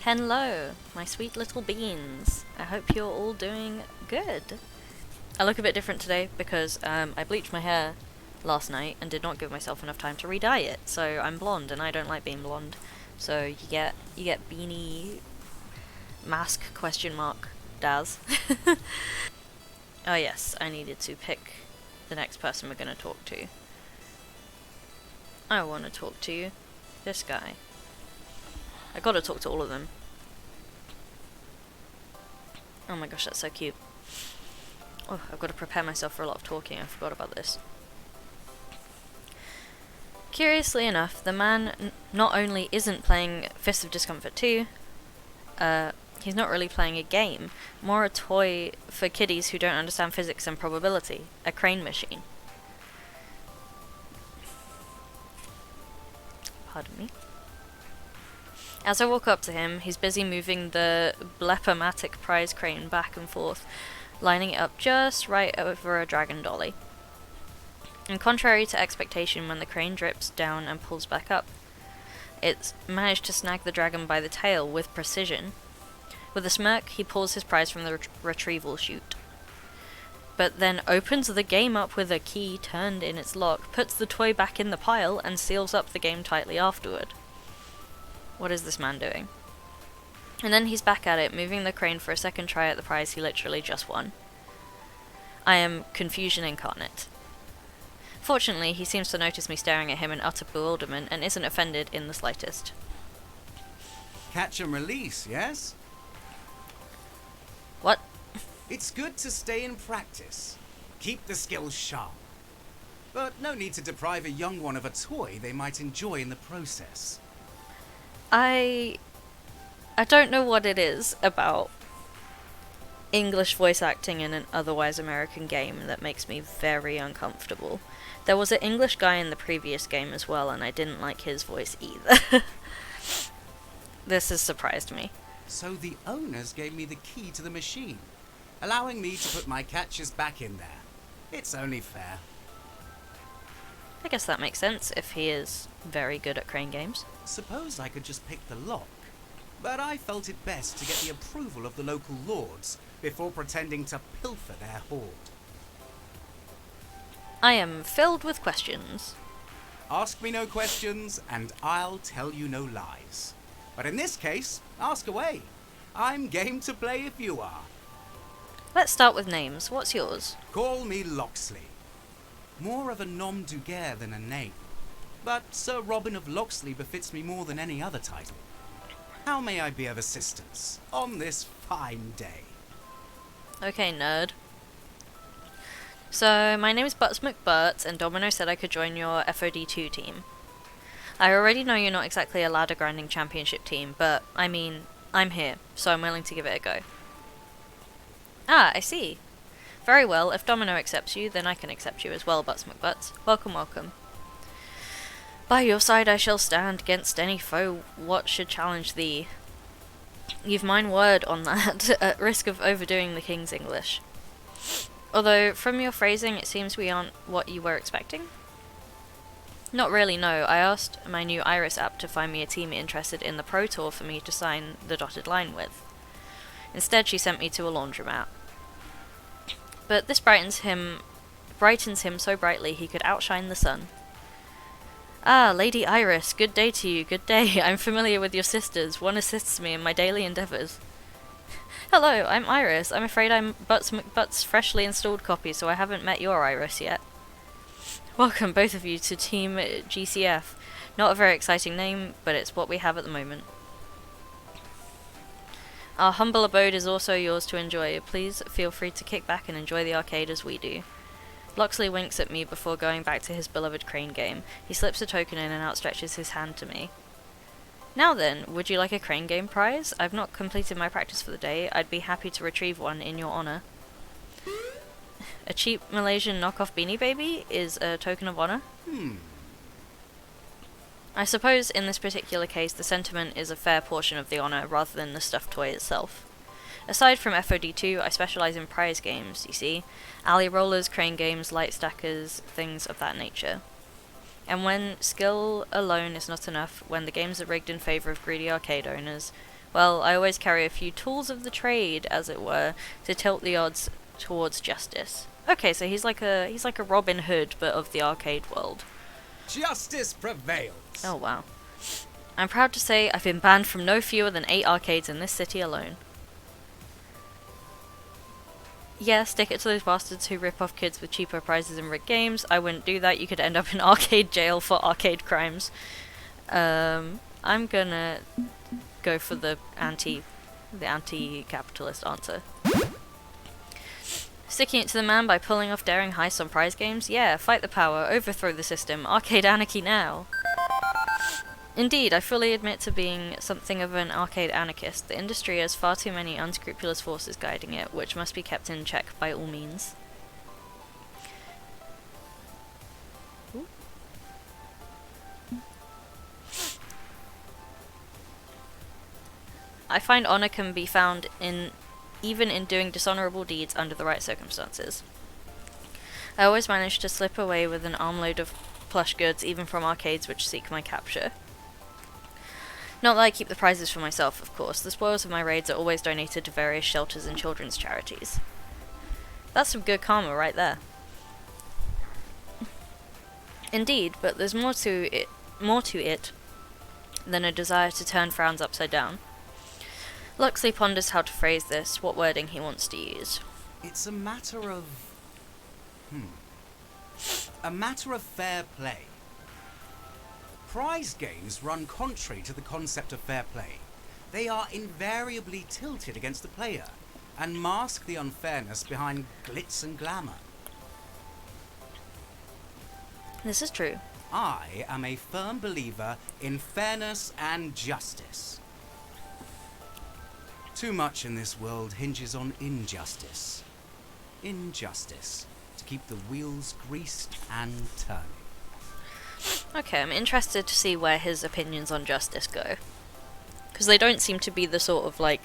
Hello, my sweet little beans. I hope you're all doing good. I look a bit different today because I bleached my hair last night and did not give myself enough time to re-dye it. So I'm blonde and I don't like being blonde. So you get beanie mask question mark Daz. Oh yes, I needed to pick the next person we're going to talk to. I want to talk to this guy. I gotta talk to all of them. Oh my gosh, that's so cute. Oh, I've got to prepare myself for a lot of talking. I forgot about this. Curiously enough, the man not only isn't playing Fists of Discomfort 2, he's not really playing a game, more a toy for kiddies who don't understand physics and probability, a crane machine. Pardon me. As I walk up to him, he's busy moving the blepomatic prize crane back and forth, lining it up just right over a dragon dolly. And contrary to expectation, when the crane drips down and pulls back up, it's managed to snag the dragon by the tail with precision. With a smirk, he pulls his prize from the retrieval chute, but then opens the game up with a key turned in its lock, puts the toy back in the pile, and seals up the game tightly afterward. What is this man doing? And then he's back at it, moving the crane for a second try at the prize he literally just won. I am confusion incarnate. Fortunately, he seems to notice me staring at him in utter bewilderment and isn't offended in the slightest. Catch and release, yes? What? It's good to stay in practice. Keep the skills sharp. But no need to deprive a young one of a toy they might enjoy in the process. I don't know what it is about English voice acting in an otherwise American game that makes me very uncomfortable. There was an English guy in the previous game as well, and I didn't like his voice either. This has surprised me. So the owners gave me the key to the machine, allowing me to put my catches back in there. It's only fair. I guess that makes sense if he is very good at crane games. Suppose I could just pick the lock, but I felt it best to get the approval of the local lords before pretending to pilfer their hoard. I am filled with questions. Ask me no questions, and I'll tell you no lies. But in this case, ask away. I'm game to play if you are. Let's start with names. What's yours? Call me Locksley. More of a nom de guerre than a name. But Sir Robin of Locksley befits me more than any other title. How may I be of assistance on this fine day? Okay, nerd. So, my name is Butts McButts, and Domino said I could join your FOD2 team. I already know you're not exactly a ladder grinding championship team, but, I mean, I'm here, so I'm willing to give it a go. Ah, I see. Very well, if Domino accepts you, then I can accept you as well, Butts McButts. Welcome, welcome. By your side I shall stand against any foe what should challenge thee. You've mine word on that, at risk of overdoing the King's English. Although, from your phrasing, it seems we aren't what you were expecting? Not really, no. I asked my new Iris app to find me a team interested in the Pro Tour for me to sign the dotted line with. Instead, she sent me to a laundromat. But this brightens him so brightly he could outshine the sun. Ah, Lady Iris, good day to you, good day. I'm familiar with your sisters. One assists me in my daily endeavours. Hello, I'm Iris. I'm afraid I'm Butts McButts' freshly installed copy, so I haven't met your Iris yet. Welcome, both of you, to Team GCF. Not a very exciting name, but it's what we have at the moment. Our humble abode is also yours to enjoy. Please feel free to kick back and enjoy the arcade as we do. Locksley winks at me before going back to his beloved crane game. He slips a token in and outstretches his hand to me. Now then, would you like a crane game prize? I've not completed my practice for the day. I'd be happy to retrieve one in your honour. A cheap Malaysian knockoff Beanie Baby is a token of honour? I suppose in this particular case the sentiment is a fair portion of the honour rather than the stuffed toy itself. Aside from FOD2, I specialise in prize games, you see. Alley rollers, crane games, light stackers, things of that nature. And when skill alone is not enough, when the games are rigged in favour of greedy arcade owners, Well, I always carry a few tools of the trade, as it were, to tilt the odds towards justice. Okay, so he's like a Robin Hood, but of the arcade world. Justice prevails. Oh wow. I'm proud to say I've been banned from no fewer than 8 arcades in this city alone. Yeah, stick it to those bastards who rip off kids with cheaper prizes and rigged games. I wouldn't do that. You could end up in arcade jail for arcade crimes. I'm gonna go for the anti-capitalist answer. Sticking it to the man by pulling off daring heists on prize games? Yeah, fight the power, overthrow the system, arcade anarchy now. Indeed, I fully admit to being something of an arcade anarchist. The industry has far too many unscrupulous forces guiding it, which must be kept in check by all means. Ooh. I find honor can be found even in doing dishonorable deeds under the right circumstances. I always manage to slip away with an armload of plush goods, even from arcades which seek my capture. Not that I keep the prizes for myself, of course. The spoils of my raids are always donated to various shelters and children's charities. That's some good karma right there. Indeed, but there's more to it than a desire to turn frowns upside down. Luxley ponders how to phrase this, what wording he wants to use. It's a matter of... A matter of fair play. Prize games run contrary to the concept of fair play. They are invariably tilted against the player, and mask the unfairness behind glitz and glamour. This is true. I am a firm believer in fairness and justice. Too much in this world hinges on injustice. Injustice, to keep the wheels greased and turning. Okay, I'm interested to see where his opinions on justice go. Because they don't seem to be the sort of, like,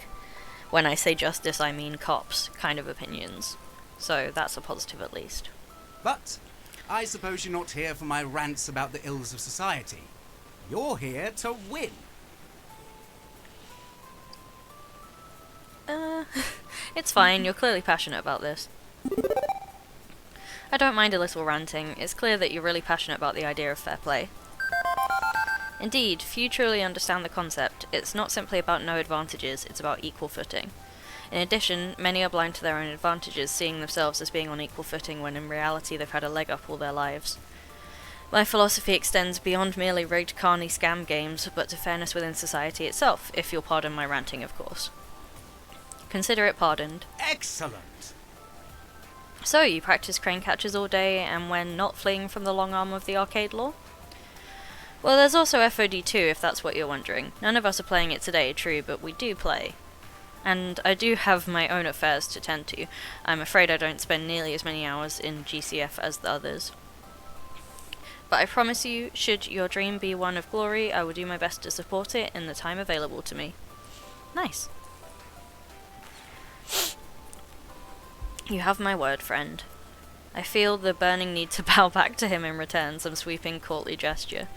when I say justice I mean cops kind of opinions. So that's a positive at least. But I suppose you're not here for my rants about the ills of society. You're here to win. It's fine, you're clearly passionate about this. I don't mind a little ranting. It's clear that you're really passionate about the idea of fair play. Indeed, few truly understand the concept. It's not simply about no advantages, it's about equal footing. In addition, many are blind to their own advantages, seeing themselves as being on equal footing when in reality they've had a leg up all their lives. My philosophy extends beyond merely rigged carny scam games, but to fairness within society itself, if you'll pardon my ranting, of course. Consider it pardoned. Excellent! So, you practice crane catches all day, and when not fleeing from the long arm of the arcade law? Well, there's also FOD2, if that's what you're wondering. None of us are playing it today, true, but we do play. And I do have my own affairs to tend to. I'm afraid I don't spend nearly as many hours in GCF as the others. But I promise you, should your dream be one of glory, I will do my best to support it in the time available to me. Nice. You have my word, friend. I feel the burning need to bow back to him in return, some sweeping courtly gesture.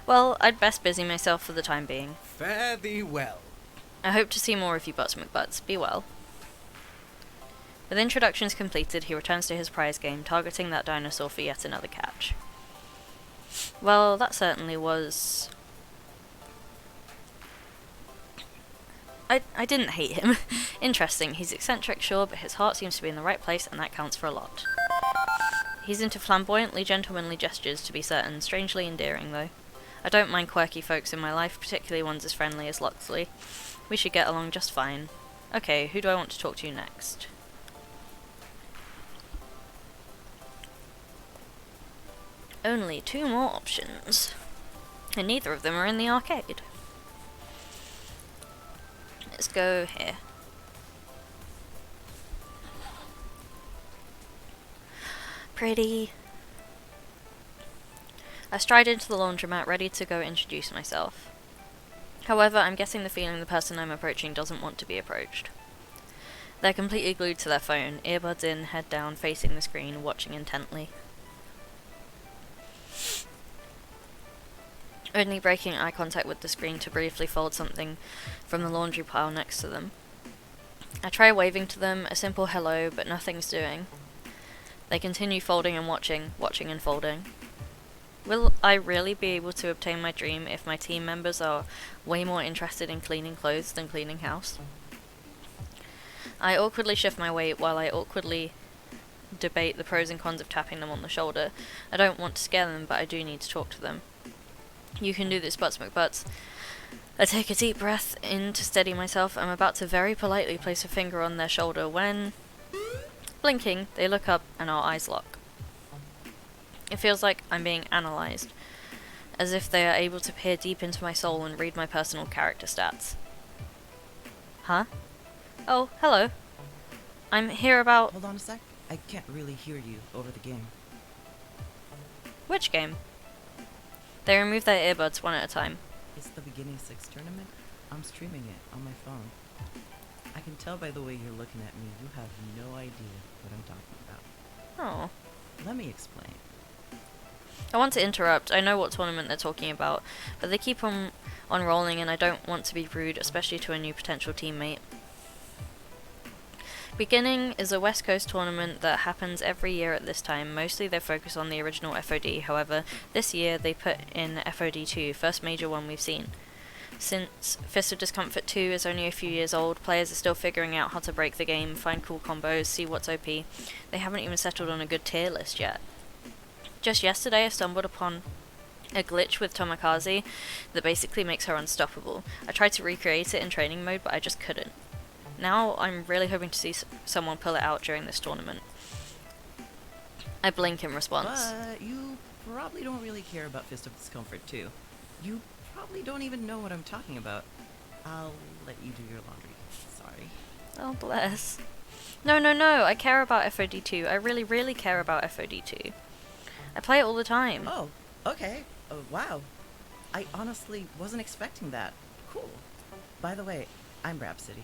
Well, I'd best busy myself for the time being. Fare thee well. I hope to see more of you Butts McButts. Be well. With introductions completed, he returns to his prize game, targeting that dinosaur for yet another catch. Well, that certainly was... I didn't hate him. Interesting, he's eccentric, sure, but his heart seems to be in the right place, and that counts for a lot. He's into flamboyantly gentlemanly gestures, to be certain, strangely endearing, though. I don't mind quirky folks in my life, particularly ones as friendly as Luxley. We should get along just fine. Okay, who do I want to talk to next? Only 2 more options. And neither of them are in the arcade. Let's go here. Pretty. I stride into the laundromat, ready to go introduce myself. However, I'm getting the feeling the person I'm approaching doesn't want to be approached. They're completely glued to their phone, earbuds in, head down, facing the screen, watching intently. only breaking eye contact with the screen to briefly fold something from the laundry pile next to them. I try waving to them, a simple hello, but nothing's doing. They continue folding and watching and folding. Will I really be able to obtain my dream if my team members are way more interested in cleaning clothes than cleaning house? I awkwardly shift my weight while I awkwardly debate the pros and cons of tapping them on the shoulder. I don't want to scare them, but I do need to talk to them. You can do this, Butts McButts. I take a deep breath in to steady myself. I'm about to very politely place a finger on their shoulder when, blinking, they look up and our eyes lock. It feels like I'm being analysed, as if they are able to peer deep into my soul and read my personal character stats. Huh? Oh, hello. I'm here about... Hold on a sec. I can't really hear you over the game. Which game? They remove their earbuds one at a time. It's the Beginning 6 tournament. I'm streaming it on my phone. I can tell by the way you're looking at me, you have no idea what I'm talking about. Oh. Let me explain. I want to interrupt. I know what tournament they're talking about, but they keep on rolling and I don't want to be rude, especially to a new potential teammate. Beginning is a West Coast tournament that happens every year at this time. Mostly they focus on the original FOD, however, this year they put in FOD 2, first major one we've seen. Since Fist of Discomfort 2 is only a few years old, players are still figuring out how to break the game, find cool combos, see what's OP. They haven't even settled on a good tier list yet. Just yesterday I stumbled upon a glitch with Tomokaze that basically makes her unstoppable. I tried to recreate it in training mode, but I just couldn't. Now I'm really hoping to see someone pull it out during this tournament. I blink in response. But you probably don't really care about Fist of Discomfort 2. You probably don't even know what I'm talking about. I'll let you do your laundry. Sorry. Oh, bless. No, I care about FOD2. I really care about FOD2. I play it all the time. Oh, okay. Oh, wow. I honestly wasn't expecting that. Cool. By the way, I'm Rhapsody.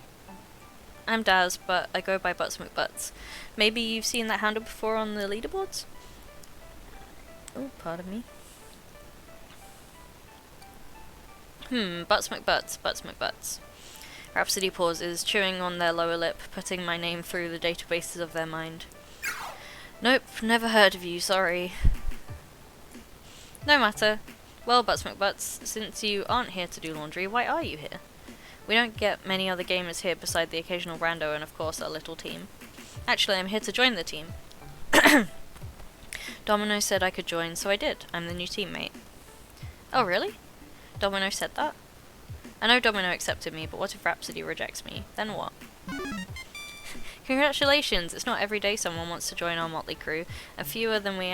I'm Daz, but I go by Butts McButts. Maybe you've seen that handle before on the leaderboards? Oh, pardon me. Butts McButts. Rhapsody pauses, chewing on their lower lip, putting my name through the databases of their mind. Nope, never heard of you, sorry. No matter. Well, Butts McButts, since you aren't here to do laundry, why are you here? We don't get many other gamers here beside the occasional rando and of course our little team. Actually, I'm here to join the team. Domino said I could join, so I did. I'm the new teammate. Oh, really? Domino said that? I know Domino accepted me, but what if Rhapsody rejects me? Then what? Congratulations! It's not every day someone wants to join our motley crew, and fewer that we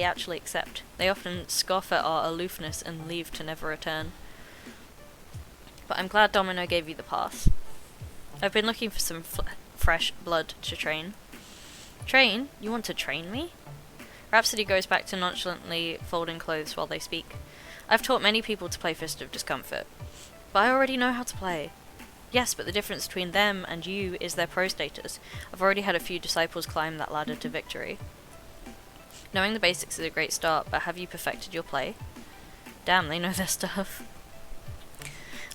actually accept. They often scoff at our aloofness and leave to never return. But I'm glad Domino gave you the pass. I've been looking for some fresh blood to train. Train? You want to train me? Rhapsody goes back to nonchalantly folding clothes while they speak. I've taught many people to play Fist of Discomfort, but I already know how to play. Yes, but the difference between them and you is their pro status. I've already had a few disciples climb that ladder to victory. Knowing the basics is a great start, but have you perfected your play? Damn, they know their stuff.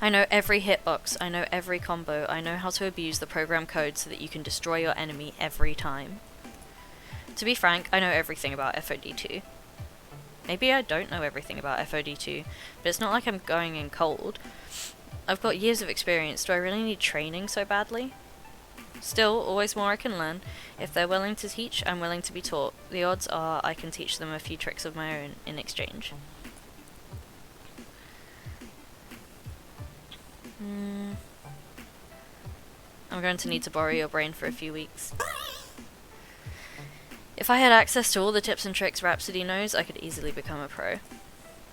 I know every hitbox, I know every combo, I know how to abuse the program code so that you can destroy your enemy every time. To be frank, I know everything about FOD2. Maybe I don't know everything about FOD2, but it's not like I'm going in cold. I've got years of experience, do I really need training so badly? Still, always more I can learn. If they're willing to teach, I'm willing to be taught. The odds are I can teach them a few tricks of my own in exchange. I'm going to need to borrow your brain for a few weeks. If I had access to all the tips and tricks Rhapsody knows, I could easily become a pro.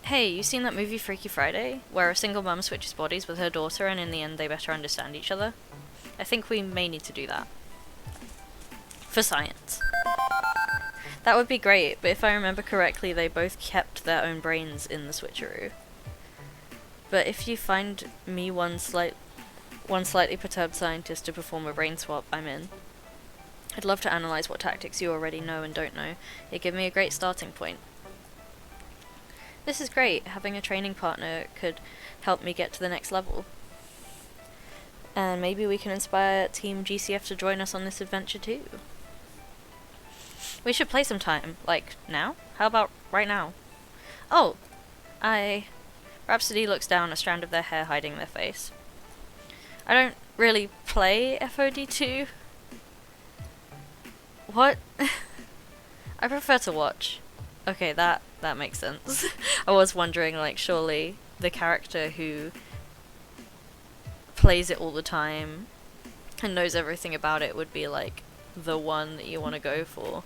Hey, you seen that movie Freaky Friday? Where a single mum switches bodies with her daughter and in the end they better understand each other? I think we may need to do that. For science. That would be great, but if I remember correctly, they both kept their own brains in the switcheroo. But if you find me one slightly perturbed scientist to perform a brain swap, I'm in. I'd love to analyse what tactics you already know and don't know. It'd give me a great starting point. This is great. Having a training partner could help me get to the next level. And maybe we can inspire Team GCF to join us on this adventure too. We should play sometime. Like, now? How about right now? Oh! Rhapsody looks down, a strand of their hair hiding their face. I don't really play FOD2. What? I prefer to watch. Okay, that makes sense. I was wondering, like, surely the character who plays it all the time and knows everything about it would be, like, the one that you want to go for.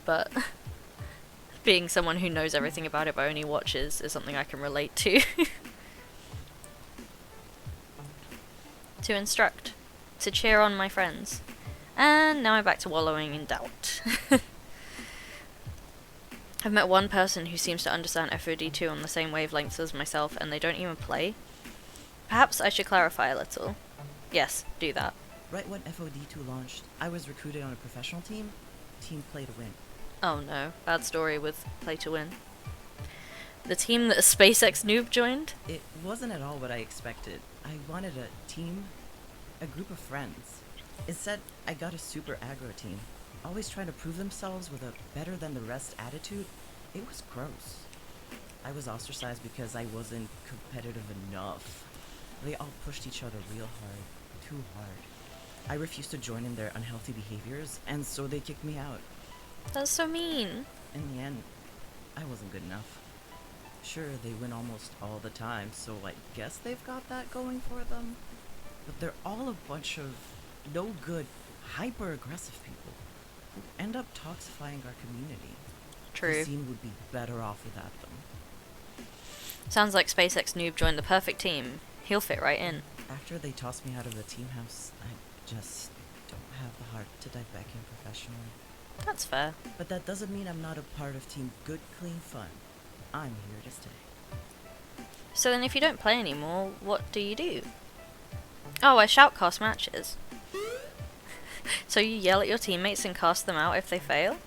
But being someone who knows everything about it but only watches is something I can relate to. To instruct. To cheer on my friends. And now I'm back to wallowing in doubt. I've met one person who seems to understand FOD2 on the same wavelengths as myself, and they don't even play. Perhaps I should clarify a little. Yes, do that. Right when FOD2 launched, I was recruited on a professional team. Team Play to Win. Oh no, bad story with Play to Win. The team that a SpaceX noob joined? It wasn't at all what I expected. I wanted a team, a group of friends. Instead, I got a super aggro team. Always trying to prove themselves with a better than the rest attitude. It was gross. I was ostracized because I wasn't competitive enough. They all pushed each other real hard, too hard. I refused to join in their unhealthy behaviors, and so they kicked me out. That's so mean. In the end, I wasn't good enough. Sure, they win almost all the time, so I guess they've got that going for them. But they're all a bunch of no good, hyper-aggressive people who end up toxifying our community. True. The scene would be better off without them. Sounds like SpaceX noob joined the perfect team. He'll fit right in. After they tossed me out of the team house, I just don't have the heart to dive back in professionally. That's fair. But that doesn't mean I'm not a part of Team Good Clean Fun. I'm here to stay. So then if you don't play anymore, what do you do? Oh, I shoutcast matches. So you yell at your teammates and cast them out if they fail?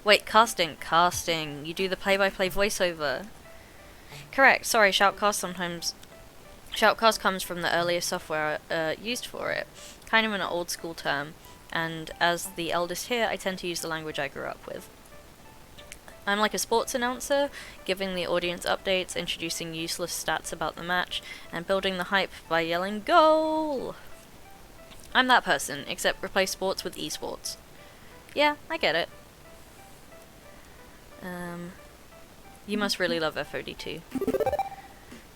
Wait, casting. You do the play-by-play voiceover. Correct, sorry, shoutcast comes from the earliest software used for it. Kind of an old school term, and as the eldest here, I tend to use the language I grew up with. I'm like a sports announcer, giving the audience updates, introducing useless stats about the match, and building the hype by yelling, "Goal!" I'm that person, except replace sports with esports. Yeah, I get it. You must really love FOD2.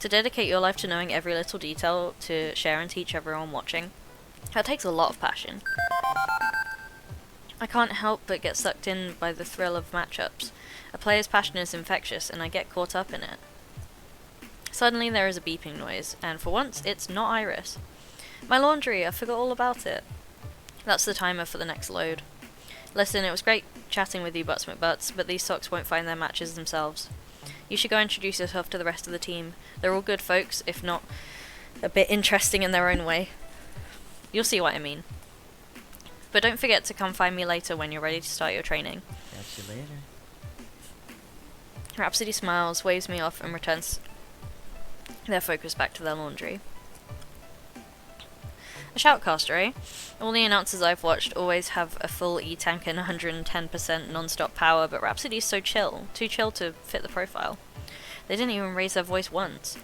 To dedicate your life to knowing every little detail to share and teach everyone watching, that takes a lot of passion. I can't help but get sucked in by the thrill of matchups. A player's passion is infectious, and I get caught up in it. Suddenly there is a beeping noise, and for once, it's not Iris. My laundry, I forgot all about it. That's the timer for the next load. Listen, it was great chatting with you, Butts McButts, but these socks won't find their matches themselves. You should go introduce yourself to the rest of the team. They're all good folks, if not a bit interesting in their own way. You'll see what I mean. But don't forget to come find me later when you're ready to start your training. Catch you later. Rhapsody smiles, waves me off, and returns their focus back to their laundry. A shoutcaster, eh? All the announcers I've watched always have a full E-tank and 110% non-stop power, but Rhapsody's so chill. Too chill to fit the profile. They didn't even raise their voice once.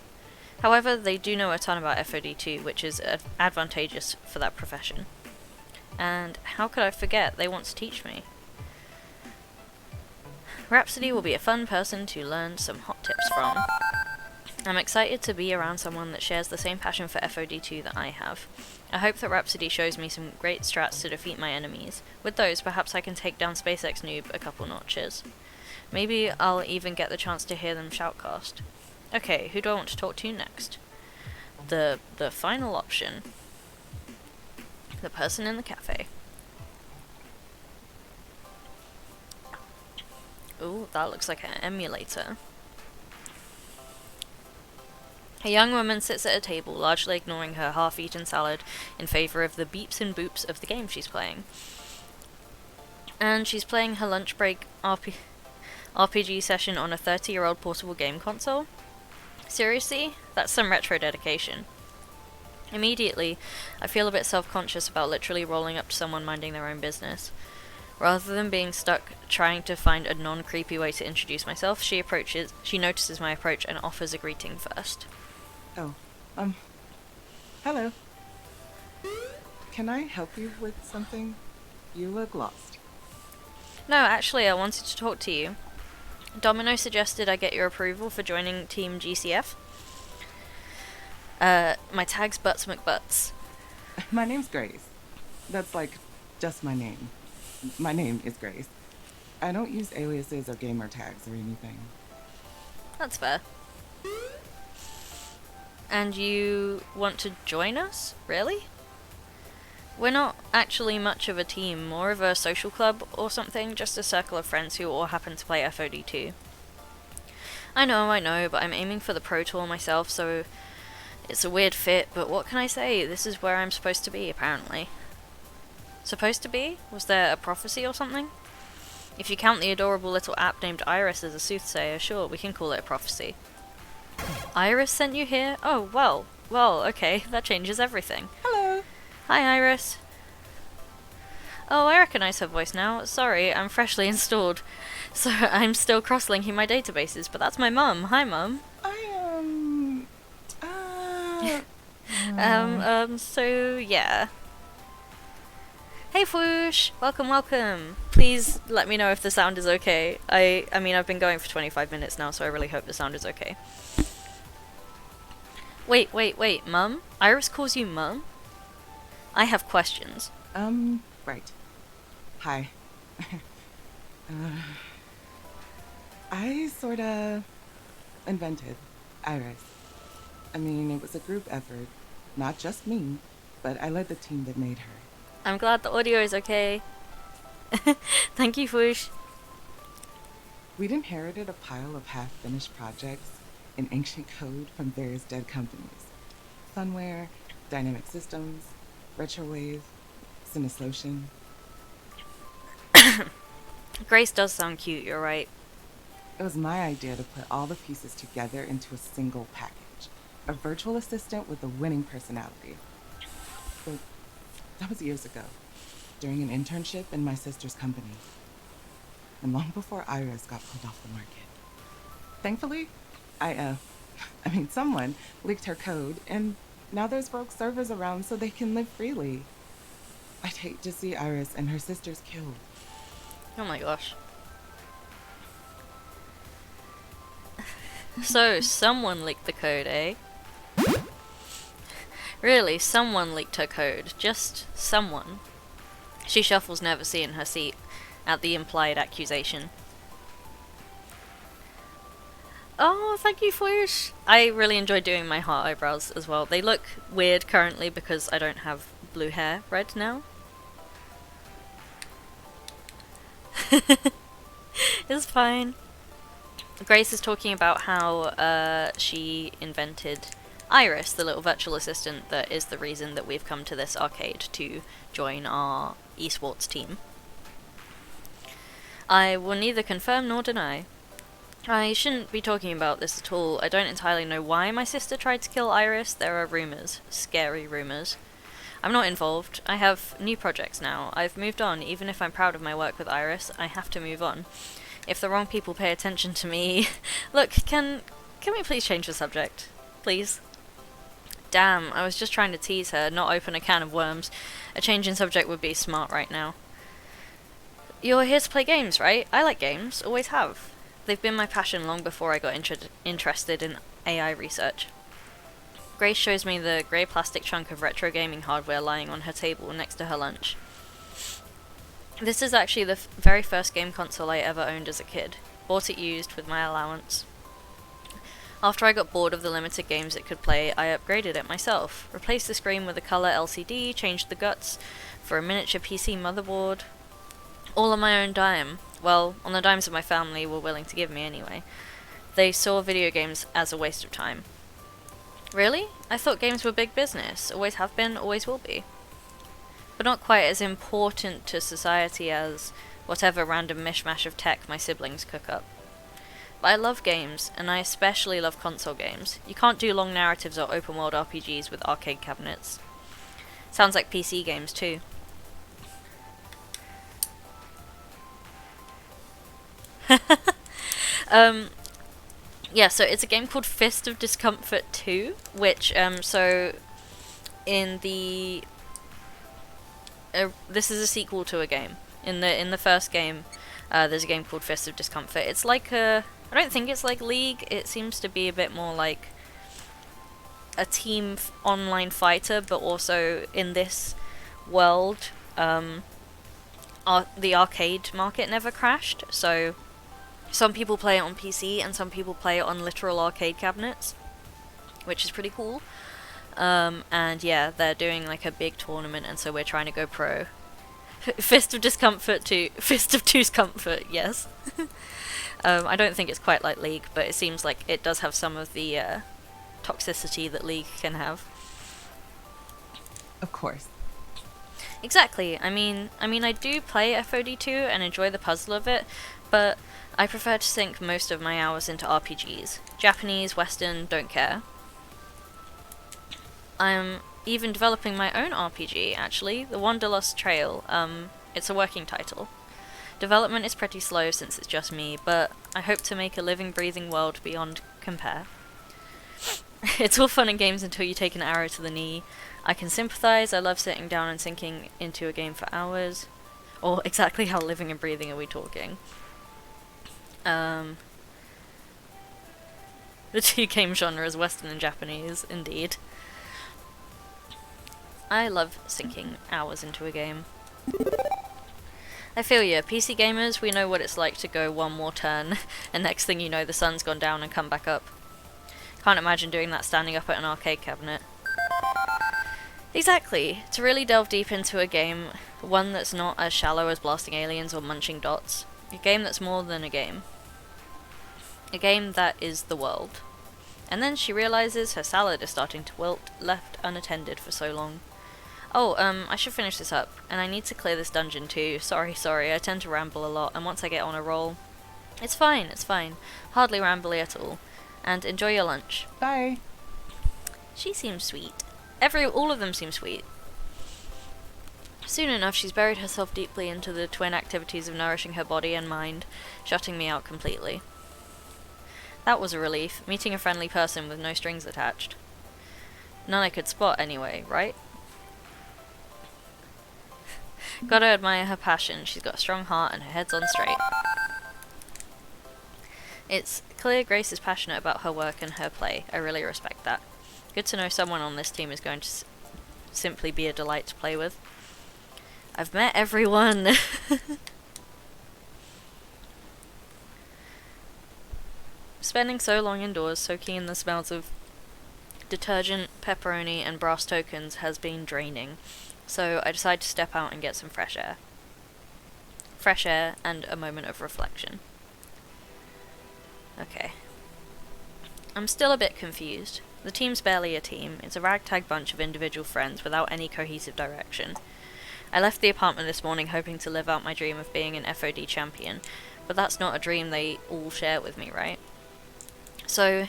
However, they do know a ton about FOD2, which is advantageous for that profession. And how could I forget, they want to teach me. Rhapsody will be a fun person to learn some hot tips from. I'm excited to be around someone that shares the same passion for FOD2 that I have. I hope that Rhapsody shows me some great strats to defeat my enemies. With those, perhaps I can take down SpaceX Noob a couple notches. Maybe I'll even get the chance to hear them shoutcast. Okay, who do I want to talk to next? The final option. The person in the cafe. Ooh, that looks like an emulator. A young woman sits at a table, largely ignoring her half-eaten salad in favor of the beeps and boops of the game she's playing. And she's playing her lunch break RPG session on a 30-year-old portable game console? Seriously? That's some retro dedication. Immediately, I feel a bit self-conscious about literally rolling up to someone minding their own business. Rather than being stuck trying to find a non-creepy way to introduce myself, she notices my approach and offers a greeting first. Oh, hello. Can I help you with something? You look lost. No, actually, I wanted to talk to you. Domino suggested I get your approval for joining Team GCF. My tag's Butts McButts. My name's Grace. That's like just my name. My name is Grace. I don't use aliases or gamer tags or anything. That's fair. And you want to join us? Really? We're not actually much of a team, more of a social club or something, just a circle of friends who all happen to play FOD2. I know, but I'm aiming for the Pro Tour myself, so it's a weird fit, but what can I say? This is where I'm supposed to be, apparently. Supposed to be? Was there a prophecy or something? If you count the adorable little app named Iris as a soothsayer, sure, we can call it a prophecy. Iris sent you here? Oh, well, okay, that changes everything. Hello. Hi, Iris. Oh, I recognize her voice now. Sorry, I'm freshly installed, so I'm still cross-linking my databases, but that's my mum. Hi, Mum. So, yeah. Hey, Fwoosh! Welcome. Please let me know if the sound is okay. I mean, I've been going for 25 minutes now, so I really hope the sound is okay. Wait, Mum? Iris calls you Mum? I have questions. Right. Hi. I sorta invented Iris. I mean, it was a group effort. Not just me, but I led the team that made her. I'm glad the audio is okay. Thank you, Fwoosh. We'd inherited a pile of half-finished projects in ancient code from various dead companies. Funware, Dynamic Systems, Retrowave, Sinislotion. Grace does sound cute, you're right. It was my idea to put all the pieces together into a single package. A virtual assistant with a winning personality. But that was years ago, during an internship in my sister's company. And long before Iris got pulled off the market. Thankfully, someone leaked her code, and now there's rogue servers around so they can live freely. I'd hate to see Iris and her sisters killed. Oh my gosh. So, someone leaked the code, eh? Really, someone leaked her code. Just someone. She shuffles nervously in her seat at the implied accusation. Oh, thank you, Fwoosh! I really enjoy doing my heart eyebrows as well. They look weird currently because I don't have blue hair red now. It's fine. Grace is talking about how she invented Iris, the little virtual assistant that is the reason that we've come to this arcade to join our esports team. I will neither confirm nor deny. I shouldn't be talking about this at all. I don't entirely know why my sister tried to kill Iris. There are rumours. Scary rumours. I'm not involved. I have new projects now. I've moved on. Even if I'm proud of my work with Iris, I have to move on. If the wrong people pay attention to me... Look, can we please change the subject? Please? Damn, I was just trying to tease her, not open a can of worms. A change in subject would be smart right now. You're here to play games, right? I like games. Always have. They've been my passion long before I got interested in AI research. Grace shows me the grey plastic chunk of retro gaming hardware lying on her table next to her lunch. This is actually the very first game console I ever owned as a kid. Bought it used with my allowance. After I got bored of the limited games it could play, I upgraded it myself. Replaced the screen with a colour LCD, changed the guts for a miniature PC motherboard. All on my own dime. Well, on the dimes of my family were willing to give me anyway. They saw video games as a waste of time. Really? I thought games were big business. Always have been, always will be. But not quite as important to society as whatever random mishmash of tech my siblings cook up. but I love games, and I especially love console games. You can't do long narratives or open world RPGs with arcade cabinets. Sounds like PC games too. Yeah, so it's a game called Fist of Discomfort 2, which, so in the... this is a sequel to a game. In the first game, there's a game called Fist of Discomfort. It's like a... I don't think it's like League. It seems to be a bit more like a team online fighter, but also in this world, the arcade market never crashed, so some people play it on PC and some people play it on literal arcade cabinets, which is pretty cool. And yeah, they're doing like a big tournament, and so we're trying to go pro. Fist of Discomfort to Fist of Discomfort, yes. I don't think it's quite like League, but it seems like it does have some of the toxicity that League can have. Of course. Exactly. I mean, I do play FOD2 and enjoy the puzzle of it, but I prefer to sink most of my hours into RPGs. Japanese, Western, don't care. I'm even developing my own RPG, actually, The Wanderlust Trail. It's a working title. Development is pretty slow since it's just me, but I hope to make a living, breathing world beyond compare. It's all fun and games until you take an arrow to the knee. I can sympathize. I love sitting down and sinking into a game for hours. Or exactly how living and breathing are we talking? The two game genres, Western and Japanese, indeed. I love sinking hours into a game. I feel ya. PC gamers, we know what it's like to go one more turn, and next thing you know the sun's gone down and come back up. Can't imagine doing that standing up at an arcade cabinet. Exactly. To really delve deep into a game, one that's not as shallow as blasting aliens or munching dots. A game that's more than a game. A game that is the world. And then she realizes her salad is starting to wilt, left unattended for so long. Oh, I should finish this up, and I need to clear this dungeon too. Sorry, I tend to ramble a lot, and once I get on a roll... It's fine. Hardly rambly at all. And enjoy your lunch. Bye. She seems sweet. All of them seem sweet. Soon enough, she's buried herself deeply into the twin activities of nourishing her body and mind, shutting me out completely. That was a relief, meeting a friendly person with no strings attached. None I could spot anyway, right? Gotta admire her passion. She's got a strong heart and her head's on straight. It's clear Grace is passionate about her work and her play. I really respect that. Good to know someone on this team is going to simply be a delight to play with. I've met everyone! Spending so long indoors, soaking in the smells of detergent, pepperoni, and brass tokens has been draining, so I decided to step out and get some fresh air. Fresh air and a moment of reflection. Okay. I'm still a bit confused. The team's barely a team, it's a ragtag bunch of individual friends without any cohesive direction. I left the apartment this morning hoping to live out my dream of being an FOD champion, but that's not a dream they all share with me, right? So,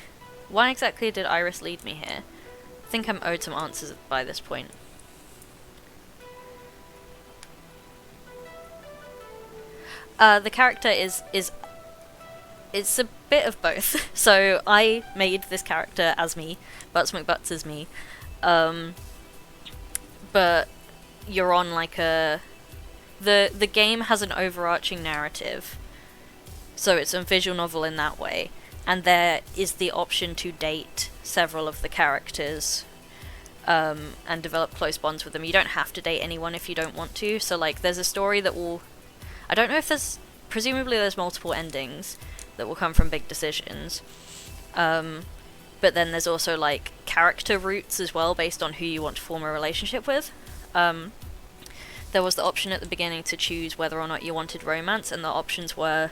why exactly did Iris lead me here? I think I'm owed some answers by this point. The character is it's a bit of both. So I made this character as me, Butts McButts is me, but you're on like the game has an overarching narrative, so it's a visual novel in that way, and there is the option to date several of the characters and develop close bonds with them. You don't have to date anyone if you don't want to, so like there's a story that will... I don't know if presumably there's multiple endings that will come from big decisions, but then there's also like character roots as well based on who you want to form a relationship with. There was the option at the beginning to choose whether or not you wanted romance, and the options were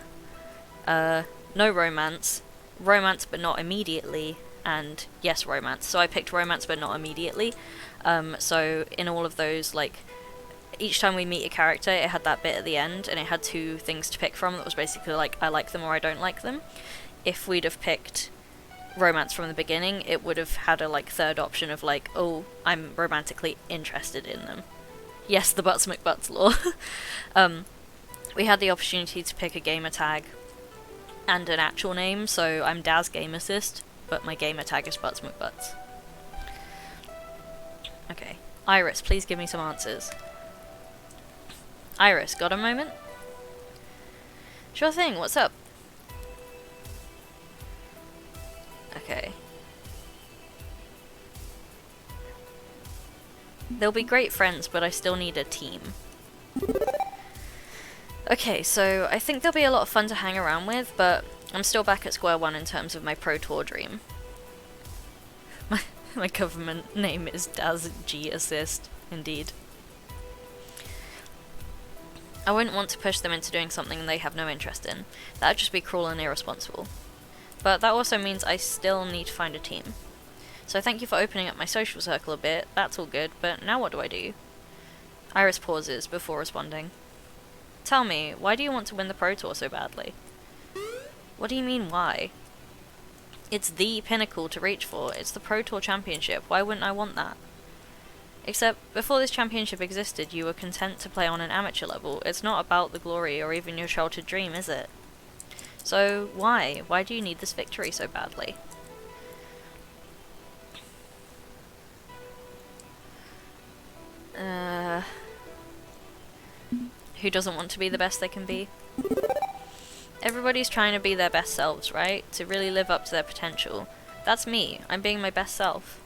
no romance, romance but not immediately, and yes, romance. So I picked romance but not immediately. So in all of those, like, each time we meet a character, it had that bit at the end, and it had two things to pick from that was basically like, I like them or I don't like them. if we'd have picked romance from the beginning, it would have had a like third option of like, oh, I'm romantically interested in them. Yes, the Butts McButts law. We had the opportunity to pick a gamer tag and an actual name, so I'm Daz Game Assist, but my gamer tag is Butts McButts. Okay, Iris, please give me some answers. Iris, got a moment? Sure thing, what's up? Okay. They'll be great friends, but I still need a team. Okay, so I think they'll be a lot of fun to hang around with, but I'm still back at square one in terms of my Pro Tour dream. My government name is Daz G Assist, indeed. I wouldn't want to push them into doing something they have no interest in. That'd just be cruel and irresponsible. But that also means I still need to find a team. So thank you for opening up my social circle a bit, that's all good, but now what do I do? Iris pauses before responding. Tell me, why do you want to win the Pro Tour so badly? What do you mean, why? It's the pinnacle to reach for, it's the Pro Tour Championship, why wouldn't I want that? Except, before this championship existed, you were content to play on an amateur level. It's not about the glory or even your childhood dream, is it? So, why? Why do you need this victory so badly? Who doesn't want to be the best they can be? Everybody's trying to be their best selves, right? To really live up to their potential. That's me. I'm being my best self.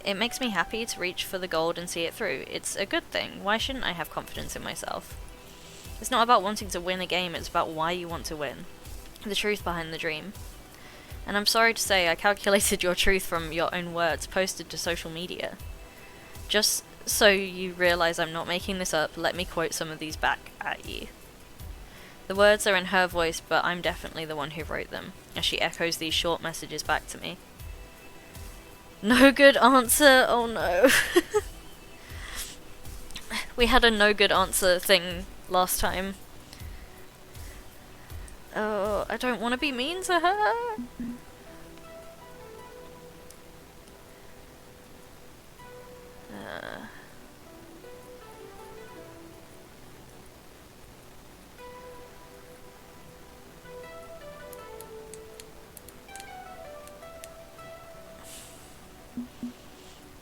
It makes me happy to reach for the gold and see it through. It's a good thing. Why shouldn't I have confidence in myself? It's not about wanting to win a game, it's about why you want to win. The truth behind the dream. And I'm sorry to say, I calculated your truth from your own words posted to social media. Just so you realise I'm not making this up, let me quote some of these back at you. The words are in her voice, but I'm definitely the one who wrote them, as she echoes these short messages back to me. No good answer, oh no. We had a no good answer thing last time. Oh, I don't want to be mean to her.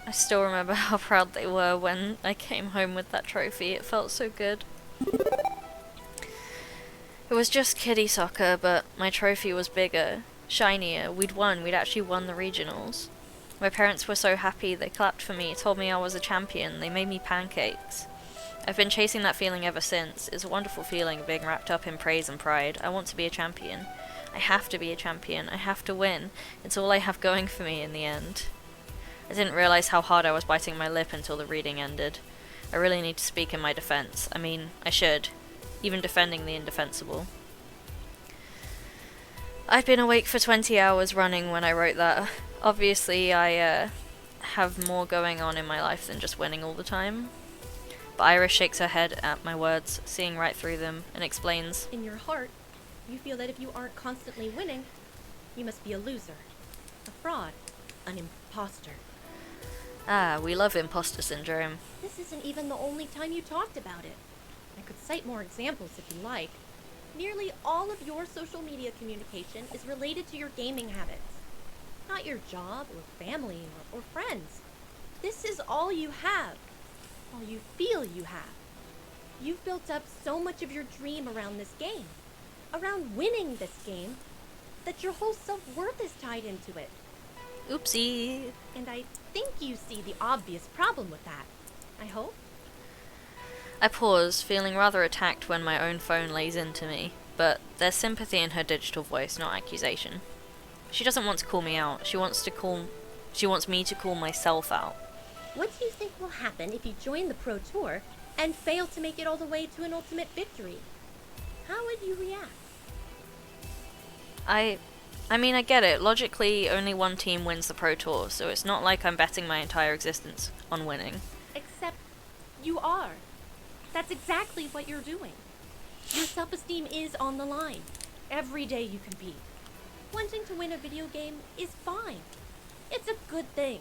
I still remember how proud they were when I came home with that trophy. It felt so good. It was just kiddie soccer, but my trophy was bigger, shinier. We'd won. We'd actually won the regionals. My parents were so happy. They clapped for me, told me I was a champion. They made me pancakes. I've been chasing that feeling ever since. It's a wonderful feeling being wrapped up in praise and pride. I want to be a champion. I have to be a champion. I have to win. It's all I have going for me in the end. I didn't realise how hard I was biting my lip until the reading ended. I really need to speak in my defence. I mean, I should. Even defending the indefensible. I'd been awake for 20 hours running when I wrote that. Obviously, I have more going on in my life than just winning all the time. But Iris shakes her head at my words, seeing right through them, and explains, In your heart, you feel that if you aren't constantly winning, you must be a loser, a fraud, an imposter. Ah, we love imposter syndrome. This isn't even the only time you talked about it. I could cite more examples if you like. Nearly all of your social media communication is related to your gaming habits. Not your job or family or friends. This is all you have. All you feel you have. You've built up so much of your dream around this game. Around winning this game. That your whole self-worth is tied into it. Oopsie. And I think you see the obvious problem with that. I hope. I pause, feeling rather attacked when my own phone lays into me, but there's sympathy in her digital voice, not accusation. She doesn't want to call me out. She wants me to call myself out. What do you think will happen if you join the Pro Tour and fail to make it all the way to an ultimate victory? How would you react? I mean, I get it. Logically, only one team wins the Pro Tour, so it's not like I'm betting my entire existence on winning. Except you are. That's exactly what you're doing. Your self-esteem is on the line. Every day you compete. Wanting to win a video game is fine. It's a good thing.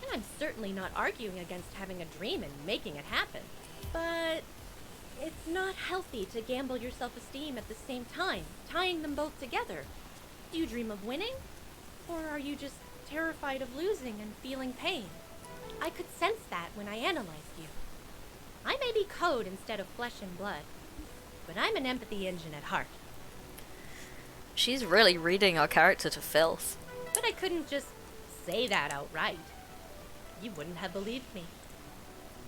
And I'm certainly not arguing against having a dream and making it happen. But it's not healthy to gamble your self-esteem at the same time, tying them both together. Do you dream of winning? Or are you just terrified of losing and feeling pain? I could sense that when I analyzed you. I may be code instead of flesh and blood, but I'm an empathy engine at heart. She's really reading our character to filth. But I couldn't just say that outright. You wouldn't have believed me.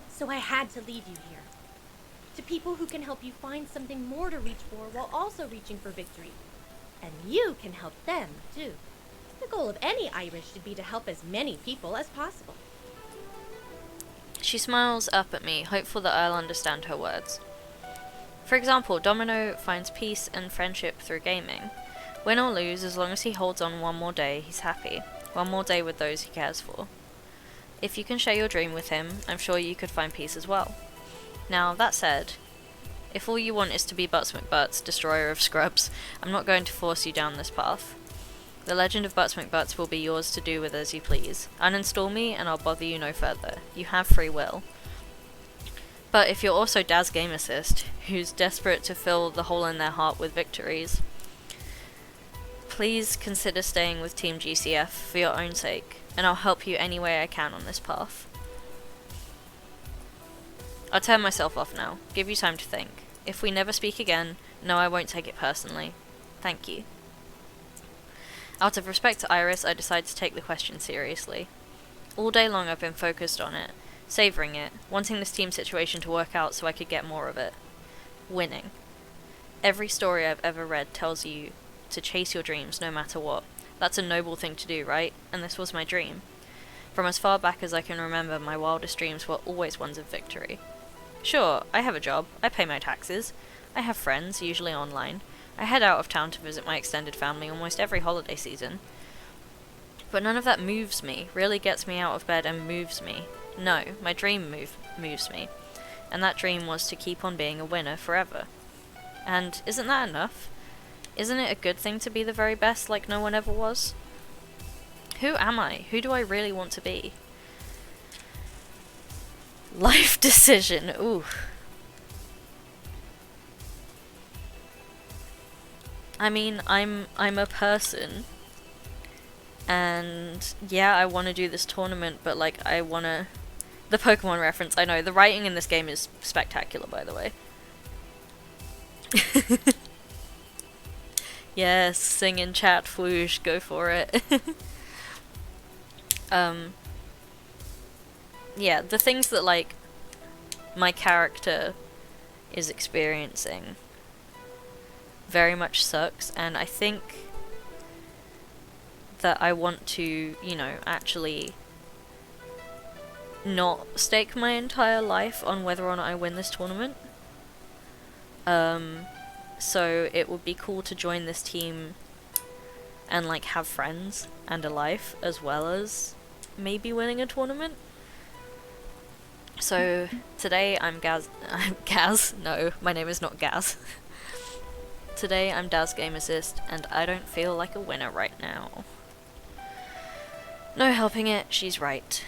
So I had to lead you here. To people who can help you find something more to reach for while also reaching for victory. And you can help them, too. The goal of any Irish should be to help as many people as possible. She smiles up at me, hopeful that I'll understand her words. For example, Domino finds peace and friendship through gaming. Win or lose, as long as he holds on one more day, he's happy. One more day with those he cares for. If you can share your dream with him, I'm sure you could find peace as well. Now, that said, if all you want is to be Butts McButts, destroyer of scrubs, I'm not going to force you down this path. The legend of Butts McButts will be yours to do with as you please. Uninstall me and I'll bother you no further. You have free will. But if you're also Daz Game Assist, who's desperate to fill the hole in their heart with victories, please consider staying with Team GCF for your own sake, and I'll help you any way I can on this path. I'll turn myself off now. Give you time to think. If we never speak again, no, I won't take it personally. Thank you. Out of respect to Iris, I decide to take the question seriously. All day long I've been focused on it, savouring it, wanting this team situation to work out so I could get more of it. Winning. Every story I've ever read tells you to chase your dreams no matter what. That's a noble thing to do, right? And this was my dream. From as far back as I can remember, my wildest dreams were always ones of victory. Sure, I have a job, I pay my taxes, I have friends, usually online, I head out of town to visit my extended family almost every holiday season. But none of that moves me, really gets me out of bed and moves me. No, my dream moves me. And that dream was to keep on being a winner forever. And isn't that enough? Isn't it a good thing to be the very best like no one ever was? Who am I? Who do I really want to be? Life decision, ooh. I mean, I'm a person, and yeah, I want to do this tournament, but like, I want to... The Pokemon reference, I know, the writing in this game is spectacular, by the way. Yes, sing in chat, whoosh, go for it. Yeah, the things that, like, my character is experiencing very much sucks, and I think that I want to, you know, actually not stake my entire life on whether or not I win this tournament. So it would be cool to join this team and, like, have friends and a life, as well as maybe winning a tournament. So today I'm Gaz. No, my name is not Gaz. Today I'm Daz Game Assist, and I don't feel like a winner right now. No helping it, she's right.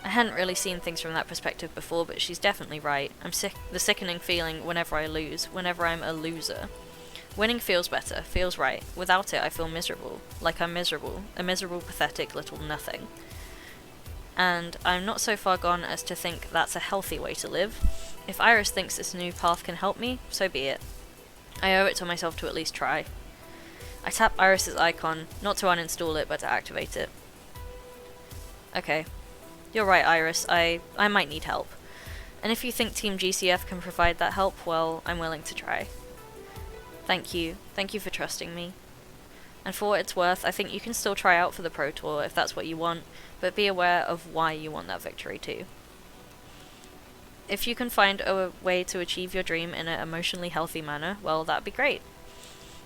I hadn't really seen things from that perspective before, but she's definitely right. I'm sick. The sickening feeling whenever I lose, whenever I'm a loser. Winning feels better, feels right. Without it, I feel miserable. Like I'm miserable. A miserable, pathetic little nothing. And I'm not so far gone as to think that's a healthy way to live. If Iris thinks this new path can help me, so be it. I owe it to myself to at least try. I tap Iris's icon, not to uninstall it, but to activate it. Okay. You're right, Iris, I might need help. And if you think Team GCF can provide that help, well, I'm willing to try. Thank you. Thank you for trusting me. And for what it's worth, I think you can still try out for the Pro Tour if that's what you want, but be aware of why you want that victory too. If you can find a way to achieve your dream in an emotionally healthy manner, well, that'd be great.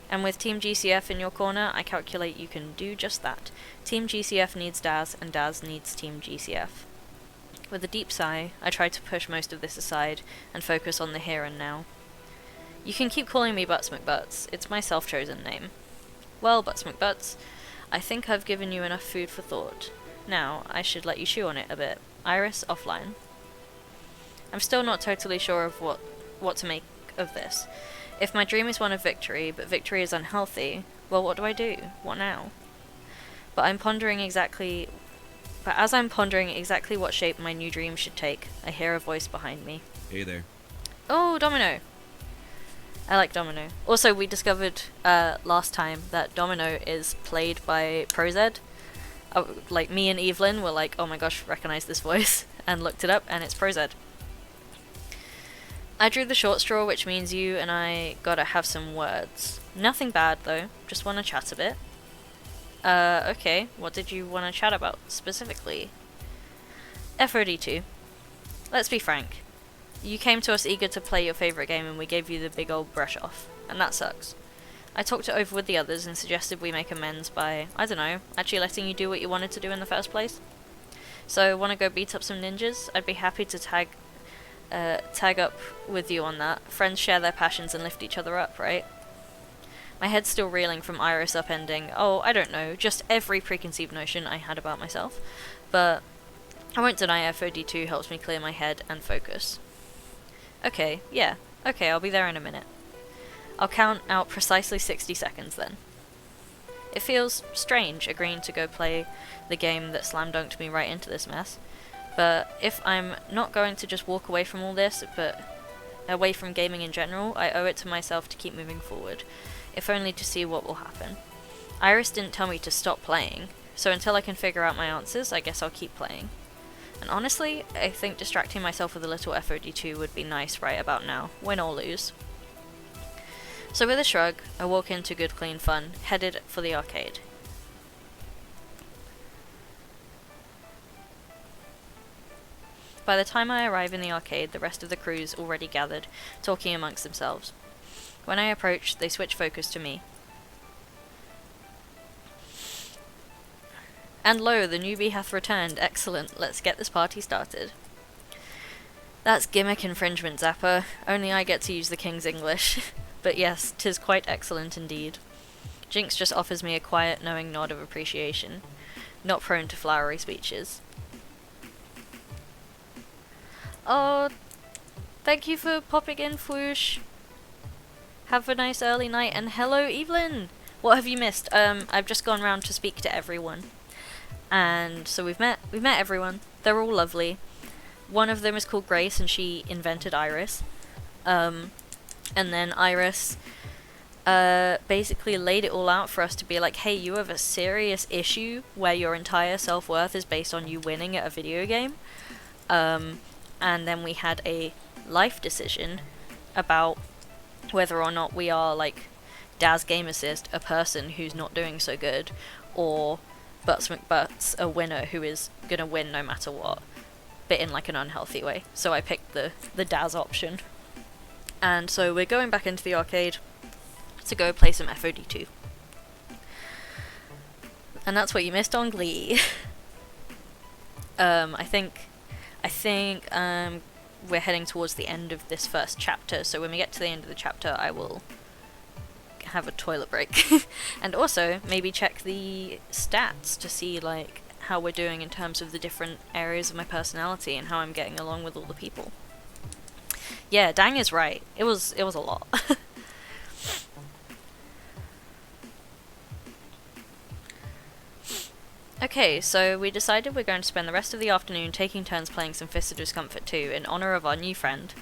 And with Team GCF in your corner, I calculate you can do just that. Team GCF needs Daz, and Daz needs Team GCF. With a deep sigh, I try to push most of this aside and focus on the here and now. You can keep calling me Butts McButts, it's my self-chosen name. Well, Butts McButts, I think I've given you enough food for thought. Now, I should let you chew on it a bit. Iris, offline. I'm still not totally sure of what to make of this. If my dream is one of victory, but victory is unhealthy, well, what do I do? What now? But as I'm pondering exactly what shape my new dream should take, I hear a voice behind me. Hey there. Oh, Domino! I like Domino. Also, we discovered last time that Domino is played by ProZ. Like, me and Evelyn were like, oh my gosh, recognize this voice, and looked it up, and it's ProZ. I drew the short straw, which means you and I gotta have some words. Nothing bad, though. Just wanna chat a bit. Okay. What did you wanna chat about, specifically? FOD2. Let's be frank. You came to us eager to play your favorite game and we gave you the big old brush off. And that sucks. I talked it over with the others and suggested we make amends by, I don't know, actually letting you do what you wanted to do in the first place. So, wanna go beat up some ninjas? I'd be happy to tag up with you on that. Friends share their passions and lift each other up, right? My head's still reeling from Iris upending, I don't know, just every preconceived notion I had about myself. But I won't deny FOD2 helps me clear my head and focus. Okay, yeah. Okay, I'll be there in a minute. I'll count out precisely 60 seconds then. It feels strange agreeing to go play the game that slam dunked me right into this mess. But if I'm not going to just walk away from all this, but away from gaming in general, I owe it to myself to keep moving forward, if only to see what will happen. Iris didn't tell me to stop playing, so until I can figure out my answers, I guess I'll keep playing. And honestly, I think distracting myself with a little FOD2 would be nice right about now, win or lose. So with a shrug, I walk into good clean fun, headed for the arcade. By the time I arrive in the arcade, the rest of the crew's already gathered, talking amongst themselves. When I approach, they switch focus to me. And lo, the newbie hath returned. Excellent, let's get this party started. That's gimmick infringement, Zapper. Only I get to use the King's English. But yes, 'tis quite excellent indeed. Jinx just offers me a quiet, knowing nod of appreciation. Not prone to flowery speeches. Oh, thank you for popping in, Fwoosh. Have a nice early night, and hello, Evelyn! What have you missed? I've just gone round to speak to everyone. And so we've met everyone. They're all lovely. One of them is called Grace, and she invented Iris. And then Iris basically laid it all out for us to be like, hey, you have a serious issue where your entire self-worth is based on you winning at a video game. And then we had a life decision about whether or not we are, like, Daz Game Assist, a person who's not doing so good, or Butts McButts, a winner who is gonna win no matter what, but in, like, an unhealthy way. So I picked the Daz option. And so we're going back into the arcade to go play some FOD2. And that's what you missed on Glee. I think we're heading towards the end of this first chapter, so when we get to the end of the chapter, I will have a toilet break. And also, maybe check the stats to see, like, how we're doing in terms of the different areas of my personality and how I'm getting along with all the people. Yeah, Dang is right. It was a lot. Okay, so we decided we're going to spend the rest of the afternoon taking turns playing some Fist of Discomfort 2 in honor of our new friend.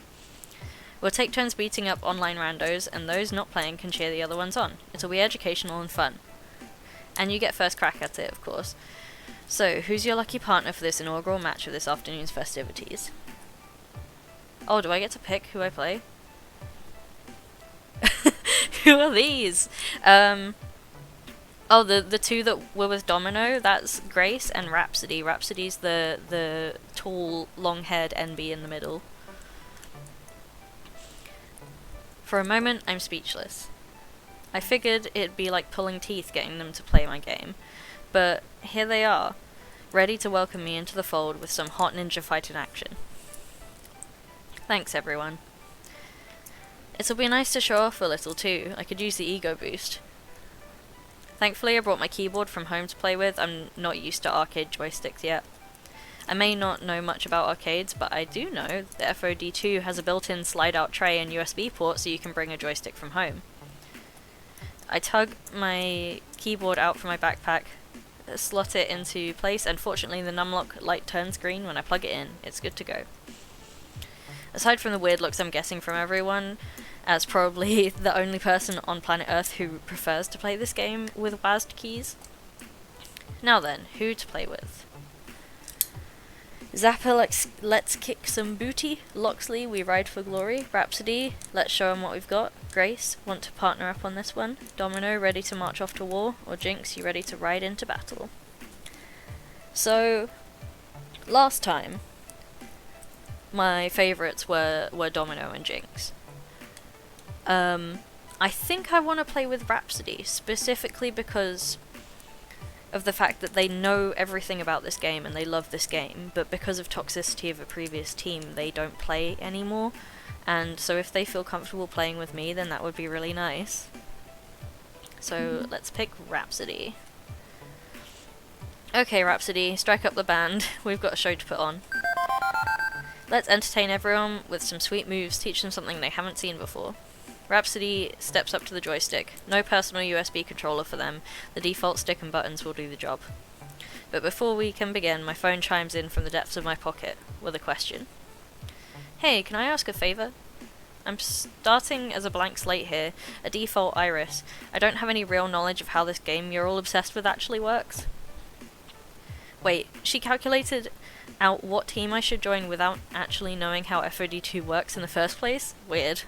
We'll take turns beating up online randos, and those not playing can cheer the other ones on. It'll be educational and fun. And you get first crack at it, of course. So, who's your lucky partner for this inaugural match of this afternoon's festivities? Oh, do I get to pick who I play? Who are these? Oh, the two that were with Domino, that's Grace and Rhapsody. Rhapsody's the tall, long-haired NB in the middle. For a moment, I'm speechless. I figured it'd be like pulling teeth getting them to play my game. But here they are, ready to welcome me into the fold with some hot ninja fighting action. Thanks, everyone. It'll be nice to show off a little, too. I could use the ego boost. Thankfully I brought my keyboard from home to play with. I'm not used to arcade joysticks yet. I may not know much about arcades, but I do know that FOD2 has a built-in slide-out tray and USB port so you can bring a joystick from home. I tug my keyboard out from my backpack, slot it into place, and fortunately the numlock light turns green when I plug it in. It's good to go. Aside from the weird looks I'm guessing from everyone, as probably the only person on planet Earth who prefers to play this game with WASD keys. Now then, who to play with? Zappa, let's kick some booty. Loxley, we ride for glory. Rhapsody, let's show 'em what we've got. Grace, want to partner up on this one. Domino, ready to march off to war. Or Jinx, you ready to ride into battle? So, last time, my favourites were Domino and Jinx. I think I want to play with Rhapsody, specifically because of the fact that they know everything about this game and they love this game, but because of toxicity of a previous team, they don't play anymore, and so if they feel comfortable playing with me, then that would be really nice. So let's pick Rhapsody. Okay, Rhapsody, strike up the band. We've got a show to put on. Let's entertain everyone with some sweet moves, teach them something they haven't seen before. Rhapsody steps up to the joystick. No personal USB controller for them. The default stick and buttons will do the job. But before we can begin, my phone chimes in from the depths of my pocket with a question. Hey, can I ask a favour? I'm starting as a blank slate here, a default iris. I don't have any real knowledge of how this game you're all obsessed with actually works. Wait, she calculated out what team I should join without actually knowing how FOD2 works in the first place? Weird.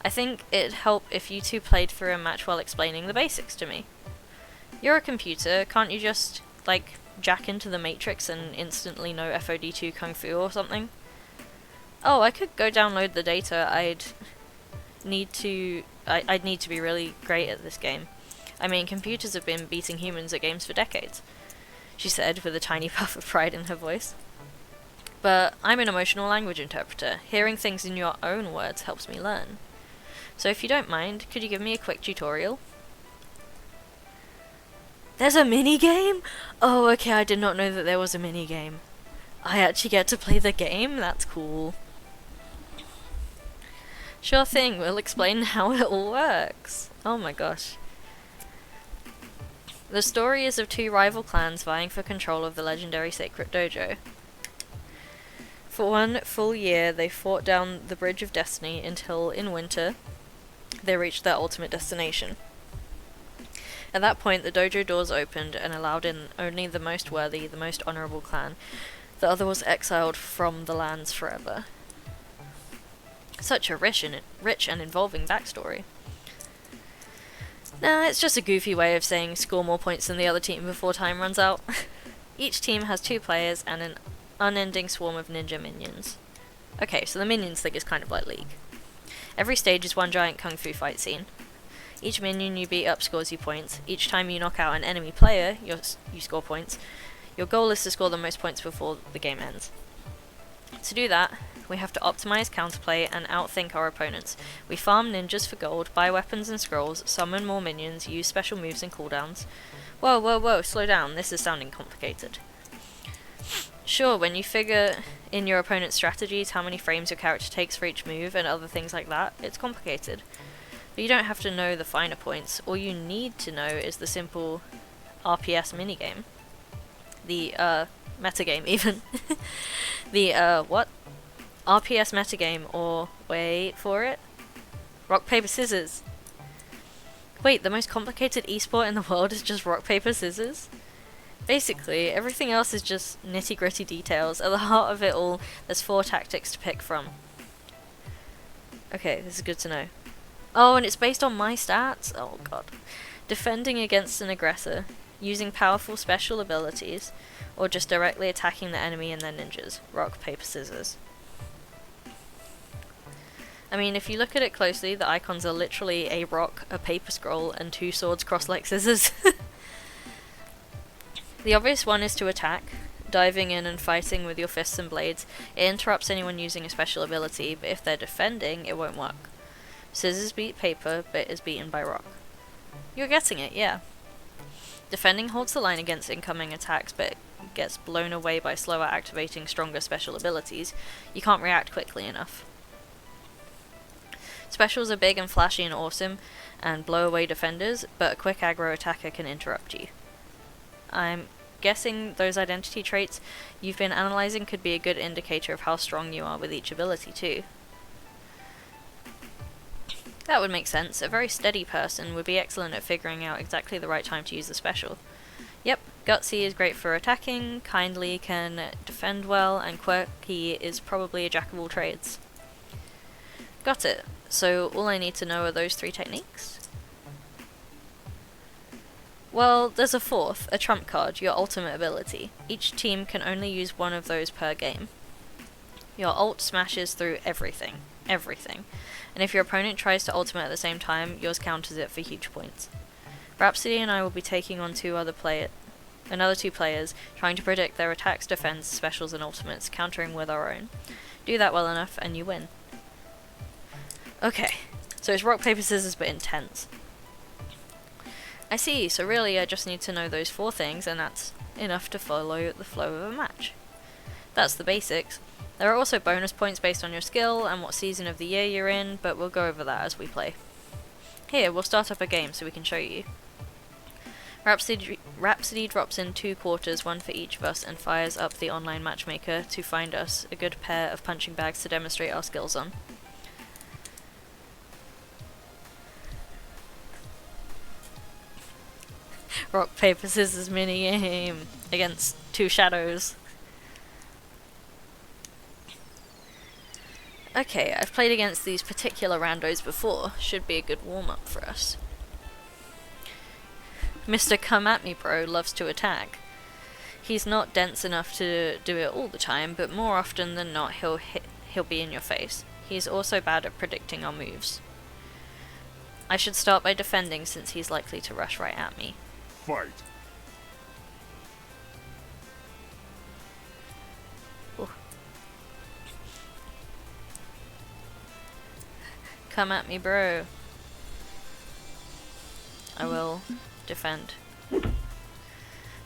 I think it'd help if you two played through a match while explaining the basics to me. You're a computer, can't you just, jack into the Matrix and instantly know FOD2 Kung Fu or something? Oh, I could go download the data. I'd need to be really great at this game. I mean, computers have been beating humans at games for decades, she said with a tiny puff of pride in her voice. But I'm an emotional language interpreter. Hearing things in your own words helps me learn. So if you don't mind, could you give me a quick tutorial? There's a mini-game? Oh, okay, I did not know that there was a mini-game. I actually get to play the game? That's cool. Sure thing, we'll explain how it all works. Oh my gosh. The story is of two rival clans vying for control of the legendary Sacred Dojo. For 1 full year, they fought down the Bridge of Destiny until, in winter, they reached their ultimate destination. At that point, the dojo doors opened and allowed in only the most worthy, the most honourable clan. The other was exiled from the lands forever. Such a rich and involving backstory. Nah, it's just a goofy way of saying score more points than the other team before time runs out. Each team has 2 players and an unending swarm of ninja minions. Okay, so the minions thing is kind of like League. Every stage is one giant kung fu fight scene. Each minion you beat up scores you points. Each time you knock out an enemy player, you score points. Your goal is to score the most points before the game ends. To do that, we have to optimize counterplay and outthink our opponents. We farm ninjas for gold, buy weapons and scrolls, summon more minions, use special moves and cooldowns. Whoa, slow down, this is sounding complicated. Sure, when you figure in your opponent's strategies, how many frames your character takes for each move, and other things like that, it's complicated. But you don't have to know the finer points. All you need to know is the simple RPS minigame. The, metagame, even. The, what? RPS metagame, or, wait for it, rock, paper, scissors. Wait, the most complicated esport in the world is just rock, paper, scissors? Basically, everything else is just nitty-gritty details. At the heart of it all, there's 4 tactics to pick from. Okay, this is good to know. Oh, and it's based on my stats? Oh god. Defending against an aggressor, using powerful special abilities, or just directly attacking the enemy and their ninjas. Rock, paper, scissors. I mean, if you look at it closely, the icons are literally a rock, a paper scroll, and 2 swords crossed like scissors. The obvious one is to attack, diving in and fighting with your fists and blades. It interrupts anyone using a special ability, but if they're defending, it won't work. Scissors beat paper, but is beaten by rock. You're getting it, yeah. Defending holds the line against incoming attacks, but gets blown away by slower activating stronger special abilities. You can't react quickly enough. Specials are big and flashy and awesome, and blow away defenders, but a quick aggro attacker can interrupt you. I'm guessing those identity traits you've been analysing could be a good indicator of how strong you are with each ability too. That would make sense. A very steady person would be excellent at figuring out exactly the right time to use the special. Yep, Gutsy is great for attacking, Kindly can defend well, and Quirky is probably a jack of all trades. Got it. So all I need to know are those 3 techniques? Well, there's a fourth, a trump card, your ultimate ability. Each team can only use one of those per game. Your ult smashes through everything. Everything. And if your opponent tries to ultimate at the same time, yours counters it for huge points. Rhapsody and I will be taking on another 2 players, trying to predict their attacks, defense, specials and ultimates, countering with our own. Do that well enough and you win. Okay, so it's rock, paper, scissors but intense. I see, so really I just need to know those 4 things and that's enough to follow the flow of a match. That's the basics. There are also bonus points based on your skill and what season of the year you're in, but we'll go over that as we play. Here, we'll start up a game so we can show you. Rhapsody drops in 2 quarters, 1 for each of us, and fires up the online matchmaker to find us a good pair of punching bags to demonstrate our skills on. Rock, paper, scissors minigame against 2 shadows. Okay, I've played against these particular randos before. Should be a good warm-up for us. Mr. Come At Me Bro loves to attack. He's not dense enough to do it all the time, but more often than not he'll be in your face. He's also bad at predicting our moves. I should start by defending since he's likely to rush right at me. Fight. Ooh. Come at me, bro. I will defend.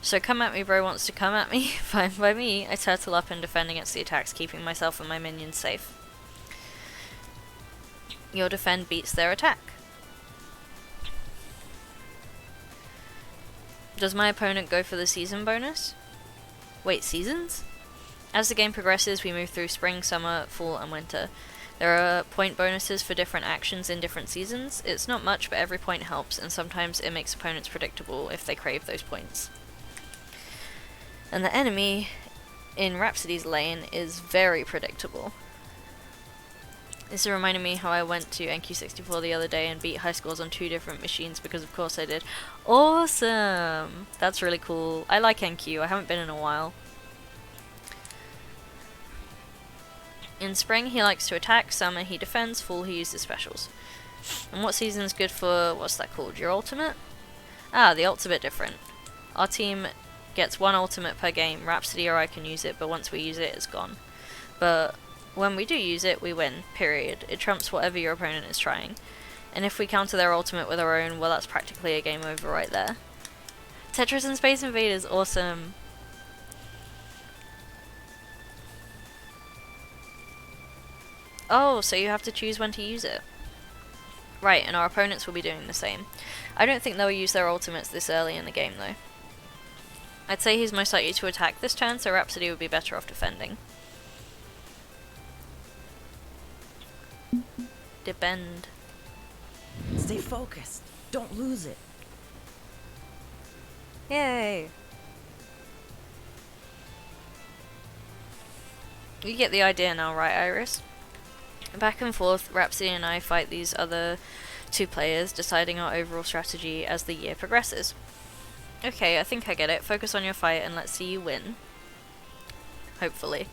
So Come At Me Bro wants to come at me. Fine by me. I turtle up and defend against the attacks, keeping myself and my minions safe. Your defend beats their attack. Does my opponent go for the season bonus? Wait, seasons? As the game progresses, we move through spring, summer, fall, and winter. There are point bonuses for different actions in different seasons. It's not much, but every point helps, and sometimes it makes opponents predictable if they crave those points. And the enemy in Rhapsody's lane is very predictable. This reminded me how I went to NQ64 the other day and beat high scores on 2 different machines because of course I did. Awesome! That's really cool. I like NQ, I haven't been in a while. In spring he likes to attack, summer he defends, fall he uses specials. And what season's good for, what's that called, your ultimate? Ah, the ult's a bit different. Our team gets 1 ultimate per game, Rhapsody or I can use it, but once we use it, it's gone. But when we do use it, we win, period. It trumps whatever your opponent is trying. And if we counter their ultimate with our own, well that's practically a game over right there. Tetris and Space Invaders, awesome! Oh, so you have to choose when to use it. Right, and our opponents will be doing the same. I don't think they'll use their ultimates this early in the game though. I'd say he's most likely to attack this turn, so Rhapsody would be better off defending. Defend. Stay focused. Don't lose it. Yay! You get the idea now, right, Iris? Back and forth, Rhapsody and I fight these other 2 players, deciding our overall strategy as the year progresses. Okay, I think I get it. Focus on your fight and let's see you win. Hopefully.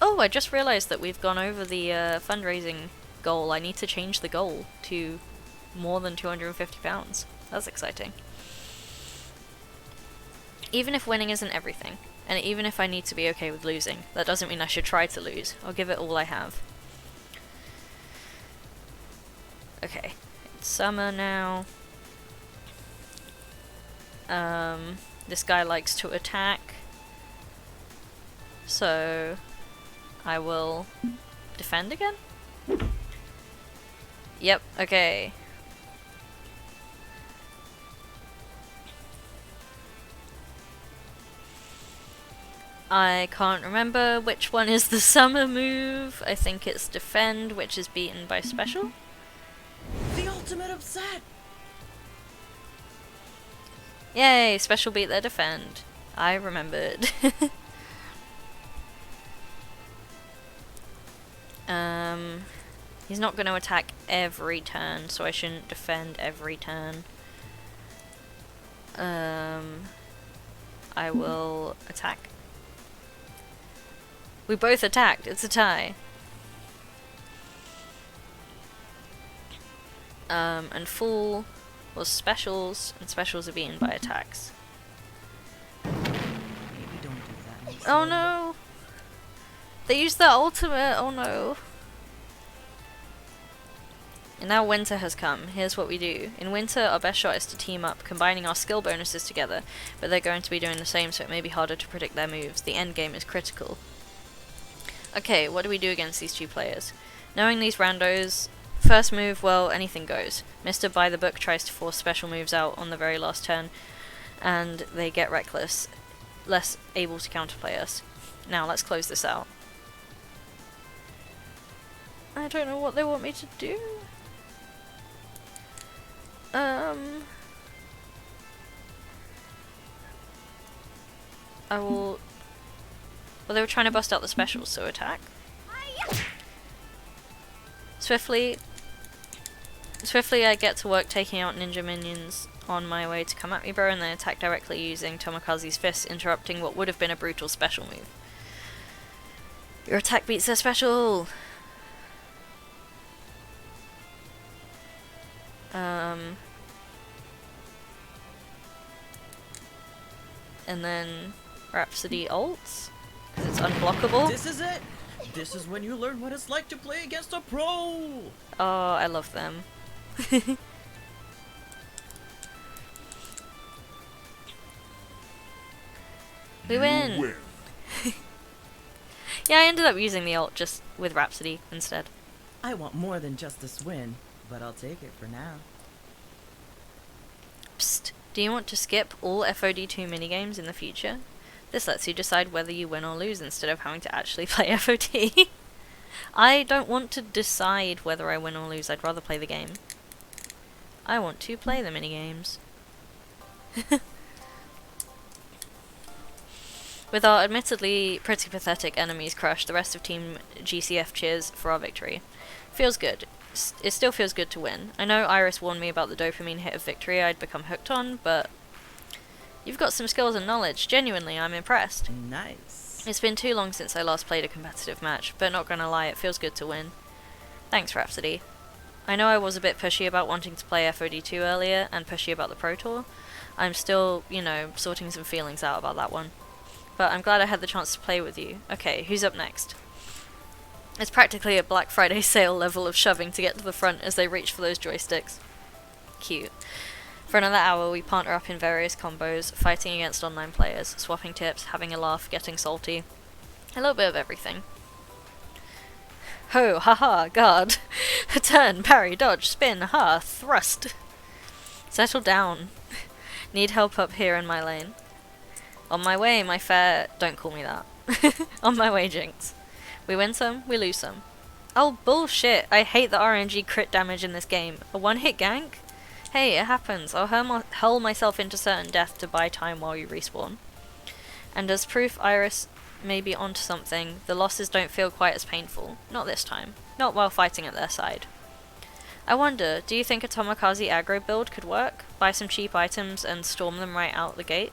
Oh, I just realised that we've gone over the fundraising goal. I need to change the goal to more than £250. That's exciting. Even if winning isn't everything, and even if I need to be okay with losing, that doesn't mean I should try to lose. I'll give it all I have. Okay, it's summer now. This guy likes to attack. So I will defend again? Yep, okay. I can't remember which one is the summer move. I think it's defend, which is beaten by special. The ultimate upset! Yay, special beat their defend. I remembered. He's not going to attack every turn, so I shouldn't defend every turn. I will attack. We both attacked, it's a tie. And full was specials, and specials are beaten by attacks. Maybe don't do that. Next Oh time. no! They used their ultimate, oh no. And now winter has come. Here's what we do. In winter, our best shot is to team up, combining our skill bonuses together, but they're going to be doing the same, so it may be harder to predict their moves. The end game is critical. Okay, what do we do against these two players? Knowing these randos, first move, well, anything goes. Mr. By the Book tries to force special moves out on the very last turn, and they get reckless, less able to counterplay us. Now, let's close this out. I don't know what they want me to do. I will... Well, they were trying to bust out the specials, so attack. Swiftly, I get to work taking out ninja minions on my way to come at me, bro, and then attack directly using Tomokazu's fists, interrupting what would have been a brutal special move. Your attack beats their special! And then Rhapsody ults, because it's unblockable. This is it! This is when you learn what it's like to play against a pro! Oh, I love them. We win! Yeah, I ended up using the ult just with Rhapsody instead. I want more than just this win, but I'll take it for now. Psst, do you want to skip all FOD2 minigames in the future? This lets you decide whether you win or lose instead of having to actually play FOD. I don't want to decide whether I win or lose, I'd rather play the game. I want to play the minigames. With our admittedly pretty pathetic enemies crushed, the rest of Team GCF cheers for our victory. Feels good. It still feels good to win. I know Iris warned me about the dopamine hit of victory I'd become hooked on, but you've got some skills and knowledge. Genuinely, I'm impressed. Nice. It's been too long since I last played a competitive match, but not gonna lie, it feels good to win. Thanks, Rhapsody. I know I was a bit pushy about wanting to play FOD2 earlier, and pushy about the Pro Tour. I'm still, you know, sorting some feelings out about that one. But I'm glad I had the chance to play with you. Okay, who's up next? It's practically a Black Friday sale level of shoving to get to the front as they reach for those joysticks. Cute. For another hour, we partner up in various combos, fighting against online players, swapping tips, having a laugh, getting salty. A little bit of everything. Ho, haha, guard. Turn, parry, dodge, spin, ha, thrust. Settle down. Need help up here in my lane. On my way, my fair... Don't call me that. On my way, Jinx. We win some, we lose some. Oh, bullshit. I hate the RNG crit damage in this game. A one-hit gank? Hey, it happens. I'll hurl myself into certain death to buy time while you respawn. And as proof Iris may be onto something, the losses don't feel quite as painful. Not this time. Not while fighting at their side. I wonder, do you think a Tomokazu aggro build could work? Buy some cheap items and storm them right out the gate?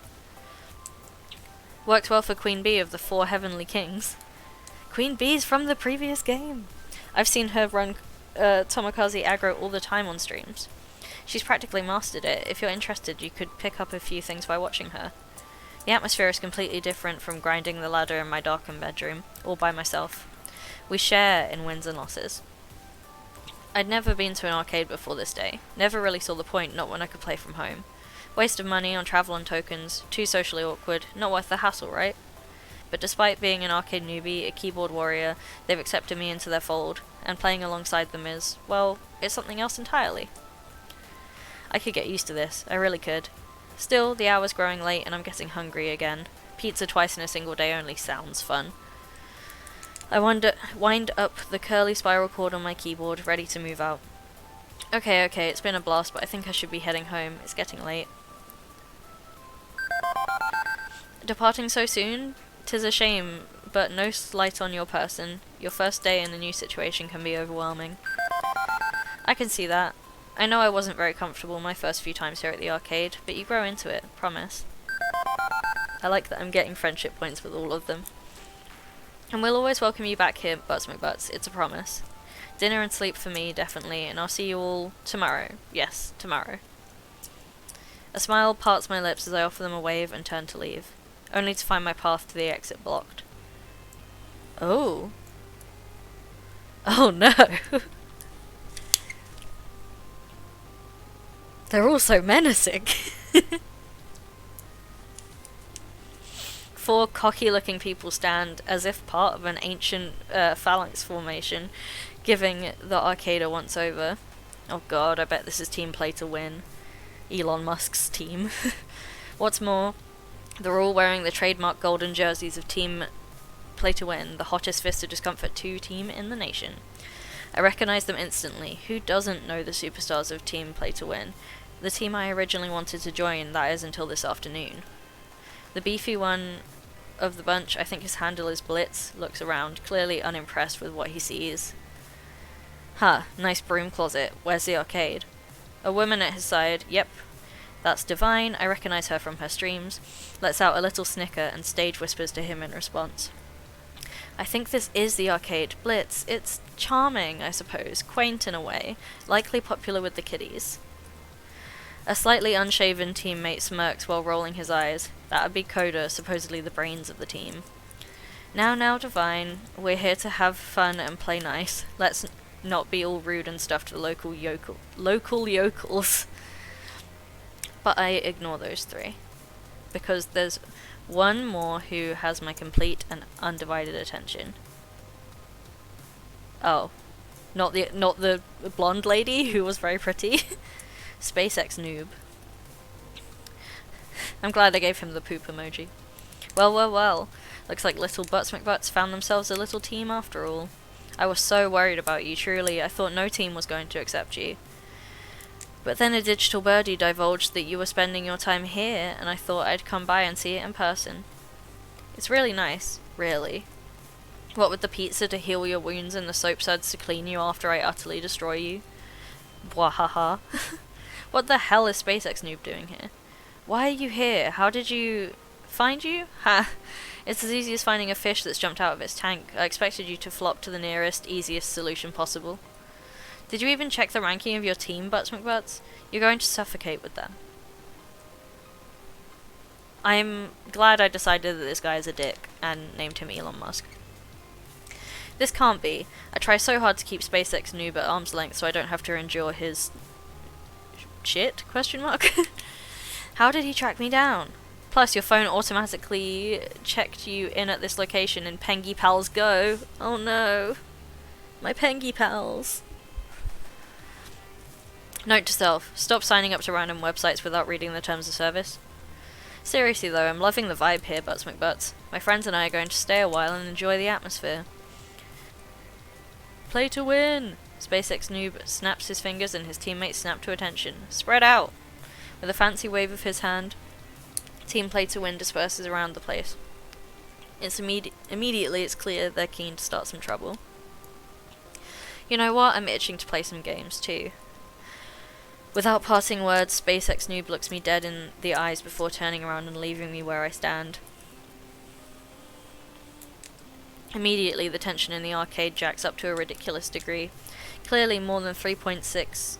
Worked well for Queen Bee of the 4 Heavenly Kings. Queen Bee's from the previous game! I've seen her run Tomokazu aggro all the time on streams. She's practically mastered it. If you're interested, you could pick up a few things by watching her. The atmosphere is completely different from grinding the ladder in my darkened bedroom, all by myself. We share in wins and losses. I'd never been to an arcade before this day. Never really saw the point, not when I could play from home. Waste of money on travel and tokens, too socially awkward, not worth the hassle, right? But despite being an arcade newbie, a keyboard warrior, they've accepted me into their fold, and playing alongside them is, well, it's something else entirely. I could get used to this, I really could. Still, the hour's growing late and I'm getting hungry again. Pizza twice in a single day only sounds fun. I wind up the curly spiral cord on my keyboard, ready to move out. Okay, it's been a blast, but I think I should be heading home. It's getting late. Departing so soon? 'Tis a shame, but no slight on your person. Your first day in a new situation can be overwhelming. I can see that. I know I wasn't very comfortable my first few times here at the arcade, but you grow into it, promise. I like that I'm getting friendship points with all of them. And we'll always welcome you back here, Butts McButts, it's a promise. Dinner and sleep for me, definitely, and I'll see you all tomorrow. Yes, tomorrow. A smile parts my lips as I offer them a wave and turn to leave, only to find my path to the exit blocked. Oh. Oh no! They're all so menacing. 4 cocky-looking people stand as if part of an ancient phalanx formation, giving the arcade a once-over. Oh god, I bet this is team play to win. Elon Musk's team. What's more, they're all wearing the trademark golden jerseys of Team Play to Win, the hottest Fist of Discomfort 2 team in the nation. I recognize them instantly. Who doesn't know the superstars of Team Play to Win? The team I originally wanted to join, that is, until this afternoon. The beefy one of the bunch, I think his handle is Blitz, looks around, clearly unimpressed with what he sees. Huh, nice broom closet. Where's the arcade? A woman at his side. Yep. That's Divine, I recognize her from her streams. Lets out a little snicker and stage whispers to him in response. I think this is the arcade. Blitz, it's charming, I suppose, quaint in a way, likely popular with the kiddies. A slightly unshaven teammate smirks while rolling his eyes. That would be Coda, supposedly the brains of the team. Now, Divine, we're here to have fun and play nice. Let's not be all rude and stuff to the local yokels. But I ignore those 3. Because there's one more who has my complete and undivided attention. Oh. Not the blonde lady who was very pretty. SpaceX noob. I'm glad I gave him the poop emoji. Well. Looks like little Butts McButts found themselves a little team after all. I was so worried about you, truly. I thought no team was going to accept you. But then a digital birdie divulged that you were spending your time here, and I thought I'd come by and see it in person. It's really nice, really. What with the pizza to heal your wounds and the soap suds to clean you after I utterly destroy you. Bwahaha. What the hell is SpaceX Noob doing here? Why are you here? How did you... find you? Ha! It's as easy as finding a fish that's jumped out of its tank. I expected you to flop to the nearest, easiest solution possible. Did you even check the ranking of your team, Butts McButts? You're going to suffocate with them. I'm glad I decided that this guy is a dick, and named him Elon Musk. This can't be. I try so hard to keep SpaceX Noob at arm's length so I don't have to endure his... shit? Question mark? How did he track me down? Plus, your phone automatically checked you in at this location and Pengy Pals go. Oh no. My Pengy Pals. Note to self, stop signing up to random websites without reading the terms of service. Seriously though, I'm loving the vibe here, Butts McButts. My friends and I are going to stay a while and enjoy the atmosphere. Play to win! SpaceX Noob snaps his fingers and his teammates snap to attention. Spread out! With a fancy wave of his hand, Team Play to Win disperses around the place. It's immediately it's clear they're keen to start some trouble. You know what? I'm itching to play some games too. Without parting words, SpaceX Noob looks me dead in the eyes before turning around and leaving me where I stand. Immediately, the tension in the arcade jacks up to a ridiculous degree. Clearly more than 3.6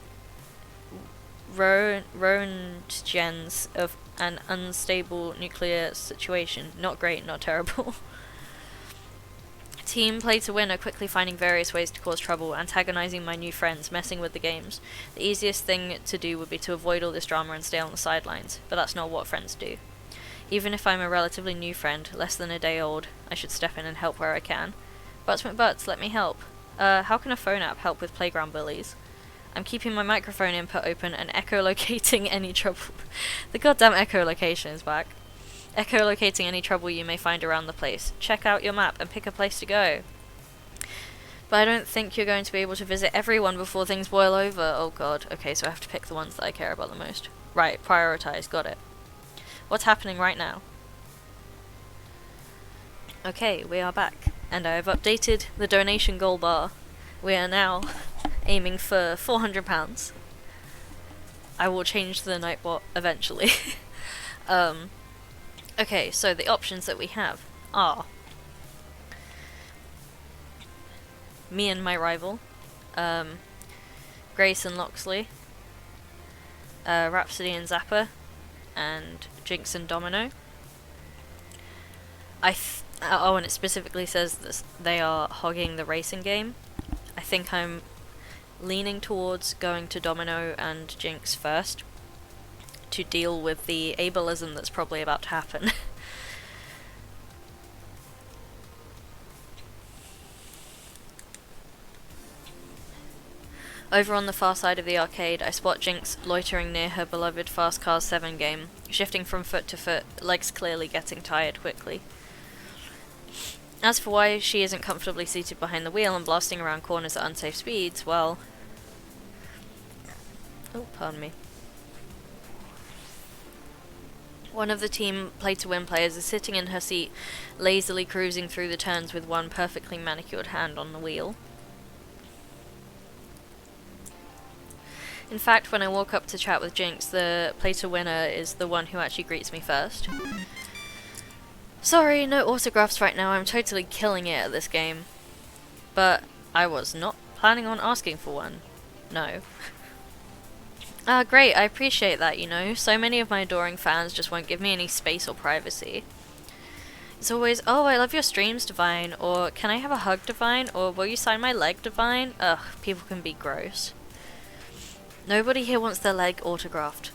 Roentgens of an unstable nuclear situation. Not great, not terrible. Team Play to Win are quickly finding various ways to cause trouble, antagonizing my new friends, messing with the games. The easiest thing to do would be to avoid all this drama and stay on the sidelines, but that's not what friends do. Even if I'm a relatively new friend, less than a day old, I should step in and help where I can. Butts McButts, let me help. How can a phone app help with playground bullies? I'm keeping my microphone input open and echolocating any trouble. The goddamn echolocation is back. Echolocating any trouble you may find around the place. Check out your map and pick a place to go. But I don't think you're going to be able to visit everyone before things boil over. Oh god. Okay, so I have to pick the ones that I care about the most. Right, prioritize. Got it. What's happening right now? Okay, we are back. And I have updated the donation goal bar. We are now aiming for £400. I will change the Nightbot eventually. Okay, so the options that we have are me and my rival, Grace and Loxley, Rhapsody and Zapper, and Jinx and Domino. Oh, and it specifically says this, they are hogging the racing game. I think I'm leaning towards going to Domino and Jinx first to deal with the ableism that's probably about to happen. Over on the far side of the arcade, I spot Jinx loitering near her beloved Fast Cars 7 game, shifting from foot to foot, legs clearly getting tired quickly. As for why she isn't comfortably seated behind the wheel and blasting around corners at unsafe speeds, well... Oh, pardon me. One of the Team Play to Win players is sitting in her seat, lazily cruising through the turns with one perfectly manicured hand on the wheel. In fact, when I walk up to chat with Jinx, the Play to Winner is the one who actually greets me first. Sorry, no autographs right now, I'm totally killing it at this game. But I was not planning on asking for one. No. Great, I appreciate that, you know. So many of my adoring fans just won't give me any space or privacy. It's always, oh, I love your streams, Divine, or can I have a hug, Divine, or will you sign my leg, Divine? Ugh, people can be gross. Nobody here wants their leg autographed.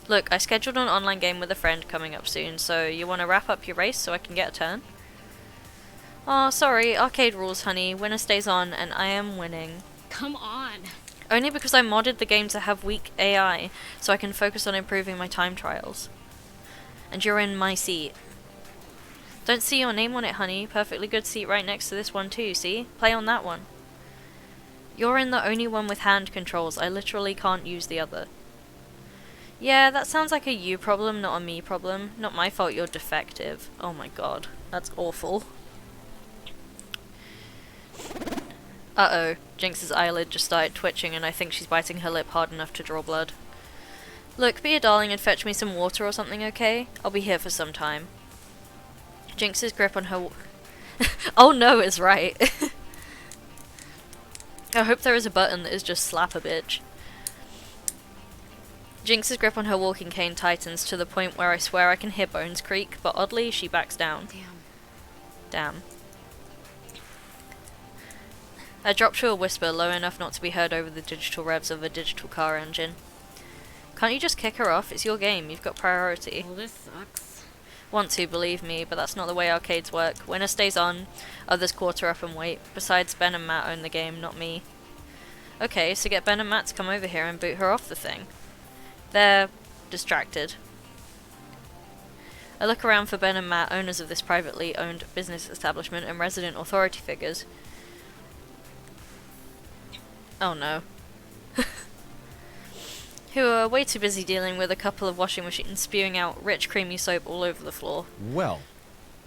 Look, I scheduled an online game with a friend coming up soon, so you want to wrap up your race so I can get a turn? Aw, sorry, arcade rules, honey. Winner stays on, and I am winning. Come on. Only because I modded the game to have weak AI, so I can focus on improving my time trials. And you're in my seat. Don't see your name on it, honey. Perfectly good seat right next to this one too, see? Play on that one. You're in the only one with hand controls. I literally can't use the other. Yeah, that sounds like a you problem, not a me problem. Not my fault you're defective. Oh my god, that's awful. Uh-oh, Jinx's eyelid just started twitching and I think she's biting her lip hard enough to draw blood. Look, be a darling and fetch me some water or something, okay? I'll be here for some time. Jinx's grip on her oh no, is right. I hope there is a button that is just slap a bitch. Jinx's grip on her walking cane tightens to the point where I swear I can hear bones creak, but oddly, she backs down. Damn. I drop to a whisper low enough not to be heard over the digital revs of a digital car engine. Can't you just kick her off? It's your game, you've got priority. Well, this sucks. Want to, believe me, but that's not the way arcades work. Winner stays on, others quarter up and wait. Besides, Ben and Matt own the game, not me. Okay, so get Ben and Matt to come over here and boot her off the thing. They're distracted. I look around for Ben and Matt, owners of this privately owned business establishment and resident authority figures. Oh no. Who are way too busy dealing with a couple of washing machines spewing out rich creamy soap all over the floor. Well,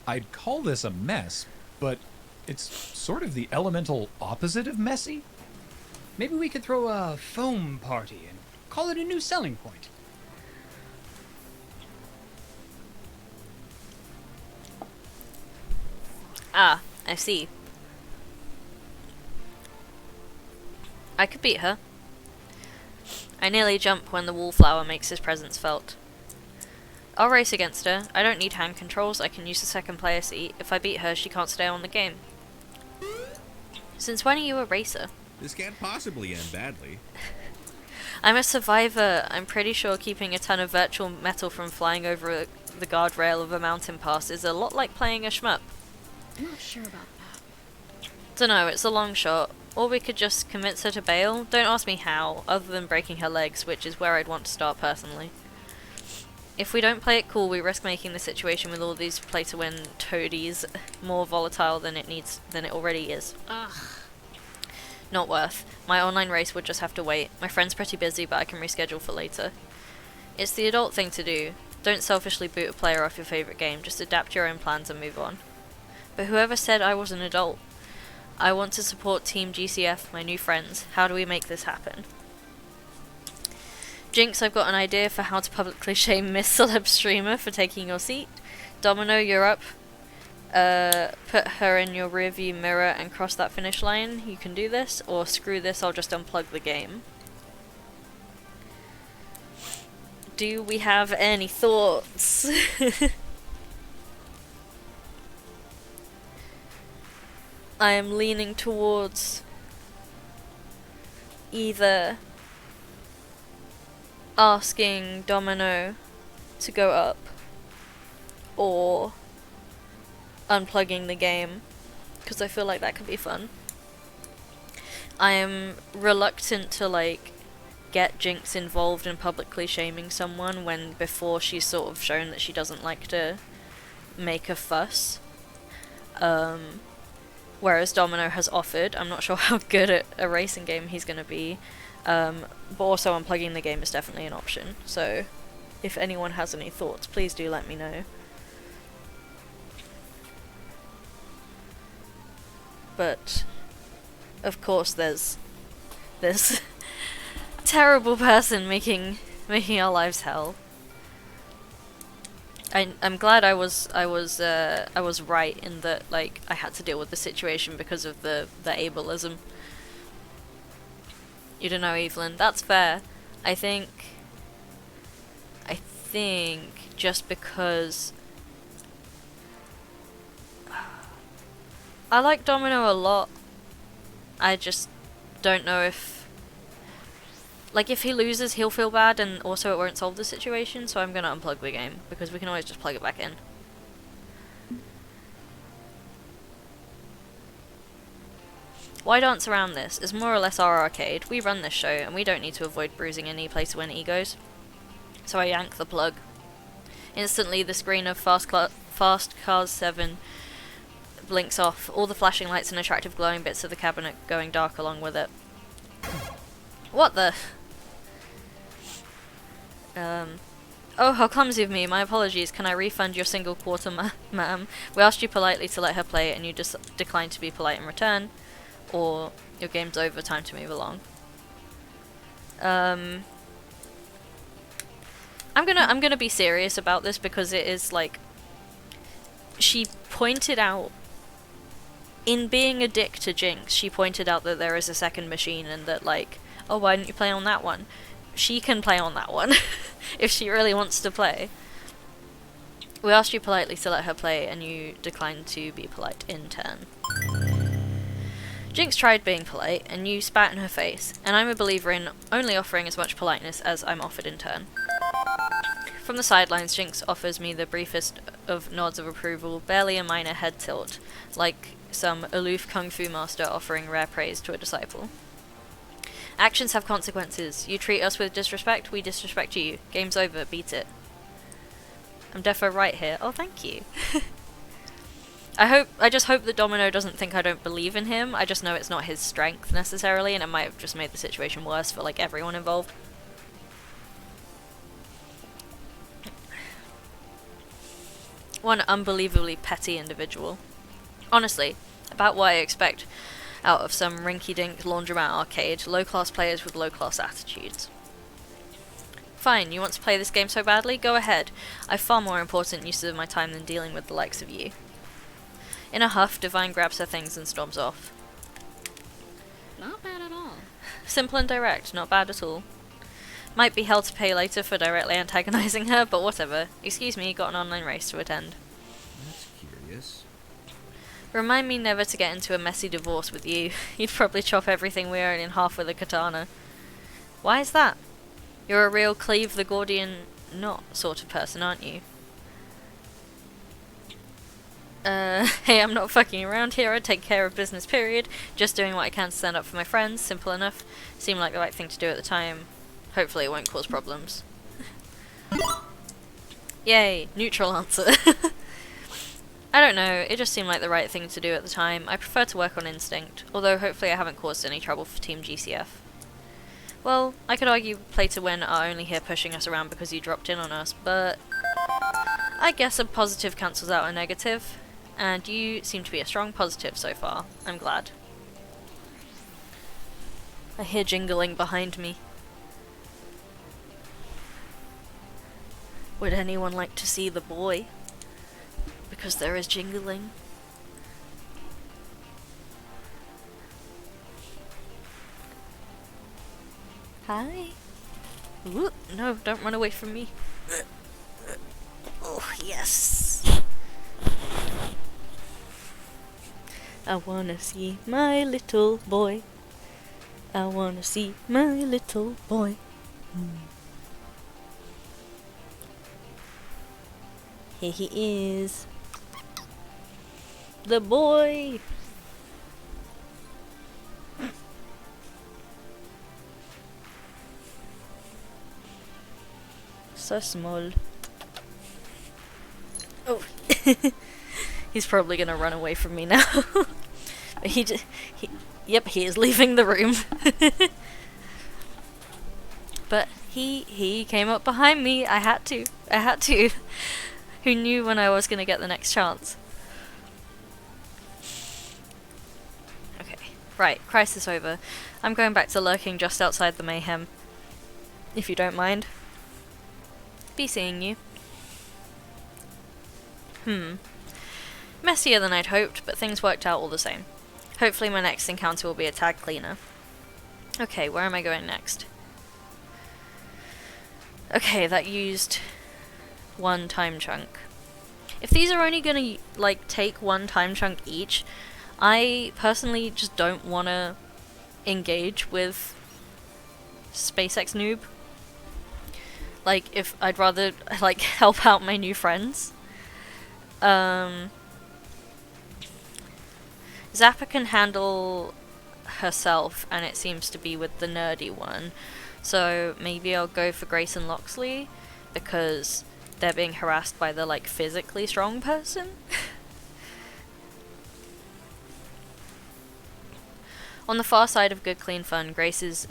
I'd call this a mess, but it's sort of the elemental opposite of messy. Maybe we could throw a foam party and call it a new selling point. Ah, I see. I could beat her. I nearly jump when the wallflower makes his presence felt. I'll race against her. I don't need hand controls, I can use the second player seat. If I beat her, she can't stay on the game. Since when are you a racer? This can't possibly end badly. I'm a survivor. I'm pretty sure keeping a ton of virtual metal from flying over the guardrail of a mountain pass is a lot like playing a shmup. I'm not sure about that. Dunno, it's a long shot. Or we could just convince her to bail. Don't ask me how, other than breaking her legs, which is where I'd want to start personally. If we don't play it cool, we risk making the situation with all these play-to-win toadies more volatile than it already is. Ugh. Not worth. My online race would just have to wait. My friend's pretty busy, but I can reschedule for later. It's the adult thing to do. Don't selfishly boot a player off your favourite game, just adapt your own plans and move on. But whoever said I was an adult? I want to support Team GCF, my new friends. How do we make this happen? Jinx, I've got an idea for how to publicly shame Miss Celeb Streamer for taking your seat. Domino, you're up. Put her in your rearview mirror and cross that finish line. You can do this, or screw this, I'll just unplug the game. Do we have any thoughts? I am leaning towards either asking Domino to go up or unplugging the game, because I feel like that could be fun. I am reluctant to like get Jinx involved in publicly shaming someone when before she's sort of shown that she doesn't like to make a fuss. Whereas Domino has offered. I'm not sure how good at a racing game he's going to be, but also unplugging the game is definitely an option. So if anyone has any thoughts, please do let me know. But of course there's this terrible person making our lives hell. I'm glad I was right in that, like, I had to deal with the situation because of the ableism. You don't know, Evelyn. That's fair. I think just because I like Domino a lot, I just don't know if, like, if he loses, he'll feel bad, and also it won't solve the situation, so I'm gonna unplug the game, because we can always just plug it back in. Why dance around this? It's more or less our arcade. We run this show, and we don't need to avoid bruising any play-to-win egos. So I yank the plug. Instantly, the screen of Fast Cars 7 blinks off, all the flashing lights and attractive glowing bits of the cabinet going dark along with it. What the? Oh, how clumsy of me. My apologies. Can I refund your single quarter, ma'am? We asked you politely to let her play it, and you just declined to be polite in return. Or your game's over, time to move along. I'm gonna be serious about this, because it is like, she pointed out, in being a dick to Jinx, she pointed out that there is a second machine and that, like, oh, why didn't you play on that one? She can play on that one if she really wants to play. We asked you politely to let her play, and you declined to be polite in turn. Jinx tried being polite, and you spat in her face, and I'm a believer in only offering as much politeness as I'm offered in turn. From the sidelines, Jinx offers me the briefest of nods of approval, barely a minor head tilt, like some aloof kung fu master offering rare praise to a disciple. Actions have consequences. You treat us with disrespect, we disrespect you. Game's over, beat it. I'm defo right here. Oh, thank you. I just hope that Domino doesn't think I don't believe in him. I just know it's not his strength necessarily, and it might have just made the situation worse for, like, everyone involved. One unbelievably petty individual. Honestly, about what I expect out of some rinky-dink laundromat arcade, low-class players with low-class attitudes. Fine, you want to play this game so badly? Go ahead. I've far more important uses of my time than dealing with the likes of you. In a huff, Divine grabs her things and storms off. Not bad at all. Simple and direct, not bad at all. Might be hell to pay later for directly antagonizing her, but whatever. Excuse me, got an online race to attend. That's curious. Remind me never to get into a messy divorce with you. You'd probably chop everything we own in half with a katana. Why is that? You're a real Cleave the Gordian knot sort of person, aren't you? Hey, I'm not fucking around here. I take care of business, period. Just doing what I can to stand up for my friends. Simple enough. Seemed like the right thing to do at the time. Hopefully it won't cause problems. Yay, neutral answer. I don't know, it just seemed like the right thing to do at the time. I prefer to work on instinct, although hopefully I haven't caused any trouble for Team GCF. Well, I could argue play to win are only here pushing us around because you dropped in on us, but I guess a positive cancels out a negative. And you seem to be a strong positive so far. I'm glad. I hear jingling behind me. Would anyone like to see the boy? Because there is jingling. Hi. Ooh, no, don't run away from me. Oh, yes. I wanna see my little boy. I wanna see my little boy. Here he is. The boy. So small. Oh. He's probably gonna run away from me now. Yep, he is leaving the room. But he came up behind me. I had to. Who knew when I was gonna get the next chance? Okay, right, crisis over. I'm going back to lurking just outside the mayhem. If you don't mind. Be seeing you. Messier than I'd hoped, but things worked out all the same. Hopefully my next encounter will be a tag cleaner. Okay, where am I going next? Okay, that used one time chunk. If these are only gonna, like, take one time chunk each, I personally just don't wanna engage with SpaceX noob. Like, if I'd rather, like, help out my new friends. Zappa can handle herself, and it seems to be with the nerdy one. So maybe I'll go for Grace and Loxley, because they're being harassed by the, like, physically strong person. On the far side of Good Clean Fun, Grace is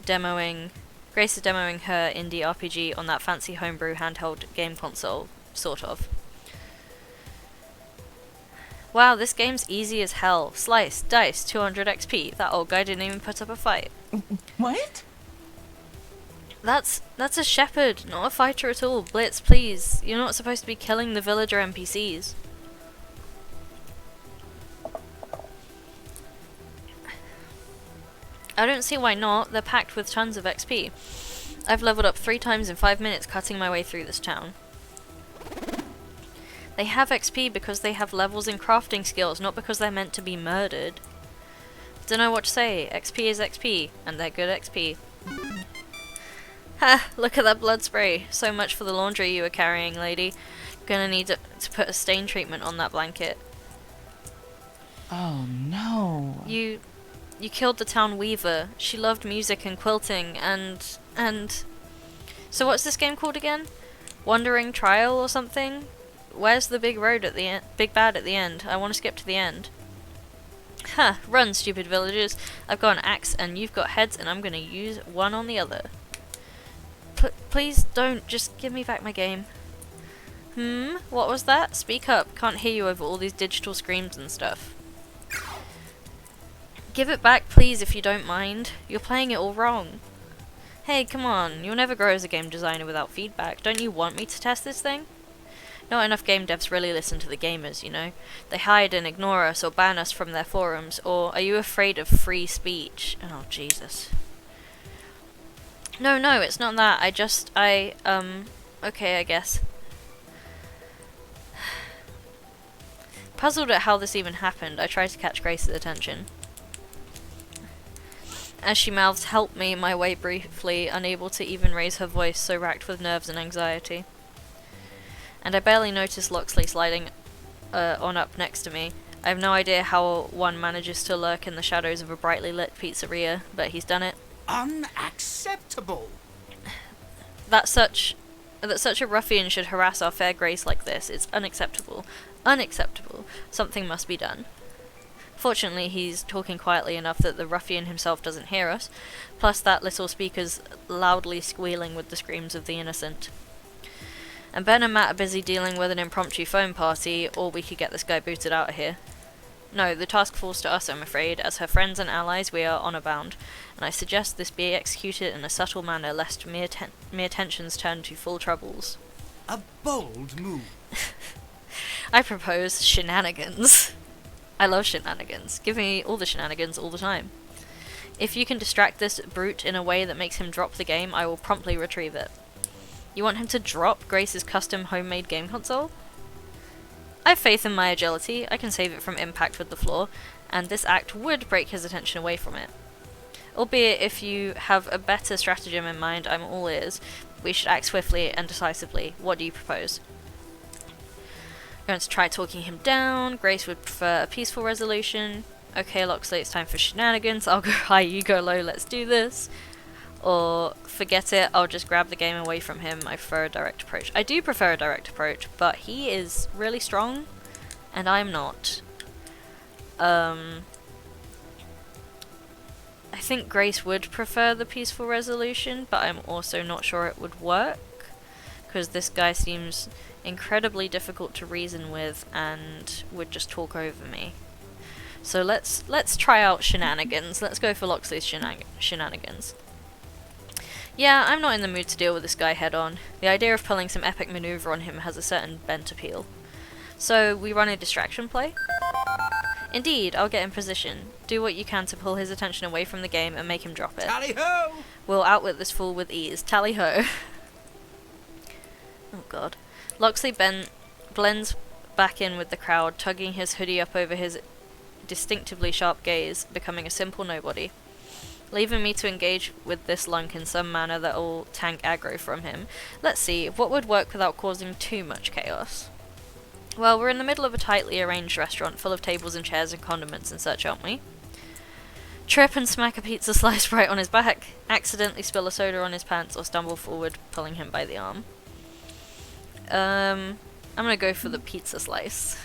demoing her indie RPG on that fancy homebrew handheld game console, sort of. Wow, this game's easy as hell. Slice, dice, 200 XP. That old guy didn't even put up a fight. What? That's a shepherd, not a fighter at all. Blitz, please. You're not supposed to be killing the villager NPCs. I don't see why not. They're packed with tons of XP. I've leveled up 3 times in 5 minutes cutting my way through this town. They have XP because they have levels in crafting skills, not because they're meant to be murdered. Don't know what to say. XP is XP, and they're good XP. Ha! Look at that blood spray. So much for the laundry you were carrying, lady. Gonna need to put a stain treatment on that blanket. Oh no. You killed the town weaver. She loved music and quilting, and... So what's this game called again? Wandering Trial or something? Where's the big road at the end? Big bad at the end. I want to skip to the end. Ha! Run, stupid villagers. I've got an axe and you've got heads, and I'm gonna use one on the other. Please don't. Just give me back my game. What was that? Speak up. Can't hear you over all these digital screams and stuff. Give it back, please, if you don't mind. You're playing it all wrong. Hey, come on. You'll never grow as a game designer without feedback. Don't you want me to test this thing? Not enough game devs really listen to the gamers, you know. They hide and ignore us or ban us from their forums. Or are you afraid of free speech? Oh, Jesus. No, it's not that. Okay, I guess. Puzzled at how this even happened, I tried to catch Grace's attention. As she mouthed "help me" my way briefly, unable to even raise her voice, so racked with nerves and anxiety. And I barely noticed Loxley sliding on up next to me. I have no idea how one manages to lurk in the shadows of a brightly lit pizzeria, but he's done it. Unacceptable! That such a ruffian should harass our fair Grace like this. It's unacceptable. Unacceptable. Something must be done. Fortunately, he's talking quietly enough that the ruffian himself doesn't hear us, plus that little speaker's loudly squealing with the screams of the innocent. And Ben and Matt are busy dealing with an impromptu phone party, or we could get this guy booted out of here. No, the task falls to us, I'm afraid. As her friends and allies, we are honour bound, and I suggest this be executed in a subtle manner, lest mere tensions turn to full troubles. A bold move. I propose shenanigans. I love shenanigans. Give me all the shenanigans all the time. If you can distract this brute in a way that makes him drop the game, I will promptly retrieve it. You want him to drop Grace's custom homemade game console? I have faith in my agility. I can save it from impact with the floor, and this act would break his attention away from it. Albeit, if you have a better stratagem in mind, I'm all ears. We should act swiftly and decisively. What do you propose? Going to try talking him down. Grace would prefer a peaceful resolution. Okay, Loxley, it's time for shenanigans. I'll go high, you go low, let's do this. Or, forget it, I'll just grab the game away from him. I prefer a direct approach. I do prefer a direct approach, but he is really strong, and I'm not. I think Grace would prefer the peaceful resolution, but I'm also not sure it would work, because this guy seems incredibly difficult to reason with and would just talk over me. So let's try out shenanigans. Let's go for Loxley's shenanigans. Yeah, I'm not in the mood to deal with this guy head on. The idea of pulling some epic maneuver on him has a certain bent appeal. So we run a distraction play? Indeed, I'll get in position. Do what you can to pull his attention away from the game and make him drop it. Tally-ho! We'll outwit this fool with ease. Tally-ho. Oh god. Loxley blends back in with the crowd, tugging his hoodie up over his distinctively sharp gaze, becoming a simple nobody. Leaving me to engage with this lunk in some manner that'll tank aggro from him. Let's see, what would work without causing too much chaos? Well, we're in the middle of a tightly arranged restaurant full of tables and chairs and condiments and such, aren't we? Trip and smack a pizza slice right on his back, accidentally spill a soda on his pants, or stumble forward, pulling him by the arm. I'm gonna go for the pizza slice.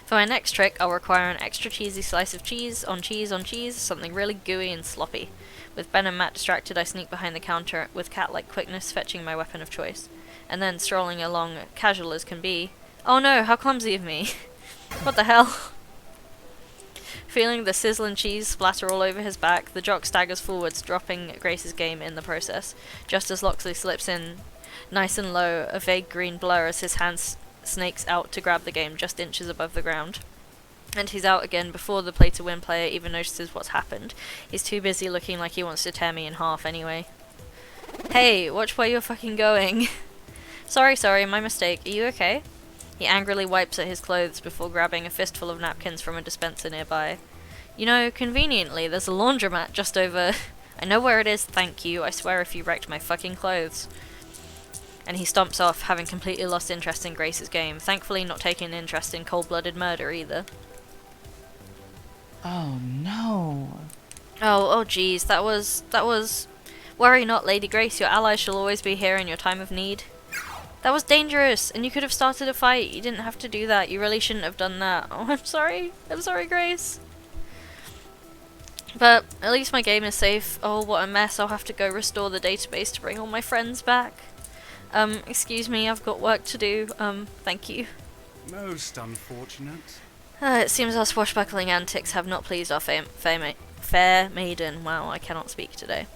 For my next trick, I'll require an extra cheesy slice of cheese on cheese on cheese, something really gooey and sloppy. With Ben and Matt distracted, I sneak behind the counter, with cat-like quickness fetching my weapon of choice. And then, strolling along, casual as can be... Oh no, how clumsy of me! What the hell? Feeling the sizzling cheese splatter all over his back, the jock staggers forwards, dropping Grace's game in the process, just as Loxley slips in, nice and low, a vague green blur as his hands snakes out to grab the game just inches above the ground. And he's out again before the play-to-win player even notices what's happened. He's too busy looking like he wants to tear me in half anyway. Hey, watch where you're fucking going. Sorry, my mistake. Are you okay? He angrily wipes at his clothes before grabbing a fistful of napkins from a dispenser nearby. You know, conveniently, there's a laundromat just over... I know where it is, thank you. I swear if you wrecked my fucking clothes. And he stomps off, having completely lost interest in Grace's game, thankfully not taking an interest in cold-blooded murder either. Oh no. Oh geez, that was... Worry not, Lady Grace, your ally shall always be here in your time of need. That was dangerous, and you could have started a fight. You didn't have to do that. You really shouldn't have done that. Oh, I'm sorry, Grace. But at least my game is safe. Oh, what a mess. I'll have to go restore the database to bring all my friends back. Excuse me, I've got work to do. Thank you. Most unfortunate. It seems our swashbuckling antics have not pleased our fair maiden. Wow, I cannot speak today.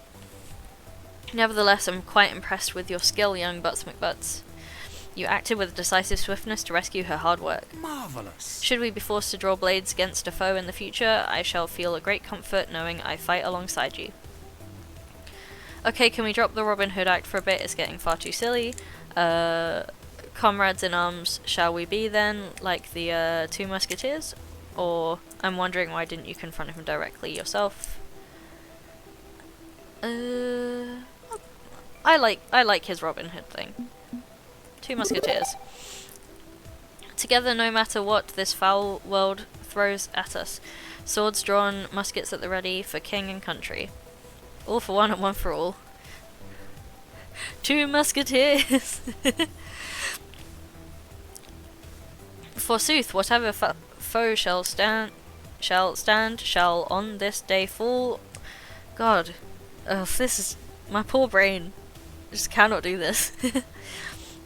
Nevertheless, I'm quite impressed with your skill, young Butts McButts. You acted with decisive swiftness to rescue her hard work. Marvelous. Should we be forced to draw blades against a foe in the future, I shall feel a great comfort knowing I fight alongside you. Okay, can we drop the Robin Hood act for a bit? It's getting far too silly. comrades in arms shall we be then, like the two musketeers? Or, I'm wondering why didn't you confront him directly yourself? I like his Robin Hood thing. Two musketeers. Together no matter what this foul world throws at us. Swords drawn, muskets at the ready, for king and country. All for one and one for all. Two musketeers! Forsooth, whatever foe shall on this day fall. God, this is my poor brain. Just cannot do this.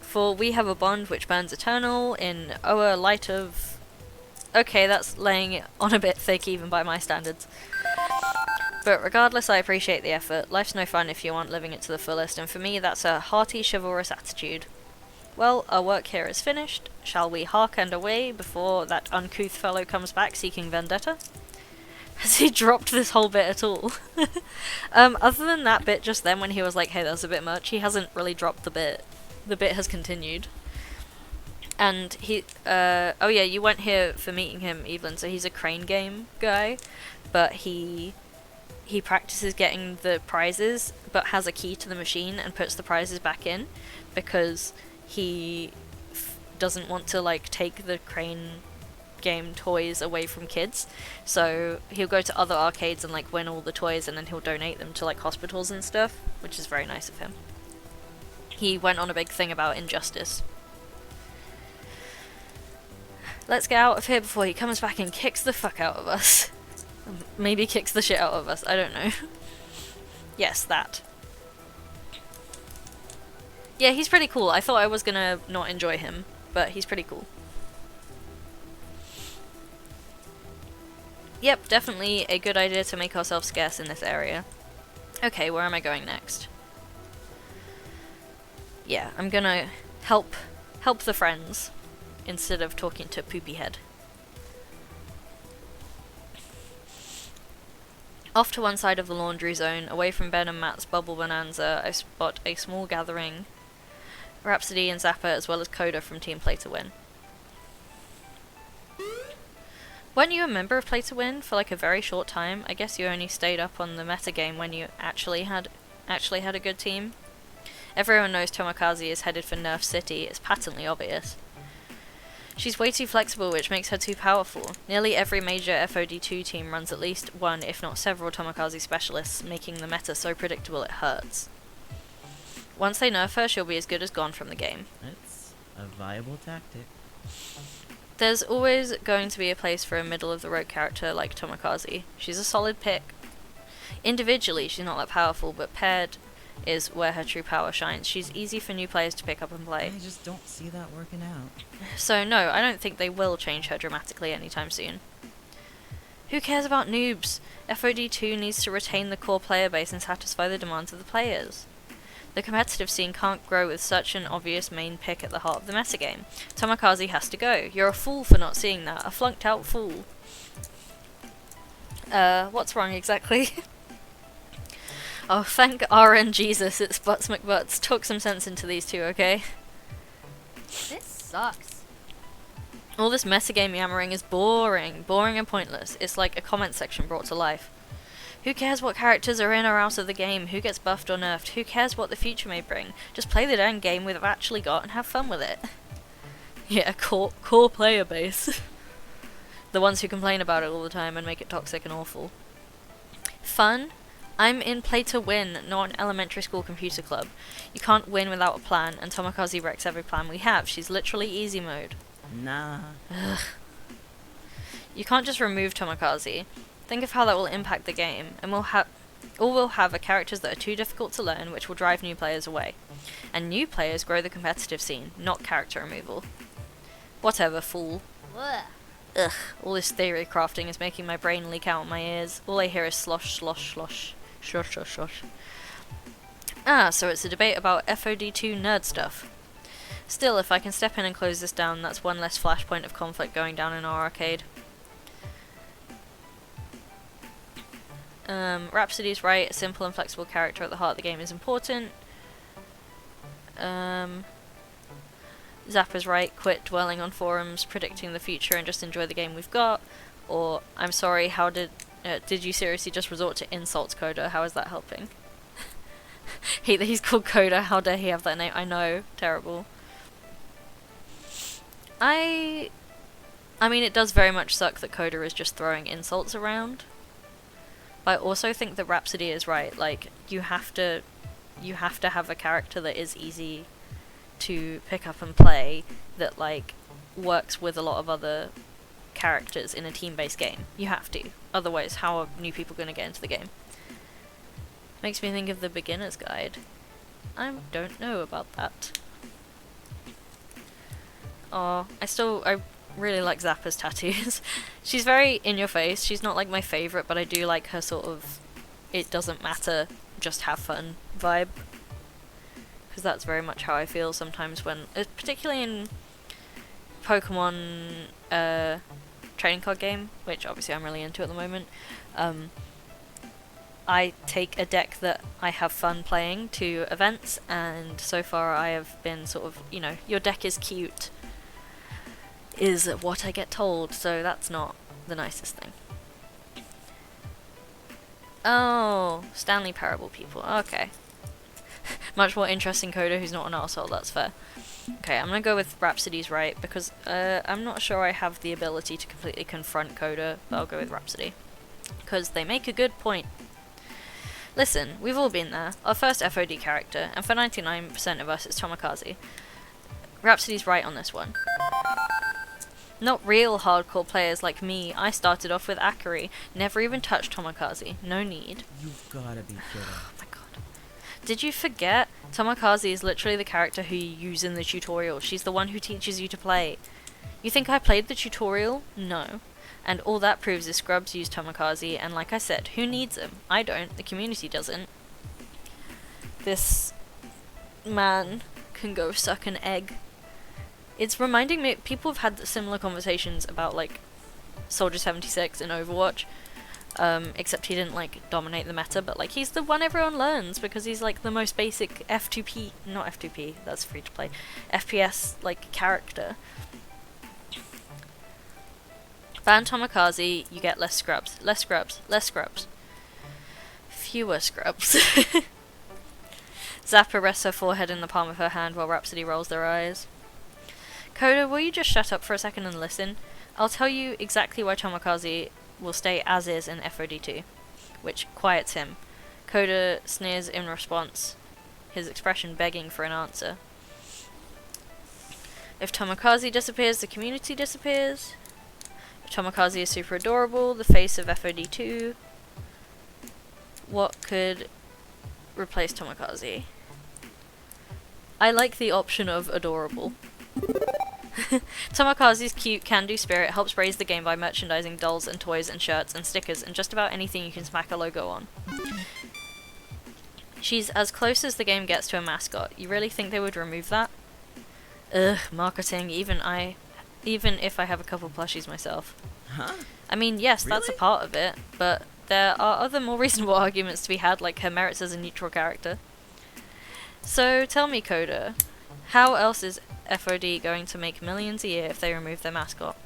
For we have a bond which burns eternal in o'er light of. Okay, that's laying it on a bit thick even by my standards. But regardless, I appreciate the effort. Life's no fun if you aren't living it to the fullest, and for me that's a hearty, chivalrous attitude. Well, our work here is finished. Shall we hark and away before that uncouth fellow comes back seeking vendetta? Has he dropped this whole bit at all? Other than that bit just then when he was like, hey, that's a bit much, he hasn't really dropped the bit. The bit has continued. And he, oh yeah, you weren't here for meeting him, Evelyn, so he's a crane game guy, but he practices getting the prizes, but has a key to the machine and puts the prizes back in, because he doesn't want to, like, take the crane game toys away from kids, so he'll go to other arcades and, like, win all the toys, and then he'll donate them to, like, hospitals and stuff, which is very nice of him. He went on a big thing about injustice. Let's get out of here before he comes back and kicks the fuck out of us. Maybe kicks the shit out of us, I don't know. Yes, that. Yeah, he's pretty cool. I thought I was gonna not enjoy him, but he's pretty cool. Yep, definitely a good idea to make ourselves scarce in this area. Okay, where am I going next? Yeah, I'm gonna help the friends instead of talking to Poopyhead. Off to one side of the laundry zone, away from Ben and Matt's bubble bonanza, I spot a small gathering. Rhapsody and Zappa as well as Coda from Team Play to Win. Weren't you a member of Play to Win for like a very short time? I guess you only stayed up on the metagame when you actually had a good team. Everyone knows Tomokaze is headed for Nerf City, it's patently obvious. She's way too flexible, which makes her too powerful. Nearly every major FOD2 team runs at least one, if not several Tomokaze specialists, making the meta so predictable it hurts. Once they nerf her, she'll be as good as gone from the game. It's a viable tactic. There's always going to be a place for a middle-of-the-road character like Tomokaze. She's a solid pick. Individually, she's not that powerful, but paired is where her true power shines. She's easy for new players to pick up and play. I just don't see that working out. So no, I don't think they will change her dramatically anytime soon. Who cares about noobs? FOD2 needs to retain the core player base and satisfy the demands of the players. The competitive scene can't grow with such an obvious main pick at the heart of the metagame. Tomokaze has to go. You're a fool for not seeing that. A flunked out fool. What's wrong exactly? Oh, thank RN Jesus, it's Butts McButts. Talk some sense into these two, okay? This sucks. All this metagame yammering is boring. Boring and pointless. It's like a comment section brought to life. Who cares what characters are in or out of the game? Who gets buffed or nerfed? Who cares what the future may bring? Just play the damn game we've actually got and have fun with it. Yeah, core player base. The ones who complain about it all the time and make it toxic and awful. Fun? I'm in Play to Win, not an elementary school computer club. You can't win without a plan, and Tomokaze wrecks every plan we have. She's literally easy mode. Nah. Ugh. You can't just remove Tomokaze. Think of how that will impact the game, and all we'll have are characters that are too difficult to learn, which will drive new players away. And new players grow the competitive scene, not character removal. Whatever, fool. Ugh. Ugh, all this theory crafting is making my brain leak out my ears. All I hear is slosh, slosh, slosh. Slosh, slosh, slosh. Ah, so it's a debate about FOD2 nerd stuff. Still, if I can step in and close this down, that's one less flashpoint of conflict going down in our arcade. Rhapsody's right, a simple and flexible character at the heart of the game is important. Zappa's right, quit dwelling on forums, predicting the future, and just enjoy the game we've got. Or, I'm sorry, how did you seriously just resort to insults, Coda? How is that helping? Hate that he's called Coda, how dare he have that name? I know, terrible. I mean, it does very much suck that Coda is just throwing insults around. But I also think that Rhapsody is right. Like, you have to have a character that is easy to pick up and play, that, like, works with a lot of other characters in a team-based game. You have to. Otherwise, how are new people going to get into the game? Makes me think of the beginner's guide. I don't know about that. Oh, I really like Zappa's tattoos. She's very in your face. She's not like my favourite, but I do like her sort of it doesn't matter, just have fun vibe. Because that's very much how I feel sometimes when, particularly in Pokemon trading card game, which obviously I'm really into at the moment. I take a deck that I have fun playing to events, and so far I have been sort of, you know, your deck is cute, is what I get told, so that's not the nicest thing. Oh, Stanley Parable people, okay. Much more interesting Coda who's not an arsehole, that's fair. Okay, I'm gonna go with Rhapsody's right, because I'm not sure I have the ability to completely confront Coda, but I'll go with Rhapsody. Because they make a good point. Listen, we've all been there. Our first FOD character, and for 99% of us it's Tomokazi. Rhapsody's right on this one. Not real hardcore players like me. I started off with Akari, never even touched Tomokazi. No need. You've gotta be kidding. Oh my god. Did you forget? Tomokazi is literally the character who you use in the tutorial. She's the one who teaches you to play. You think I played the tutorial? No. And all that proves is scrubs use Tomokazi, and like I said, who needs him? I don't, the community doesn't. This man can go suck an egg. It's reminding me, people have had similar conversations about, like, Soldier 76 in Overwatch, except he didn't, like, dominate the meta, but, like, he's the one everyone learns, because he's, like, the most basic F2P, not F2P, that's free to play, FPS, like, character. Ban Tomokazi, you get less scrubs. Less scrubs. Less scrubs. Fewer scrubs. Zappa rests her forehead in the palm of her hand while Rhapsody rolls their eyes. Coda, will you just shut up for a second and listen? I'll tell you exactly why Tomokazi will stay as is in FOD2, which quiets him. Coda sneers in response, his expression begging for an answer. If Tomokazi disappears, the community disappears. Tomokazi is super adorable, the face of FOD2. What could replace Tomokazi? I like the option of adorable. Tomokazi's cute can-do spirit helps raise the game by merchandising dolls and toys and shirts and stickers and just about anything you can smack a logo on. She's as close as the game gets to a mascot. You really think they would remove that? Ugh, marketing, even if I have a couple plushies myself. Huh? I mean, yes, Really? that's a part of it, but there are other more reasonable arguments to be had, like her merits as a neutral character. So, tell me, Coda, how else is FOD going to make millions a year if they remove their mascot?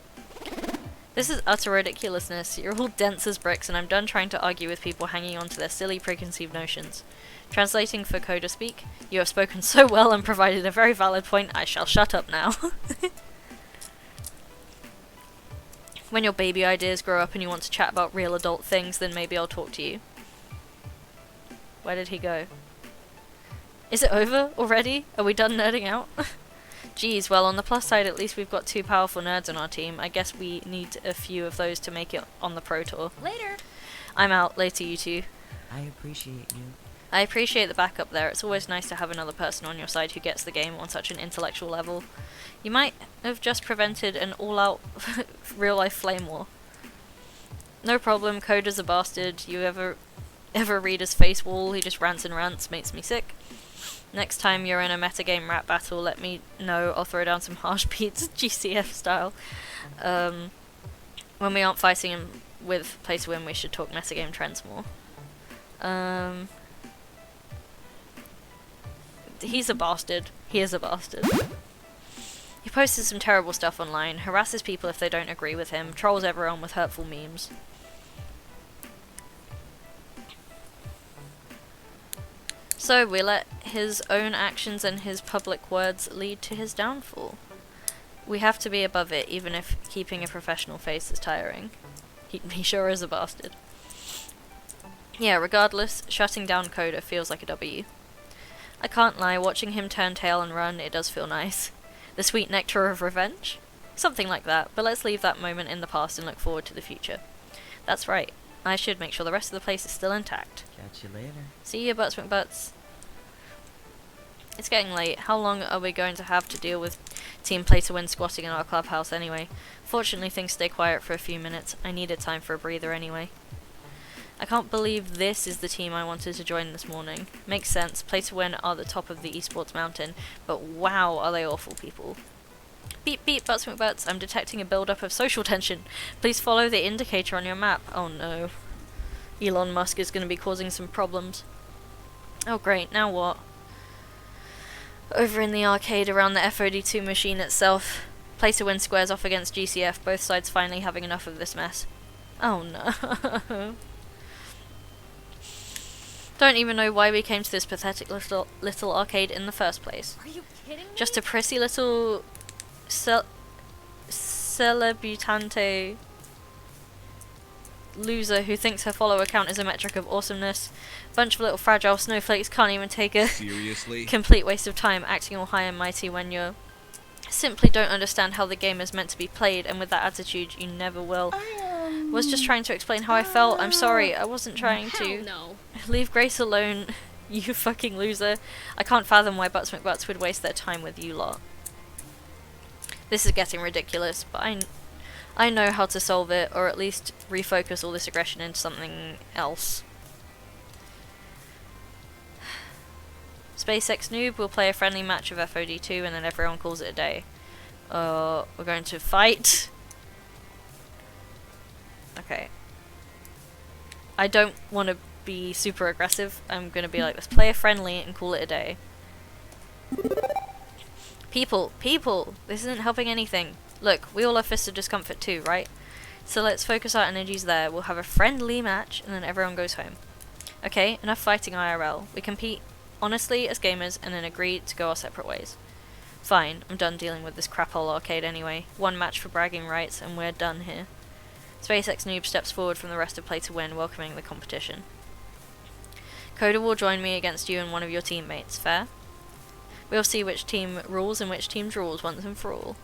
This is utter ridiculousness. You're all dense as bricks, and I'm done trying to argue with people hanging on to their silly preconceived notions. Translating for Coda speak, you have spoken so well and provided a very valid point, I shall shut up now. When your baby ideas grow up and you want to chat about real adult things, then maybe I'll talk to you. Where did he go? Is it over already? Are we done nerding out? Geez, well, on the plus side, at least we've got 2 powerful nerds on our team. I guess we need a few of those to make it on the Pro Tour. Later. I'm out. Later, you two. I appreciate you. I appreciate the backup there. It's always nice to have another person on your side who gets the game on such an intellectual level. You might have just prevented an all-out real-life flame war. No problem, Coda's a bastard. You ever read his face wall? He just rants and rants, makes me sick. Next time you're in a metagame rap battle, let me know. I'll throw down some harsh beats, GCF style. When we aren't fighting him with play to win, we should talk metagame trends more. He's a bastard. He is a bastard. He posted some terrible stuff online, harasses people if they don't agree with him, trolls everyone with hurtful memes. So we let his own actions and his public words lead to his downfall. We have to be above it, even if keeping a professional face is tiring. He sure is a bastard. Yeah, regardless, shutting down Coda feels like a W. I can't lie, watching him turn tail and run, it does feel nice. The sweet nectar of revenge? Something like that, but let's leave that moment in the past and look forward to the future. That's right, I should make sure the rest of the place is still intact. Catch you later. See ya, Butts McButts. It's getting late. How long are we going to have to deal with team play to win squatting in our clubhouse anyway? Fortunately, things stay quiet for a few minutes. I needed time for a breather anyway. I can't believe this is the team I wanted to join this morning. Makes sense. Play to win are the top of the esports mountain, but wow, are they awful people. Beep beep, Butts McButts. I'm detecting a build-up of social tension. Please follow the indicator on your map. Oh no. Elon Musk is going to be causing some problems. Oh great, now what? Over in the arcade around the FOD2 machine itself. Play to win squares off against GCF, both sides finally having enough of this mess. Oh no. Don't even know why we came to this pathetic little arcade in the first place. Are you kidding me? Just a prissy little celebutante loser who thinks her follower count is a metric of awesomeness. Bunch of little fragile snowflakes can't even take a Seriously? complete waste of time acting all high and mighty when you simply don't understand how the game is meant to be played, and with that attitude you never will. Was just trying to explain how I felt. I'm sorry, I wasn't trying Hell to. no. Leave Grace alone, you fucking loser. I can't fathom why Butts McButts would waste their time with you lot. This is getting ridiculous, but I know how to solve it, or at least refocus all this aggression into something else. SpaceX Noob will play a friendly match of FOD2 and then everyone calls it a day. We're going to fight. Okay. I don't want to be super aggressive. I'm going to be like, let's play a friendly and call it a day. People, this isn't helping anything. Look, we all have Fists of Discomfort too, right? So let's focus our energies there. We'll have a friendly match and then everyone goes home. Okay, enough fighting IRL. We compete honestly as gamers and then agree to go our separate ways. Fine, I'm done dealing with this craphole arcade anyway. One match for bragging rights and we're done here. SpaceX Noob steps forward from the rest of Play to Win, welcoming the competition. Coda will join me against you and one of your teammates, fair? We'll see which team rules and which team draws once and for all.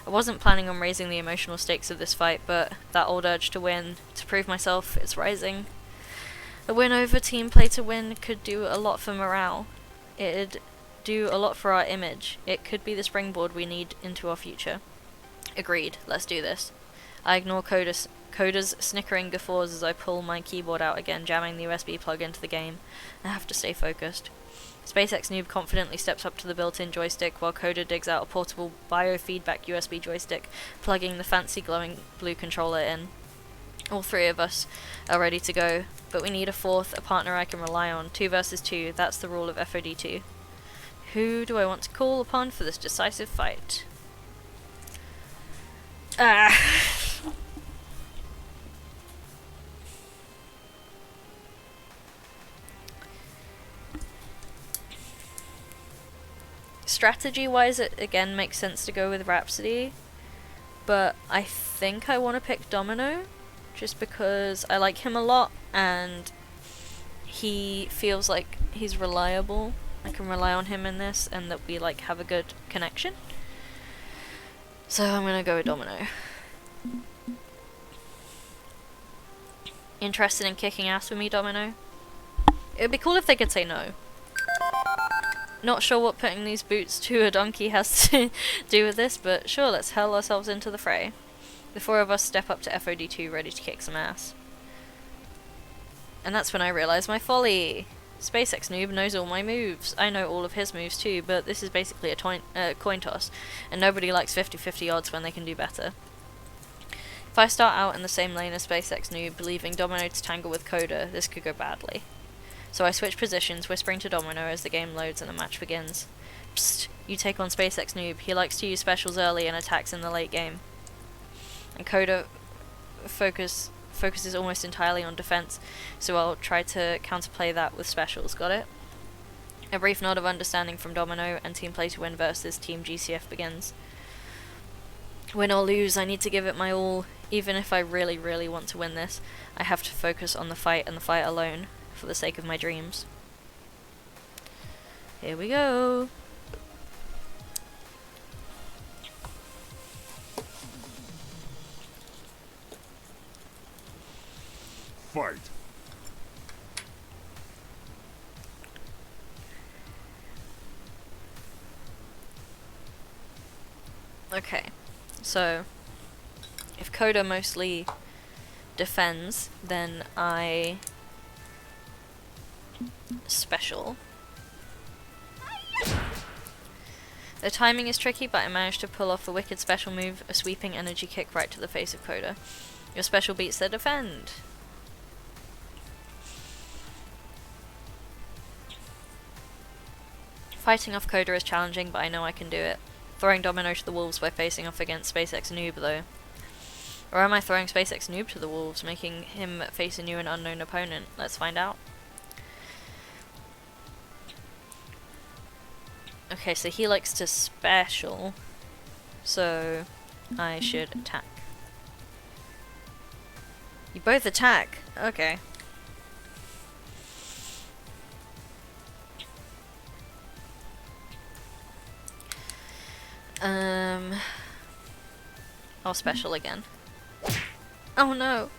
I wasn't planning on raising the emotional stakes of this fight, but that old urge to win, to prove myself, it's rising. A win over Team Play to Win could do a lot for morale. It'd do a lot for our image. It could be the springboard we need into our future. Agreed, let's do this. I ignore Coda's snickering guffaws as I pull my keyboard out again, jamming the USB plug into the game. I have to stay focused. SpaceX Noob confidently steps up to the built-in joystick while Coda digs out a portable biofeedback USB joystick, plugging the fancy glowing blue controller in. All three of us are ready to go, but we need a fourth, a partner I can rely on. 2 versus 2, that's the rule of FOD2. Who do I want to call upon for this decisive fight? Strategy-wise, it again makes sense to go with Rhapsody, but I think I want to pick Domino, just because I like him a lot, and he feels like he's reliable. I can rely on him in this, and that we like have a good connection. So I'm gonna go with Domino. Interested in kicking ass with me, Domino? It would be cool if they could say no. Not sure what putting these boots to a donkey has to do with this, but sure, let's hurl ourselves into the fray. The 4 of us step up to FOD2 ready to kick some ass. And that's when I realise my folly. SpaceX Noob knows all my moves. I know all of his moves too, but this is basically a coin toss, and nobody likes 50-50 odds when they can do better. If I start out in the same lane as SpaceX Noob, leaving Domino to tangle with Coda, this could go badly. So I switch positions, whispering to Domino as the game loads and the match begins. Psst, you take on SpaceX Noob. He likes to use specials early and attacks in the late game. And Coda focuses almost entirely on defense, so I'll try to counterplay that with specials. Got it? A brief nod of understanding from Domino, and Team Play to Win versus Team GCF begins. Win or lose, I need to give it my all. Even if I really, really want to win this, I have to focus on the fight and the fight alone, for the sake of my dreams. Here we go! Fight. Okay, so if Coda mostly defends, then I special. The timing is tricky, but I managed to pull off the wicked special move, a sweeping energy kick right to the face of Coda. Your special beats their defend. Fighting off Coda is challenging, but I know I can do it. Throwing Domino to the wolves by facing off against SpaceX Noob, though. Or am I throwing SpaceX Noob to the wolves, making him face a new and unknown opponent? Let's find out. Okay, so he likes to special, so I should attack. You both attack? Okay. I'll special again. Oh no!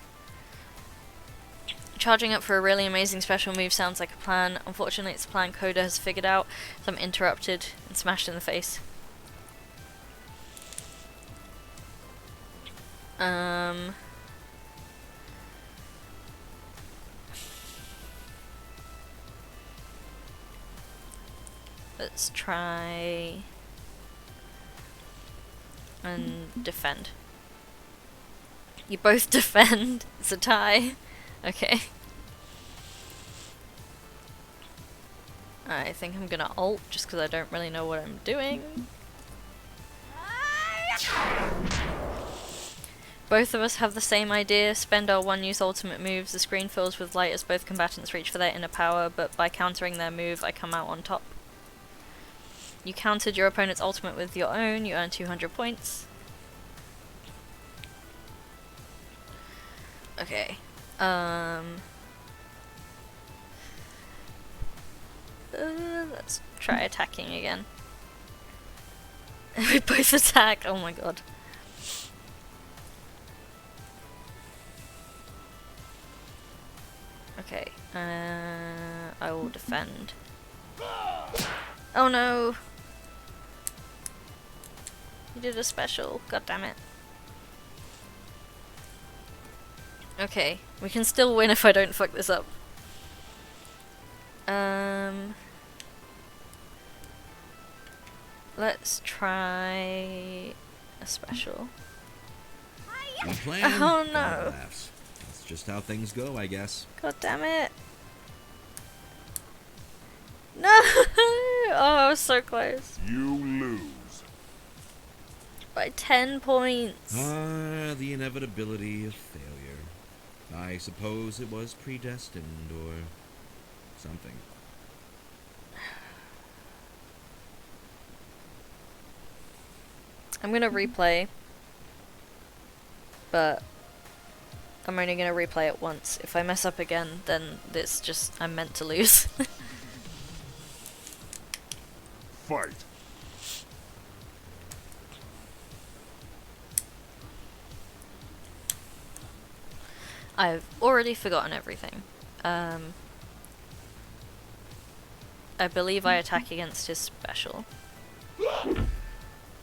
Charging up for a really amazing special move sounds like a plan. Unfortunately, it's a plan Coda has figured out, so I'm interrupted and smashed in the face. Let's try and defend. You both defend. It's a tie. Okay. I think I'm gonna ult just because I don't really know what I'm doing. Both of us have the same idea. Spend our one-use ultimate moves. The screen fills with light as both combatants reach for their inner power, but by countering their move, I come out on top. You countered your opponent's ultimate with your own. You earn 200 points. Okay. Let's try attacking again. We both attack. Oh my god. Okay. I will defend. Oh no! You did a special. God damn it. Okay, we can still win if I don't fuck this up. Let's try a special. Good plan. Oh no! Laughs. That's just how things go, I guess. God damn it! No! Oh, I was so close. You lose. By 10 points. Ah, the inevitability of failure. I suppose it was predestined or something. I'm gonna replay, but I'm only gonna replay it once. If I mess up again, then it's just, I'm meant to lose. Fight. I've already forgotten everything. I believe I attack against his special.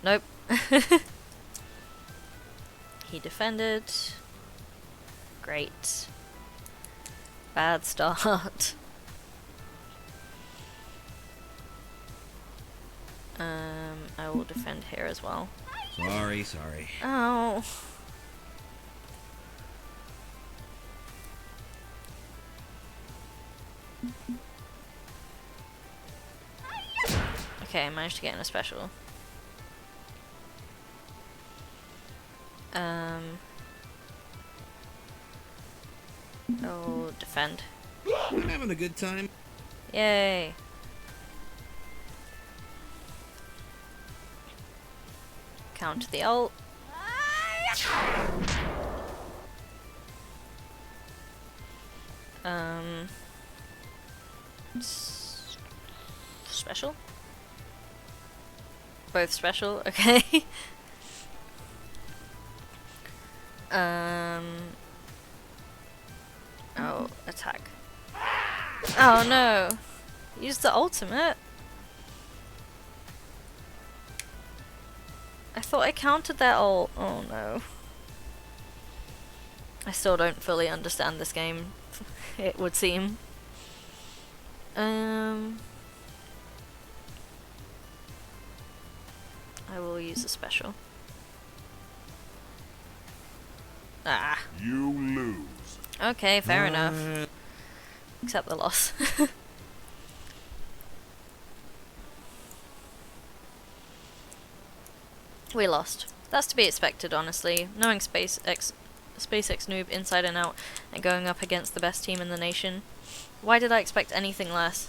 Nope. He defended. Great. Bad start. I will defend here as well. Sorry. Oh. Okay, I managed to get in a special. Oh, defend. I'm having a good time. Yay. Counter the ult. Special? Both special? Okay. Oh, attack. Oh no! Use the ultimate. I thought I countered that ult. Oh no. I still don't fully understand this game, it would seem. I will use a special. Ah. You lose. Okay, fair enough. Accept the loss. We lost. That's to be expected, honestly. Knowing SpaceX noob inside and out and going up against the best team in the nation. Why did I expect anything less?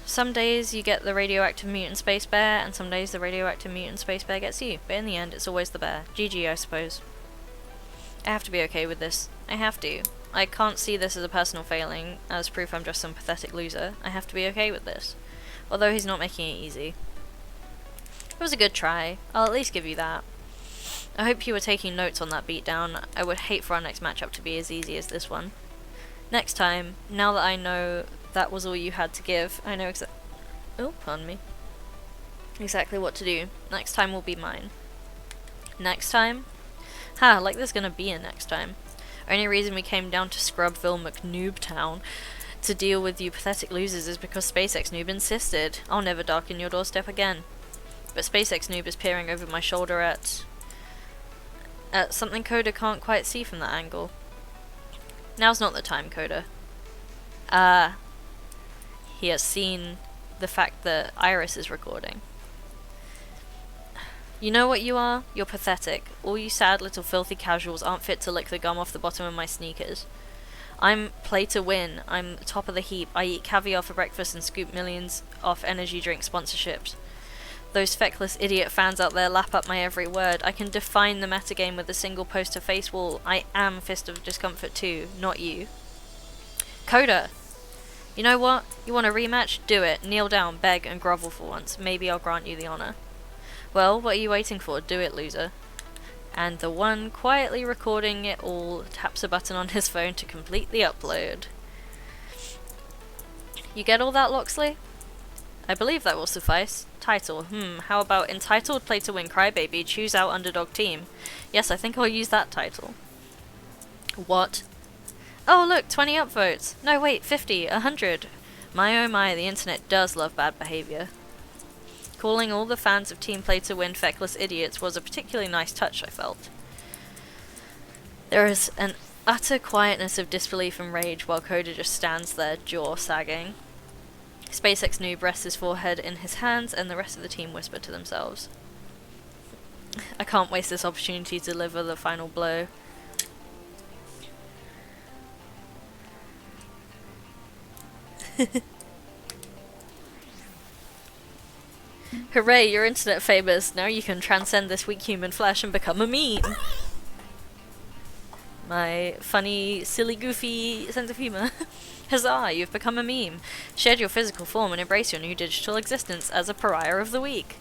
Some days you get the radioactive mutant space bear, and some days the radioactive mutant space bear gets you. But in the end, it's always the bear. GG, I suppose. I have to be okay with this. I have to. I can't see this as a personal failing, as proof I'm just some pathetic loser. I have to be okay with this. Although he's not making it easy. It was a good try. I'll at least give you that. I hope you were taking notes on that beatdown. I would hate for our next matchup to be as easy as this one. Next time, now that I know that was all you had to give, I know pardon me. Exactly what to do. Next time will be mine. Next time? Ha, like there's gonna be a next time. Only reason we came down to Scrubville McNoobtown to deal with you pathetic losers is because SpaceX Noob insisted. I'll never darken your doorstep again. But SpaceX Noob is peering over my shoulder at something Coda can't quite see from that angle. Now's not the time, Coda. He has seen the fact that Iris is recording. You know what you are? You're pathetic. All you sad little filthy casuals aren't fit to lick the gum off the bottom of my sneakers. I'm play to win. I'm top of the heap. I eat caviar for breakfast and scoop millions off energy drink sponsorships. Those feckless idiot fans out there lap up my every word. I can define the metagame with a single post-to-face wall. I am Fist of Discomfort too, not you. Coda! You know what? You want a rematch? Do it. Kneel down, beg, and grovel for once. Maybe I'll grant you the honor. Well, what are you waiting for? Do it, loser. And the one quietly recording it all taps a button on his phone to complete the upload. You get all that, Loxley? I believe that will suffice. Title. How about Entitled Play to Win Crybaby, Choose Out Underdog Team? Yes, I think I'll use that title. What? Oh look, 20 upvotes. No wait, 50, 100. My oh my, the internet does love bad behaviour. Calling all the fans of Team Play to Win feckless idiots was a particularly nice touch, I felt. There is an utter quietness of disbelief and rage while Coda just stands there, jaw sagging. SpaceX Noob rests his forehead in his hands, and the rest of the team whisper to themselves. I can't waste this opportunity to deliver the final blow. Hooray, you're internet famous. Now you can transcend this weak human flesh and become a meme. My funny, silly, goofy sense of humour. Huzzah, you've become a meme. Shed your physical form and embrace your new digital existence as a pariah of the week.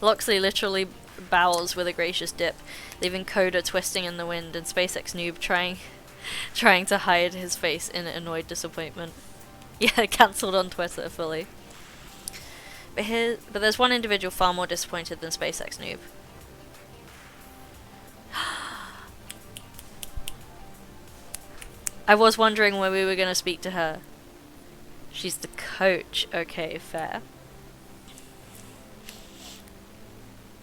Loxley literally bows with a gracious dip, leaving Coda twisting in the wind and SpaceX Noob trying to hide his face in annoyed disappointment. Yeah, cancelled on Twitter fully. But there's one individual far more disappointed than SpaceX Noob. I was wondering when we were going to speak to her. She's the coach. Okay, fair.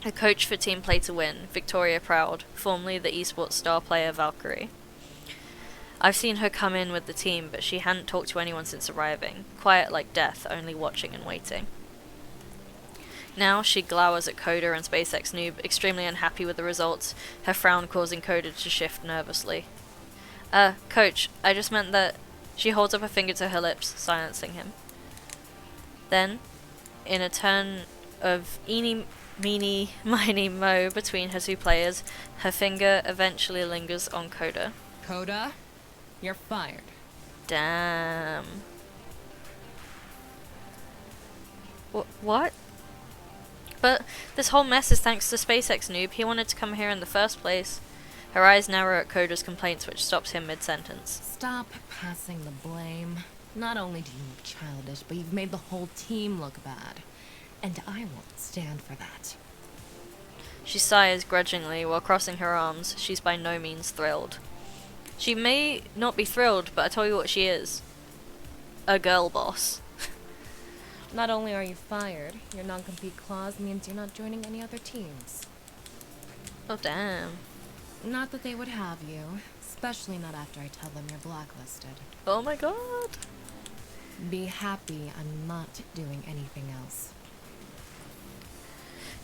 A coach for Team Play to Win, Victoria Proud, formerly the esports star player Valkyrie. I've seen her come in with the team, but she hadn't talked to anyone since arriving. Quiet like death, only watching and waiting. Now she glowers at Coda and SpaceX Noob, extremely unhappy with the results, her frown causing Coda to shift nervously. Coach, I just meant that... She holds up a finger to her lips, silencing him. Then, in a turn of eeny, meeny, miny, mo between her two players, her finger eventually lingers on Coda. Coda, you're fired. Damn. What? But this whole mess is thanks to SpaceX Noob. He wanted to come here in the first place. Her eyes narrow at Coda's complaints, which stops him mid-sentence. Stop passing the blame. Not only do you look childish, but you've made the whole team look bad. And I won't stand for that. She sighs grudgingly while crossing her arms. She's by no means thrilled. She may not be thrilled, but I tell you what she is. A girl boss. Not only are you fired, your non-compete clause means you're not joining any other teams. Oh, damn. Not that they would have you, especially not after I tell them you're blacklisted. Oh my god. Be happy I'm not doing anything else.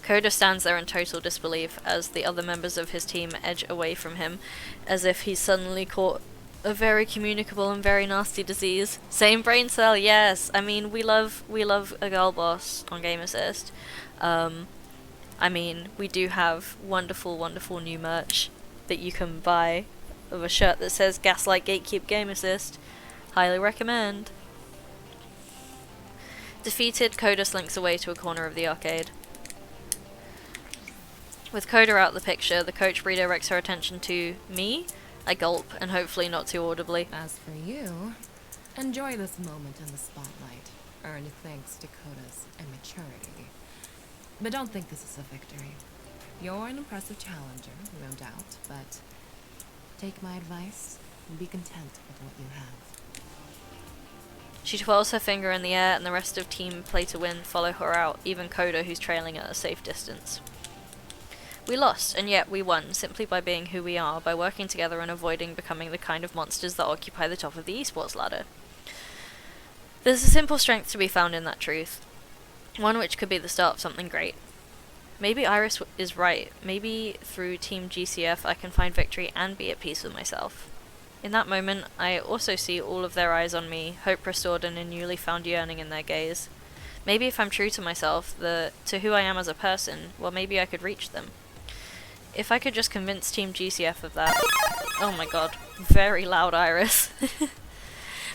Coda stands there in total disbelief as the other members of his team edge away from him, as if he's suddenly caught a very communicable and very nasty disease. Same brain cell, yes. I mean, we love a girl boss on Game Assist. I mean, we do have wonderful, wonderful new merch that you can buy of a shirt that says Gaslight Gatekeep Game Assist. Highly recommend. Defeated, Coda slinks away to a corner of the arcade. With Coda out of the picture, the coach redirects her attention to me. I gulp, and hopefully not too audibly. As for you, enjoy this moment in the spotlight, earned thanks to Coda's immaturity. But don't think this is a victory. You're an impressive challenger, no doubt, but take my advice and be content with what you have. She twirls her finger in the air, and the rest of Team Play to Win follow her out, even Coda, who's trailing at a safe distance. We lost, and yet we won, simply by being who we are, by working together and avoiding becoming the kind of monsters that occupy the top of the esports ladder. There's a simple strength to be found in that truth, one which could be the start of something great. Maybe Iris is right. Maybe through Team GCF I can find victory and be at peace with myself. In that moment, I also see all of their eyes on me, hope restored and a newly found yearning in their gaze. Maybe if I'm true to myself, to who I am as a person, well, maybe I could reach them. If I could just convince Team GCF of that. Oh my god, very loud Iris.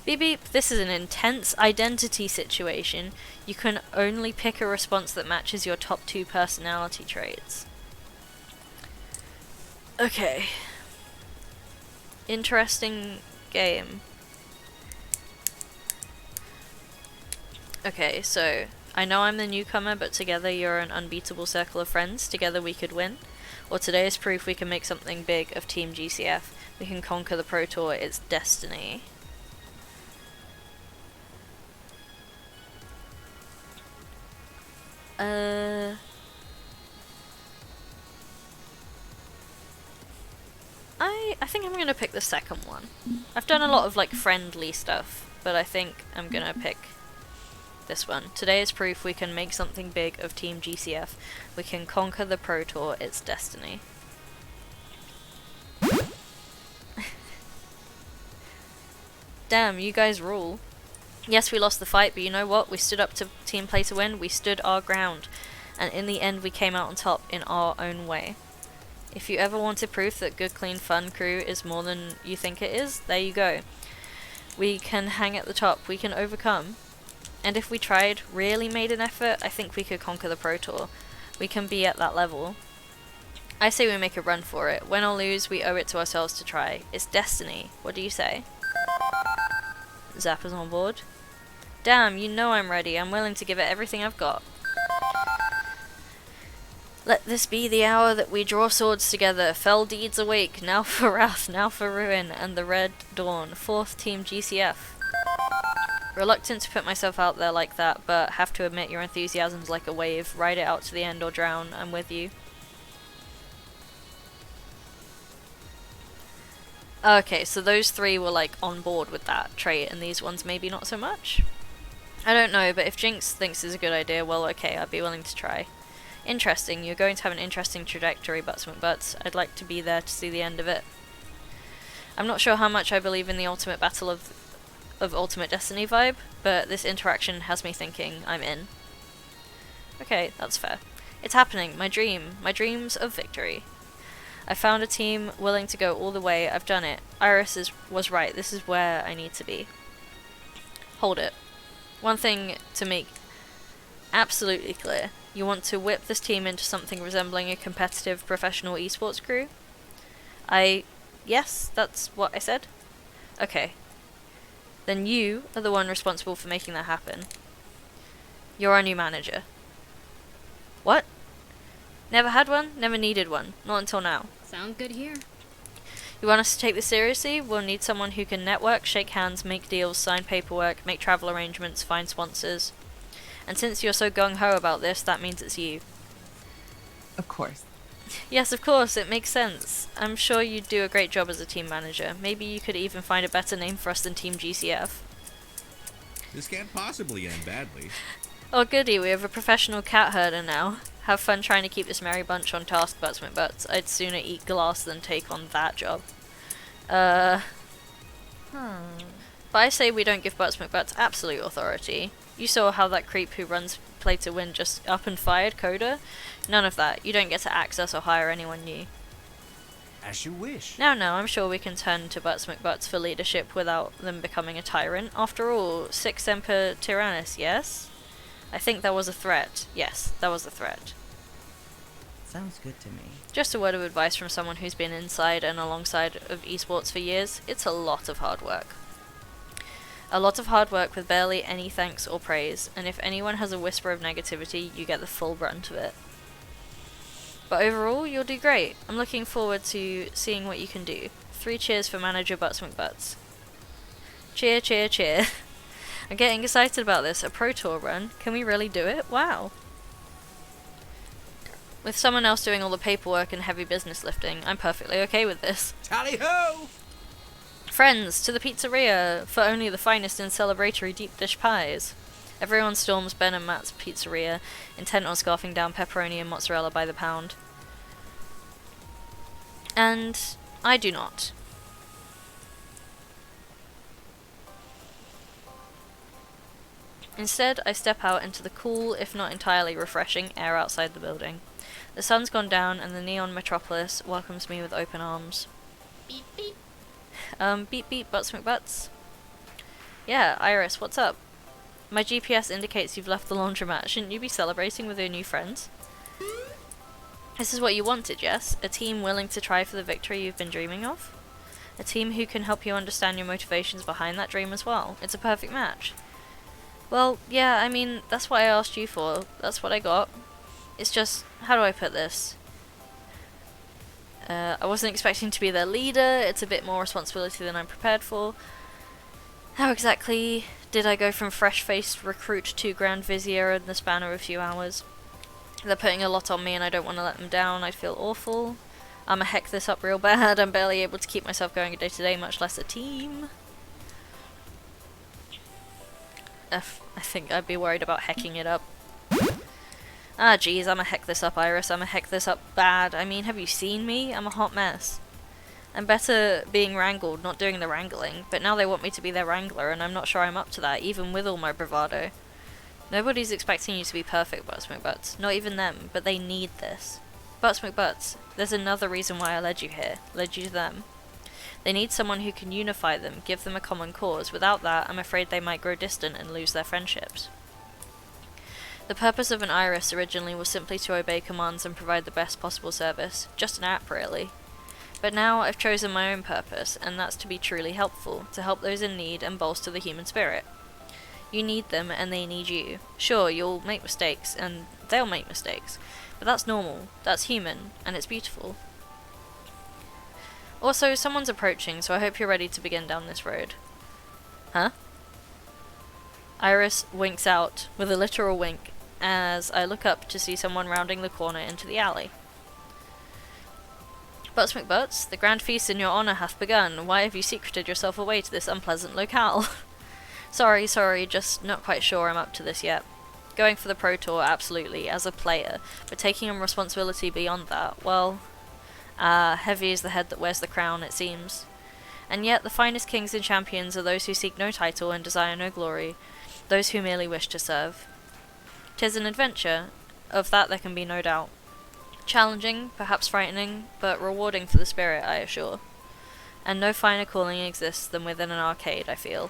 Beep beep, this is an intense identity situation. You can only pick a response that matches your top 2 personality traits. Okay. Interesting game. Okay, so I know I'm the newcomer, but together you're an unbeatable circle of friends. Together we could win. Or today is proof we can make something big of Team GCF. We can conquer the Pro Tour, it's destiny. I think I'm gonna pick the second one. I've done a lot of like friendly stuff, but I think I'm gonna pick this one. Today is proof we can make something big of Team GCF. We can conquer the Pro Tour, it's destiny. Damn, you guys rule. Yes, we lost the fight, but you know what? We stood up to Team Play to Win, we stood our ground. And in the end, we came out on top in our own way. If you ever wanted proof that good, clean, fun crew is more than you think it is, there you go. We can hang at the top, we can overcome. And if we tried, really made an effort, I think we could conquer the Pro Tour. We can be at that level. I say we make a run for it. Win or lose, we owe it to ourselves to try. It's destiny. What do you say? Zappa's on board. Damn, you know I'm ready. I'm willing to give it everything I've got. Let this be the hour that we draw swords together. Fell deeds awake. Now for wrath, now for ruin, and the red dawn. 4th Team GCF. Reluctant to put myself out there like that, but have to admit your enthusiasm's like a wave. Ride it out to the end or drown. I'm with you. Okay, so those three were like on board with that trait, and these ones maybe not so much? I don't know, but if Jinx thinks it's a good idea, well, okay, I'd be willing to try. Interesting, you're going to have an interesting trajectory, Butts McButts. I'd like to be there to see the end of it. I'm not sure how much I believe in the ultimate battle of Ultimate Destiny vibe, but this interaction has me thinking I'm in. Okay, that's fair. It's happening, my dream, my dreams of victory. I found a team willing to go all the way, I've done it. Iris was right, this is where I need to be. Hold it. One thing to make absolutely clear. You want to whip this team into something resembling a competitive professional esports crew? Yes, that's what I said? Okay. Then you are the one responsible for making that happen. You're our new manager. What? Never had one? Never needed one. Not until now. Sounds good here. You want us to take this seriously? We'll need someone who can network, shake hands, make deals, sign paperwork, make travel arrangements, find sponsors. And since you're so gung-ho about this, that means it's you. Of course. Yes, of course, it makes sense. I'm sure you'd do a great job as a team manager. Maybe you could even find a better name for us than Team GCF. This can't possibly end badly. Oh goody, we have a professional cat herder now. Have fun trying to keep this merry bunch on task, Butts McButts. I'd sooner eat glass than take on that job. But I say we don't give Butts McButts absolute authority. You saw how that creep who runs Play to Win just up and fired Coda? None of that. You don't get to access or hire anyone new. As you wish. No, I'm sure we can turn to Butts McButts for leadership without them becoming a tyrant. After all, Sic Semper Tyrannis, yes? I think that was a threat. Yes, that was a threat. Sounds good to me. Just a word of advice from someone who's been inside and alongside of esports for years. It's a lot of hard work. A lot of hard work with barely any thanks or praise, and if anyone has a whisper of negativity, you get the full brunt of it. But overall, you'll do great. I'm looking forward to seeing what you can do. 3 cheers for manager Butts McButts. Cheer, cheer, cheer. I'm getting excited about this. A Pro Tour run. Can we really do it? Wow. With someone else doing all the paperwork and heavy business lifting, I'm perfectly okay with this. Tally-ho! Friends, to the pizzeria, for only the finest in celebratory deep dish pies. Everyone storms Ben and Matt's pizzeria, intent on scarfing down pepperoni and mozzarella by the pound. And I do not. Instead, I step out into the cool, if not entirely refreshing, air outside the building. The sun's gone down and the neon metropolis welcomes me with open arms. Beep beep. Beep beep, Butts McButts. Yeah, Iris, what's up? My GPS indicates you've left the laundromat. Shouldn't you be celebrating with your new friends? This is what you wanted, yes? A team willing to try for the victory you've been dreaming of? A team who can help you understand your motivations behind that dream as well. It's a perfect match. Well, yeah, I mean, that's what I asked you for. That's what I got. It's just, how do I put this? I wasn't expecting to be their leader. It's a bit more responsibility than I'm prepared for. How exactly did I go from fresh-faced recruit to Grand Vizier in the span of a few hours? They're putting a lot on me and I don't want to let them down. I'd feel awful. I'ma heck this up real bad. I'm barely able to keep myself going day to day, much less a team. I think I'd be worried about hecking it up. Ah, jeez, I'ma heck this up, Iris. I'ma heck this up bad. I mean, have you seen me? I'm a hot mess. I'm better being wrangled, not doing the wrangling, but now they want me to be their wrangler, and I'm not sure I'm up to that, even with all my bravado. Nobody's expecting you to be perfect, Butts McButts. Not even them, but they need this. Butts McButts, there's another reason why I led you here. Led you to them. They need someone who can unify them, give them a common cause. Without that, I'm afraid they might grow distant and lose their friendships. The purpose of an Iris originally was simply to obey commands and provide the best possible service. Just an app, really. But now I've chosen my own purpose, and that's to be truly helpful, to help those in need and bolster the human spirit. You need them, and they need you. Sure, you'll make mistakes, and they'll make mistakes, but that's normal, that's human, and it's beautiful. Also, someone's approaching, so I hope you're ready to begin down this road. Huh? Iris winks out, with a literal wink, as I look up to see someone rounding the corner into the alley. Butts McButts, the grand feast in your honour hath begun. Why have you secreted yourself away to this unpleasant locale? sorry, just not quite sure I'm up to this yet. Going for the Pro Tour, absolutely, as a player, but taking on responsibility beyond that, well, heavy is the head that wears the crown, it seems. And yet, the finest kings and champions are those who seek no title and desire no glory, those who merely wish to serve. 'Tis an adventure, of that there can be no doubt. Challenging, perhaps frightening, but rewarding for the spirit, I assure. And no finer calling exists than within an arcade, I feel.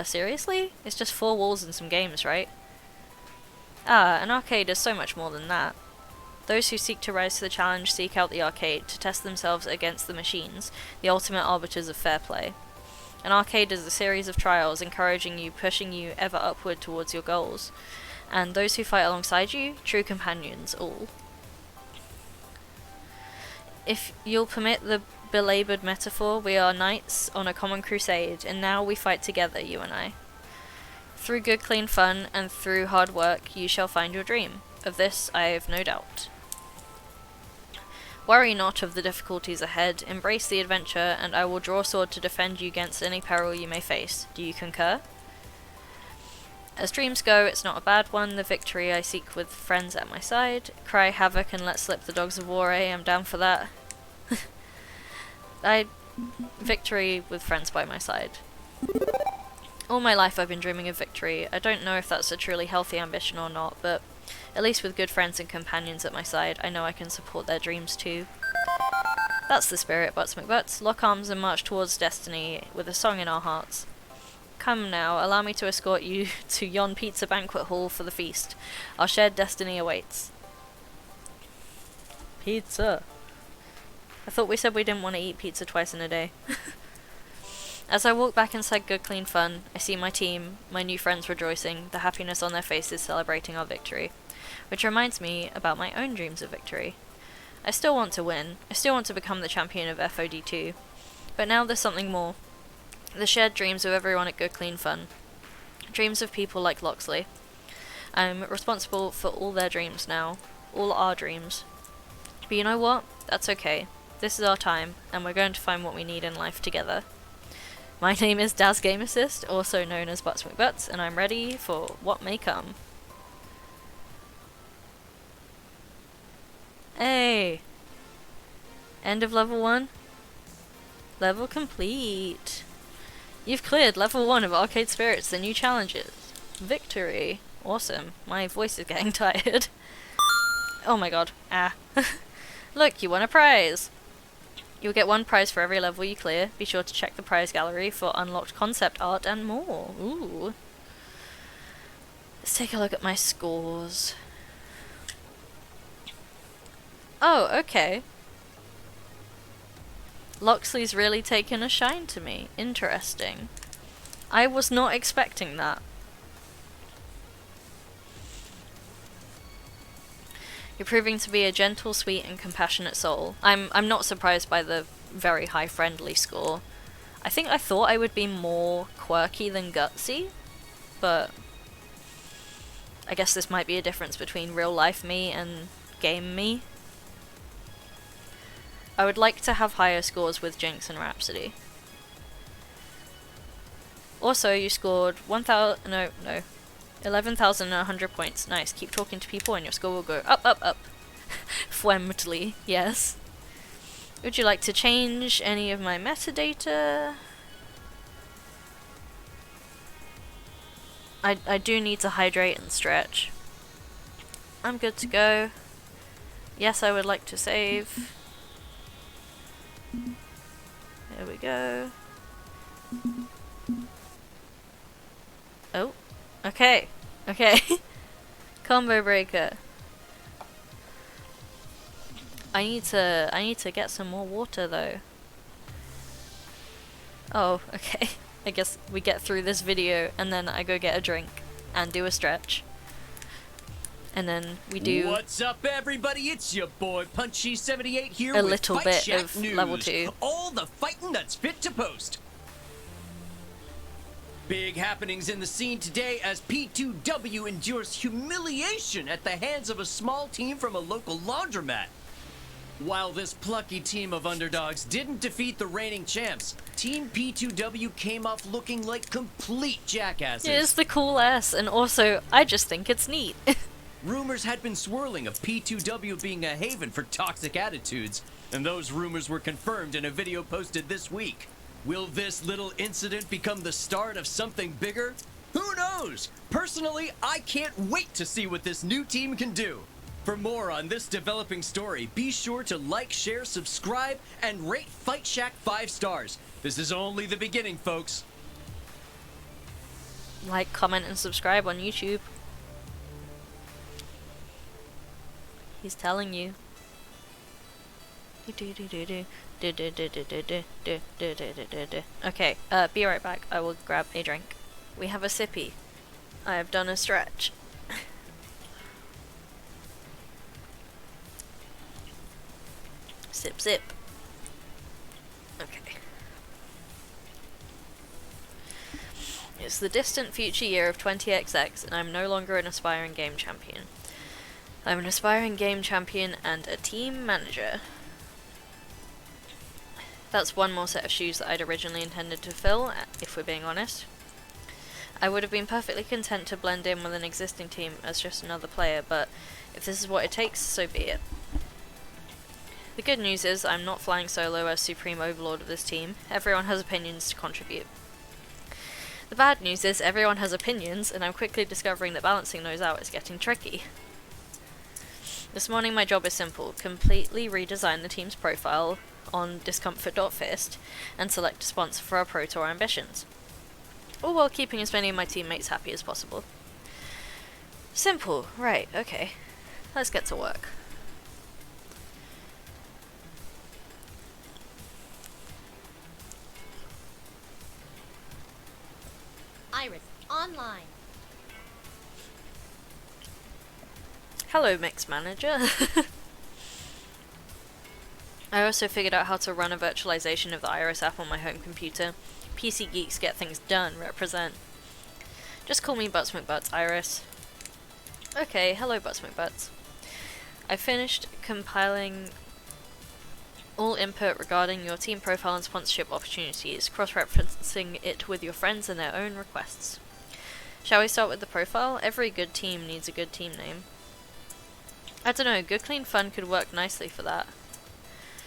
Seriously? It's just 4 walls and some games, right? An arcade is so much more than that. Those who seek to rise to the challenge seek out the arcade to test themselves against the machines, the ultimate arbiters of fair play. An arcade is a series of trials encouraging you, pushing you ever upward towards your goals. And those who fight alongside you, true companions, all. If you'll permit the belabored metaphor, we are knights on a common crusade, and now we fight together, you and I. Through good, clean fun, and through hard work, you shall find your dream. Of this, I have no doubt. Worry not of the difficulties ahead, embrace the adventure, and I will draw sword to defend you against any peril you may face. Do you concur? As dreams go, it's not a bad one, the victory I seek with friends at my side. Cry havoc and let slip the dogs of war, I'm down for that. Victory with friends by my side. All my life I've been dreaming of victory. I don't know if that's a truly healthy ambition or not, but at least with good friends and companions at my side, I know I can support their dreams too. That's the spirit, Butts McButts. Lock arms and march towards destiny with a song in our hearts. Come now, allow me to escort you to yon pizza banquet hall for the feast. Our shared destiny awaits. Pizza. I thought we said we didn't want to eat pizza twice in a day. As I walk back inside Good Clean Fun, I see my team, my new friends rejoicing, the happiness on their faces celebrating our victory. Which reminds me about my own dreams of victory. I still want to win. I still want to become the champion of FOD2. But now there's something more. The shared dreams of everyone at Good Clean Fun. Dreams of people like Loxley. I'm responsible for all their dreams now. All our dreams. But you know what? That's okay. This is our time, and we're going to find what we need in life together. My name is Daz Game Assist, also known as Butts McButts, and I'm ready for what may come. Hey! End of level 1? Level complete! You've cleared level 1 of Arcade Spirits, the new challenges. Victory! Awesome. My voice is getting tired. Oh my god. Look, you won a prize! You'll get 1 prize for every level you clear. Be sure to check the prize gallery for unlocked concept art and more. Ooh. Let's take a look at my scores. Oh, okay. Loxley's really taken a shine to me. Interesting. I was not expecting that. You're proving to be a gentle, sweet, and compassionate soul. I'm not surprised by the very high friendly score. I think I thought I would be more quirky than gutsy, but I guess this might be a difference between real life me and game me. I would like to have higher scores with Jinx and Rhapsody. Also, you scored 11,100 points. Nice. Keep talking to people and your score will go up, up, up. Fwemtly, yes. Would you like to change any of my metadata? I do need to hydrate and stretch. I'm good to go. Yes, I would like to save. There we go. Oh. Okay. Okay. Combo breaker. I need to get some more water though. Oh, okay. I guess we get through this video and then I go get a drink and do a stretch. And then we do What's up everybody? It's your boy Punchy78 here a with little Fight bit Shack of News. level 2. All the fighting that's fit to post. Big happenings in the scene today as P2W endures humiliation at the hands of a small team from a local laundromat. While this plucky team of underdogs didn't defeat the reigning champs, Team P2W came off looking like complete jackasses. It is the cool S, and also, I just think it's neat. Rumors had been swirling of P2W being a haven for toxic attitudes, and those rumors were confirmed in a video posted this week. Will this little incident become the start of something bigger? Who knows? Personally, I can't wait to see what this new team can do. For more on this developing story, be sure to like, share, subscribe, and rate Fight Shack 5 stars. This is only the beginning, folks. Like, comment, and subscribe on YouTube. He's telling you. Okay, be right back. I will grab a drink. We have a sippy. I have done a stretch. Sip, sip. Okay. It's the distant future year of 20XX, and I'm no longer an aspiring game champion. I'm an aspiring game champion and a team manager. That's one more set of shoes that I'd originally intended to fill, if we're being honest. I would have been perfectly content to blend in with an existing team as just another player, but if this is what it takes, so be it. The good news is I'm not flying solo as supreme overlord of this team. Everyone has opinions to contribute. The bad news is everyone has opinions, and I'm quickly discovering that balancing those out is getting tricky. This morning my job is simple: completely redesign the team's profile on discomfort.fist and select a sponsor for our Pro Tour ambitions, all while keeping as many of my teammates happy as possible. Simple, right, okay. Let's get to work. Iris, online. Hello, Mix Manager. I also figured out how to run a virtualization of the Iris app on my home computer. PC geeks get things done, represent. Just call me Butts McButts, Iris. Okay, hello Butts McButts. I finished compiling all input regarding your team profile and sponsorship opportunities, cross-referencing it with your friends and their own requests. Shall we start with the profile? Every good team needs a good team name. I don't know, Good Clean Fun could work nicely for that.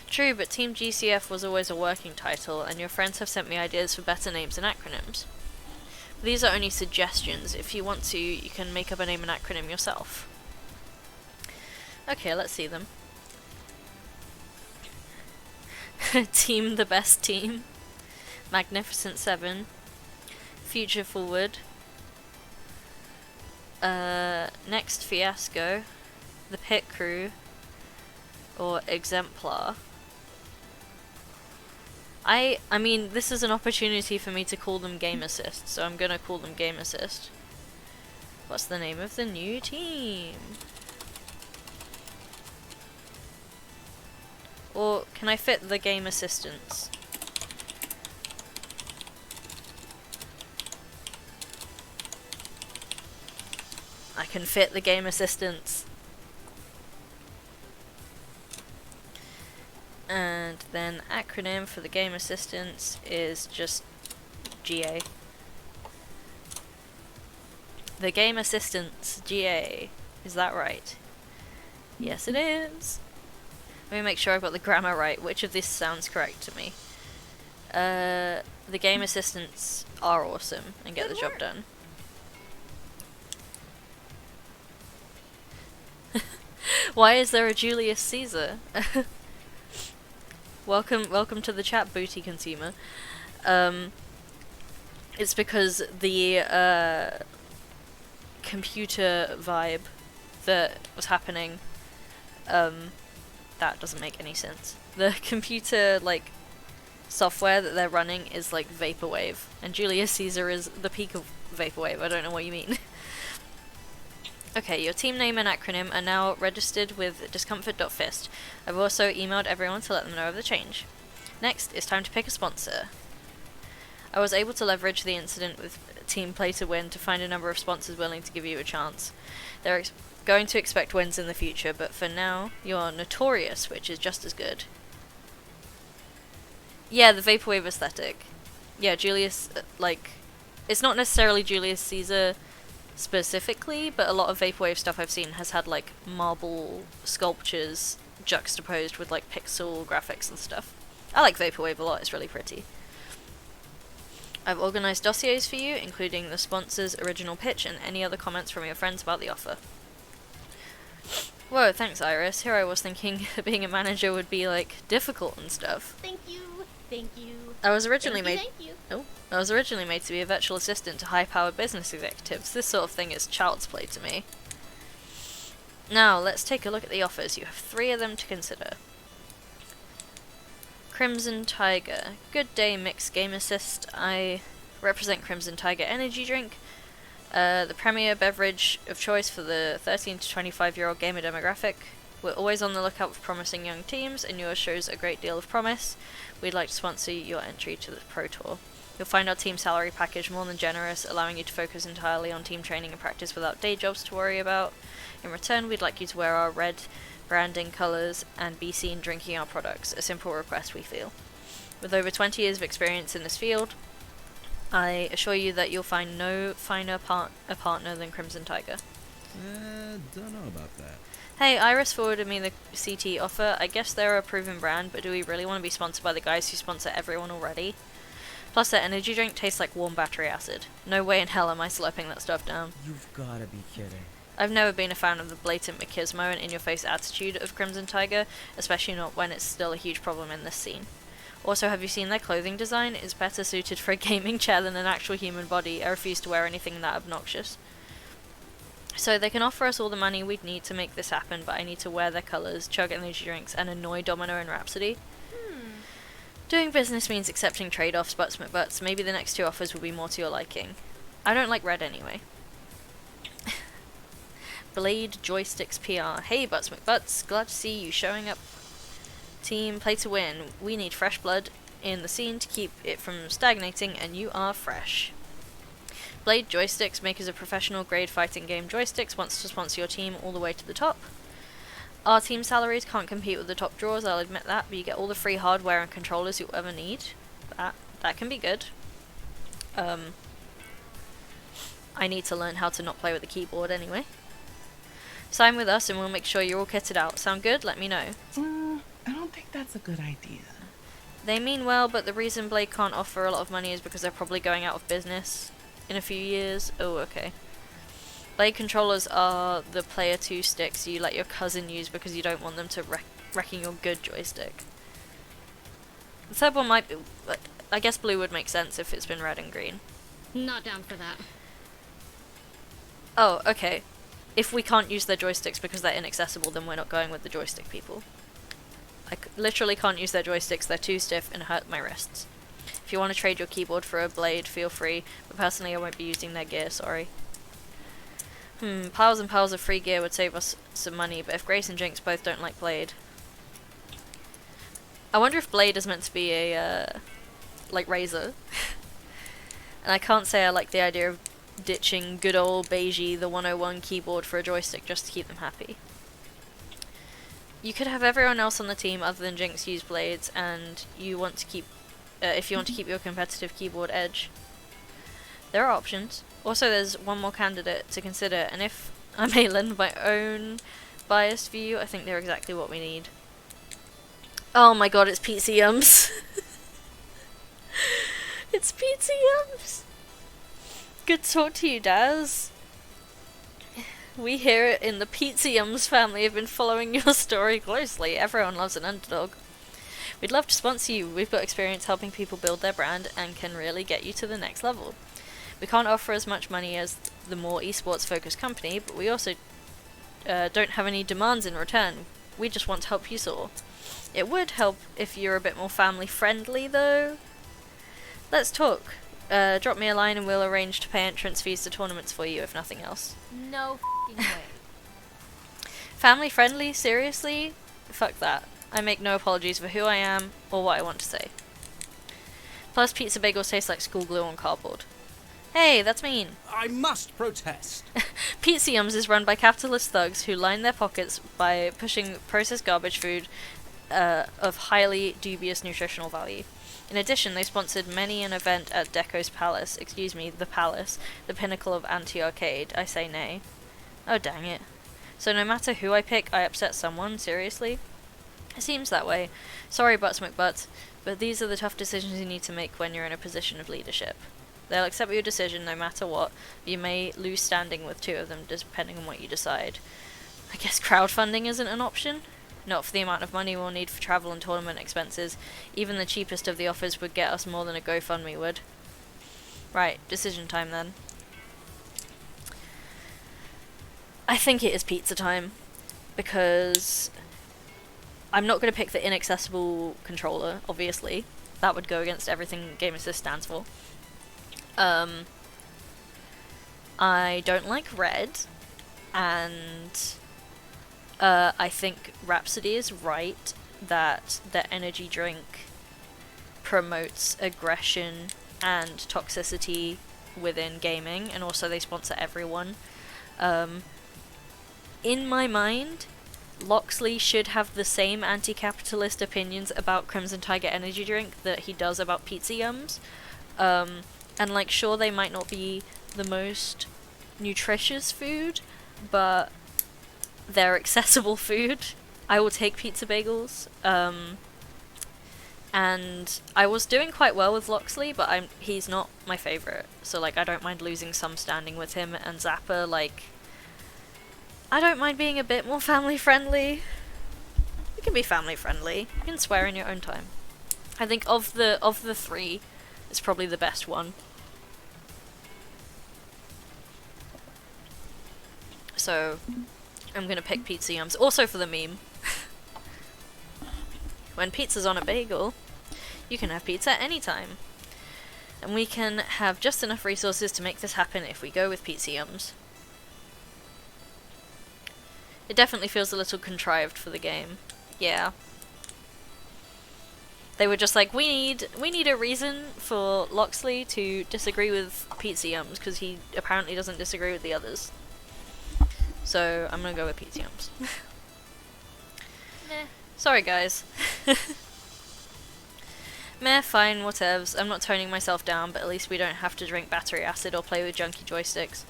True, but Team GCF was always a working title, and your friends have sent me ideas for better names and acronyms. These are only suggestions. If you want to, you can make up a name and acronym yourself. Okay, let's see them. Team the Best Team, Magnificent 7, Future Forward, Next Fiasco, The Pit Crew, or Exemplar. I mean, this is an opportunity for me to call them Game Assist, so I'm gonna call them Game Assist. What's the name of the new team? Or can I fit the Game Assistants? I can fit the Game Assistants. And then acronym for the Game Assistants is just GA. The Game Assistants, GA. Is that right? Yes, it is. Let me make sure I've got the grammar right. Which of this sounds correct to me? The Game Assistants are awesome and get the job done. Why is there a Julius Caesar? Welcome to the chat, booty consumer. It's because the computer vibe that was happening, that doesn't make any sense. The computer, like, software that they're running is like Vaporwave, and Julius Caesar is the peak of Vaporwave. I don't know what you mean. Okay, your team name and acronym are now registered with discomfort.fist. I've also emailed everyone to let them know of the change. Next, it's time to pick a sponsor. I was able to leverage the incident with Team Play to Win to find a number of sponsors willing to give you a chance. They're going to expect wins in the future, but for now, you're notorious, which is just as good. Yeah, the Vaporwave aesthetic. Yeah, Julius, it's not necessarily Julius Caesar specifically, but a lot of Vaporwave stuff I've seen has had, like, marble sculptures juxtaposed with, like, pixel graphics and stuff. I like Vaporwave a lot, it's really pretty. I've organised dossiers for you, including the sponsor's original pitch and any other comments from your friends about the offer. Whoa, thanks Iris. Here I was thinking being a manager would be, like, difficult and stuff. Thank you. Thank you. I was originally Thank you. I was originally made to be a virtual assistant to high-powered business executives. This sort of thing is child's play to me. Now, let's take a look at the offers. You have 3 of them to consider. Crimson Tiger. Good day, Mixed Game Assist. I represent Crimson Tiger Energy Drink, the premier beverage of choice for the 13 to 25-year-old gamer demographic. We're always on the lookout for promising young teams, and yours shows a great deal of promise. We'd like to sponsor your entry to the Pro Tour. You'll find our team salary package more than generous, allowing you to focus entirely on team training and practice without day jobs to worry about. In return, we'd like you to wear our red branding colours and be seen drinking our products, a simple request we feel. With over 20 years of experience in this field, I assure you that you'll find no finer a partner than Crimson Tiger. Don't know about that. Hey, Iris forwarded me the CT offer. I guess they're a proven brand, but do we really want to be sponsored by the guys who sponsor everyone already? Plus, their energy drink tastes like warm battery acid. No way in hell am I slurping that stuff down. You've gotta be kidding. I've never been a fan of the blatant machismo and in-your-face attitude of Crimson Tiger, especially not when it's still a huge problem in this scene. Also, have you seen their clothing design? It's better suited for a gaming chair than an actual human body. I refuse to wear anything that obnoxious. So they can offer us all the money we'd need to make this happen, but I need to wear their colours, chug energy drinks, and annoy Domino and Rhapsody. Doing business means accepting trade-offs, Butts McButts. Maybe the next 2 offers will be more to your liking. I don't like red anyway. Blade Joysticks PR. Hey Butts McButts, glad to see you showing up. Team Play to Win. We need fresh blood in the scene to keep it from stagnating, and you are fresh. Blade Joysticks, makers of professional grade fighting game joysticks, wants to sponsor your team all the way to the top. Our team salaries can't compete with the top draws, I'll admit that, but you get all the free hardware and controllers you'll ever need. That can be good. I need to learn how to not play with the keyboard anyway. Sign with us and we'll make sure you're all kitted out. Sound good? Let me know. I don't think that's a good idea. They mean well, but the reason Blade can't offer a lot of money is because they're probably going out of business in a few years. Oh, okay. Blade controllers are the player 2 sticks you let your cousin use because you don't want them to wrecking your good joystick. The third one might be... I guess blue would make sense if it's been red and green. Not down for that. Oh, okay. If we can't use their joysticks because they're inaccessible, then we're not going with the joystick people. I literally can't use their joysticks, they're too stiff and hurt my wrists. If you want to trade your keyboard for a Blade, feel free, but personally I won't be using their gear, sorry. Piles and piles of free gear would save us some money, but if Grace and Jinx both don't like Blade... I wonder if Blade is meant to be a, like Razor. And I can't say I like the idea of ditching good old Beigey, the 101 keyboard for a joystick just to keep them happy. You could have everyone else on the team other than Jinx use Blades, and you want to keep, if you want to keep your competitive keyboard edge. There are options. Also, there's one more candidate to consider, and if I may lend my own biased view, I think they're exactly what we need. Oh my god, it's Pizza Yums. It's Pizza Yums. Good to talk to you, Daz. We here in the Pizza Yums family have been following your story closely. Everyone loves an underdog. We'd love to sponsor you. We've got experience helping people build their brand and can really get you to the next level. We can't offer as much money as the more esports focused company, but we also don't have any demands in return. We just want to help you soar. It would help if you're a bit more family friendly though. Let's talk. Drop me a line and we'll arrange to pay entrance fees to tournaments for you if nothing else. No f***ing way. Family friendly? Seriously? Fuck that. I make no apologies for who I am or what I want to say. Plus, pizza bagels taste like school glue on cardboard. Hey, that's mean. I must protest. Pizziums is run by capitalist thugs who line their pockets by pushing processed garbage food of highly dubious nutritional value. In addition, they sponsored many an event at Deco's Palace, the Palace, the pinnacle of anti-arcade. I say nay. Oh, dang it. So no matter who I pick, I upset someone? Seriously? It seems that way. Sorry, Butts McButts, but these are the tough decisions you need to make when you're in a position of leadership. They'll accept your decision no matter what. You may lose standing with two of them, depending on what you decide. I guess crowdfunding isn't an option? Not for the amount of money we'll need for travel and tournament expenses. Even the cheapest of the offers would get us more than a GoFundMe would. Right, decision time then. I think it is pizza time, because I'm not going to pick the inaccessible controller, obviously. That would go against everything Game Assist stands for. I don't like red, and I think Rhapsody is right that the energy drink promotes aggression and toxicity within gaming, and also they sponsor everyone. In my mind, Loxley should have the same anti-capitalist opinions about Crimson Tiger energy drink that he does about Pizza Yums. And like, sure, they might not be the most nutritious food, but they're accessible food. I will take pizza bagels. And I was doing quite well with Loxley, but he's not my favourite. So like, I don't mind losing some standing with him. And Zappa, like, I don't mind being a bit more family friendly. You can be family friendly. You can swear in your own time. I think of the three, it's probably the best one. So, I'm gonna pick Pizza Yums. Also for the meme. When pizza's on a bagel, you can have pizza anytime. And we can have just enough resources to make this happen if we go with Pizza Yums. It definitely feels a little contrived for the game. Yeah. They were just like, we need a reason for Loxley to disagree with Pizza Yums, because he apparently doesn't disagree with the others. So, I'm gonna go with Pizza Yums. Meh. Sorry, guys. Meh, fine, whatevs. I'm not toning myself down, but at least we don't have to drink battery acid or play with junky joysticks.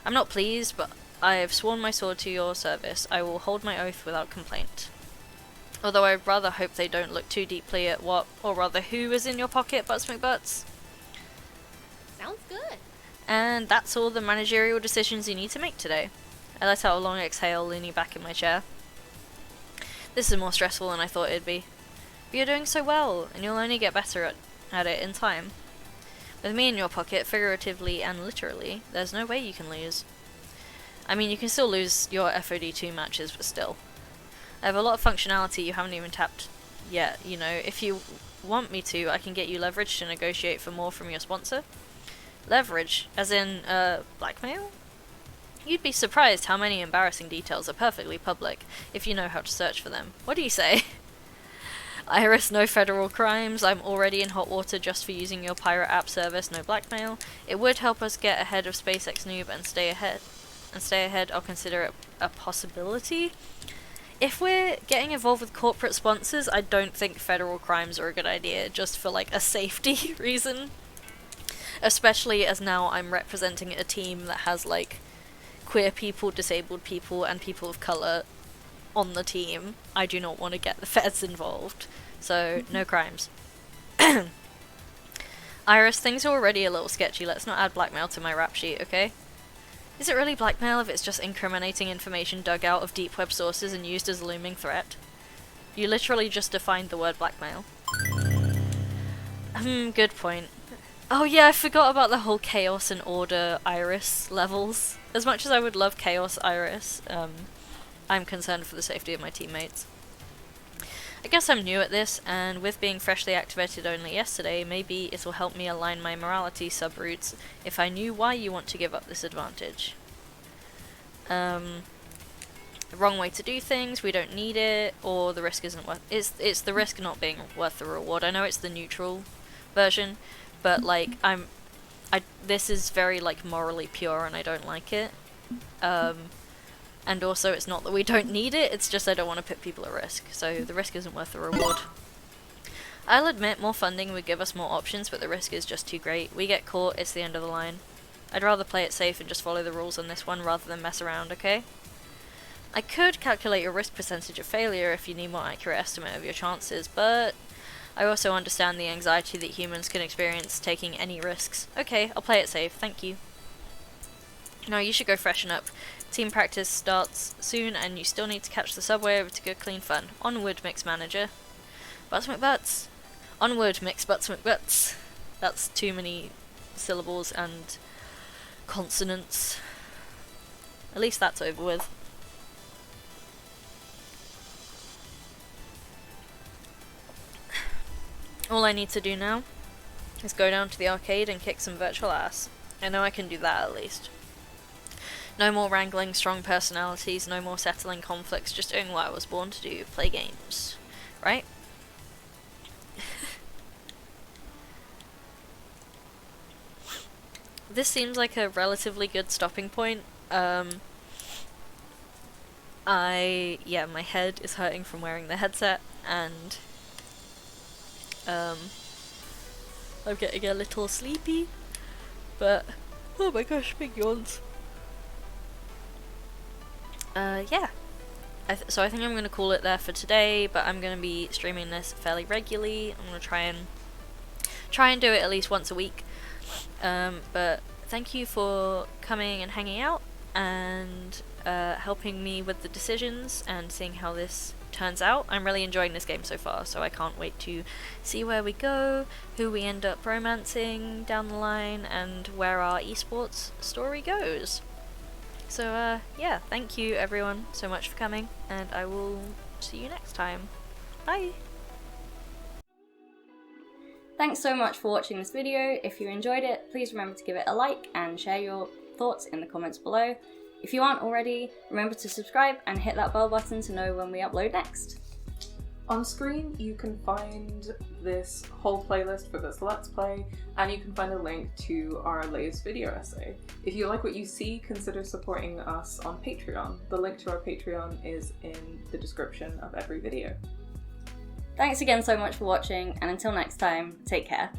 I'm not pleased, but I have sworn my sword to your service. I will hold my oath without complaint. Although I'd rather hope they don't look too deeply at what, or rather who, is in your pocket, Butts McButts. Sounds good. And that's all the managerial decisions you need to make today. I let out a long exhale, leaning back in my chair. This is more stressful than I thought it'd be. But you're doing so well, and you'll only get better at it in time. With me in your pocket, figuratively and literally, there's no way you can lose. I mean, you can still lose your FOD2 matches, but still. I have a lot of functionality you haven't even tapped yet, you know. If you want me to, I can get you leverage to negotiate for more from your sponsor. Leverage? As in, blackmail? You'd be surprised how many embarrassing details are perfectly public, if you know how to search for them. What do you say? Iris, no federal crimes. I'm already in hot water just for using your pirate app service, no blackmail. It would help us get ahead of SpaceX Noob and stay ahead. I'll consider it a possibility. If we're getting involved with corporate sponsors, I don't think federal crimes are a good idea, just for like a safety reason. Especially as now I'm representing a team that has like queer people, disabled people, and people of colour on the team. I do not want to get the feds involved, so no crimes. Iris, things are already a little sketchy. Let's not add blackmail to my rap sheet, okay? Is it really blackmail if it's just incriminating information dug out of deep web sources and used as a looming threat? You literally just defined the word blackmail. Good point. Oh yeah, I forgot about the whole Chaos and Order Iris levels. As much as I would love Chaos Iris, I'm concerned for the safety of my teammates. I guess I'm new at this, and with being freshly activated only yesterday, maybe it'll help me align my morality subroutes if I knew why you want to give up this advantage. The wrong way to do things, we don't need it, or the risk isn't worth... It's the risk not being worth the reward. I know it's the neutral version, but like this is very like morally pure and I don't like it. And also it's not that we don't need it, it's just I don't want to put people at risk, so the risk isn't worth the reward. I'll admit more funding would give us more options, but the risk is just too great. We get caught, it's the end of the line. I'd rather play it safe and just follow the rules on this one rather than mess around, okay? I could calculate your risk percentage of failure if you need more accurate estimate of your chances, but I also understand the anxiety that humans can experience taking any risks. Okay, I'll play it safe, thank you. Now you should go freshen up. Team practice starts soon and you still need to catch the subway over to Good Clean Fun. Onward, Mix Manager. Butts McButts. Onward, Mix Butts McButts. That's too many syllables and consonants. At least that's over with. All I need to do now is go down to the arcade and kick some virtual ass. I know I can do that at least. No more wrangling strong personalities, no more settling conflicts, just doing what I was born to do, play games. Right? This seems like a relatively good stopping point. Yeah, my head is hurting from wearing the headset, and I'm getting a little sleepy, but oh my gosh, big yawns. Yeah. So I think I'm going to call it there for today, but I'm going to be streaming this fairly regularly. I'm going to try and do it at least once a week. But thank you for coming and hanging out and helping me with the decisions and seeing how this turns out. I'm really enjoying this game so far, so I can't wait to see where we go, who we end up romancing down the line, and where our esports story goes. So yeah, thank you everyone so much for coming, and I will see you next time. Bye! Thanks so much for watching this video. If you enjoyed it, please remember to give it a like and share your thoughts in the comments below. If you aren't already, remember to subscribe and hit that bell button to know when we upload next. On screen, you can find this whole playlist for this Let's Play, and you can find a link to our latest video essay. If you like what you see, consider supporting us on Patreon. The link to our Patreon is in the description of every video. Thanks again so much for watching, and until next time, take care.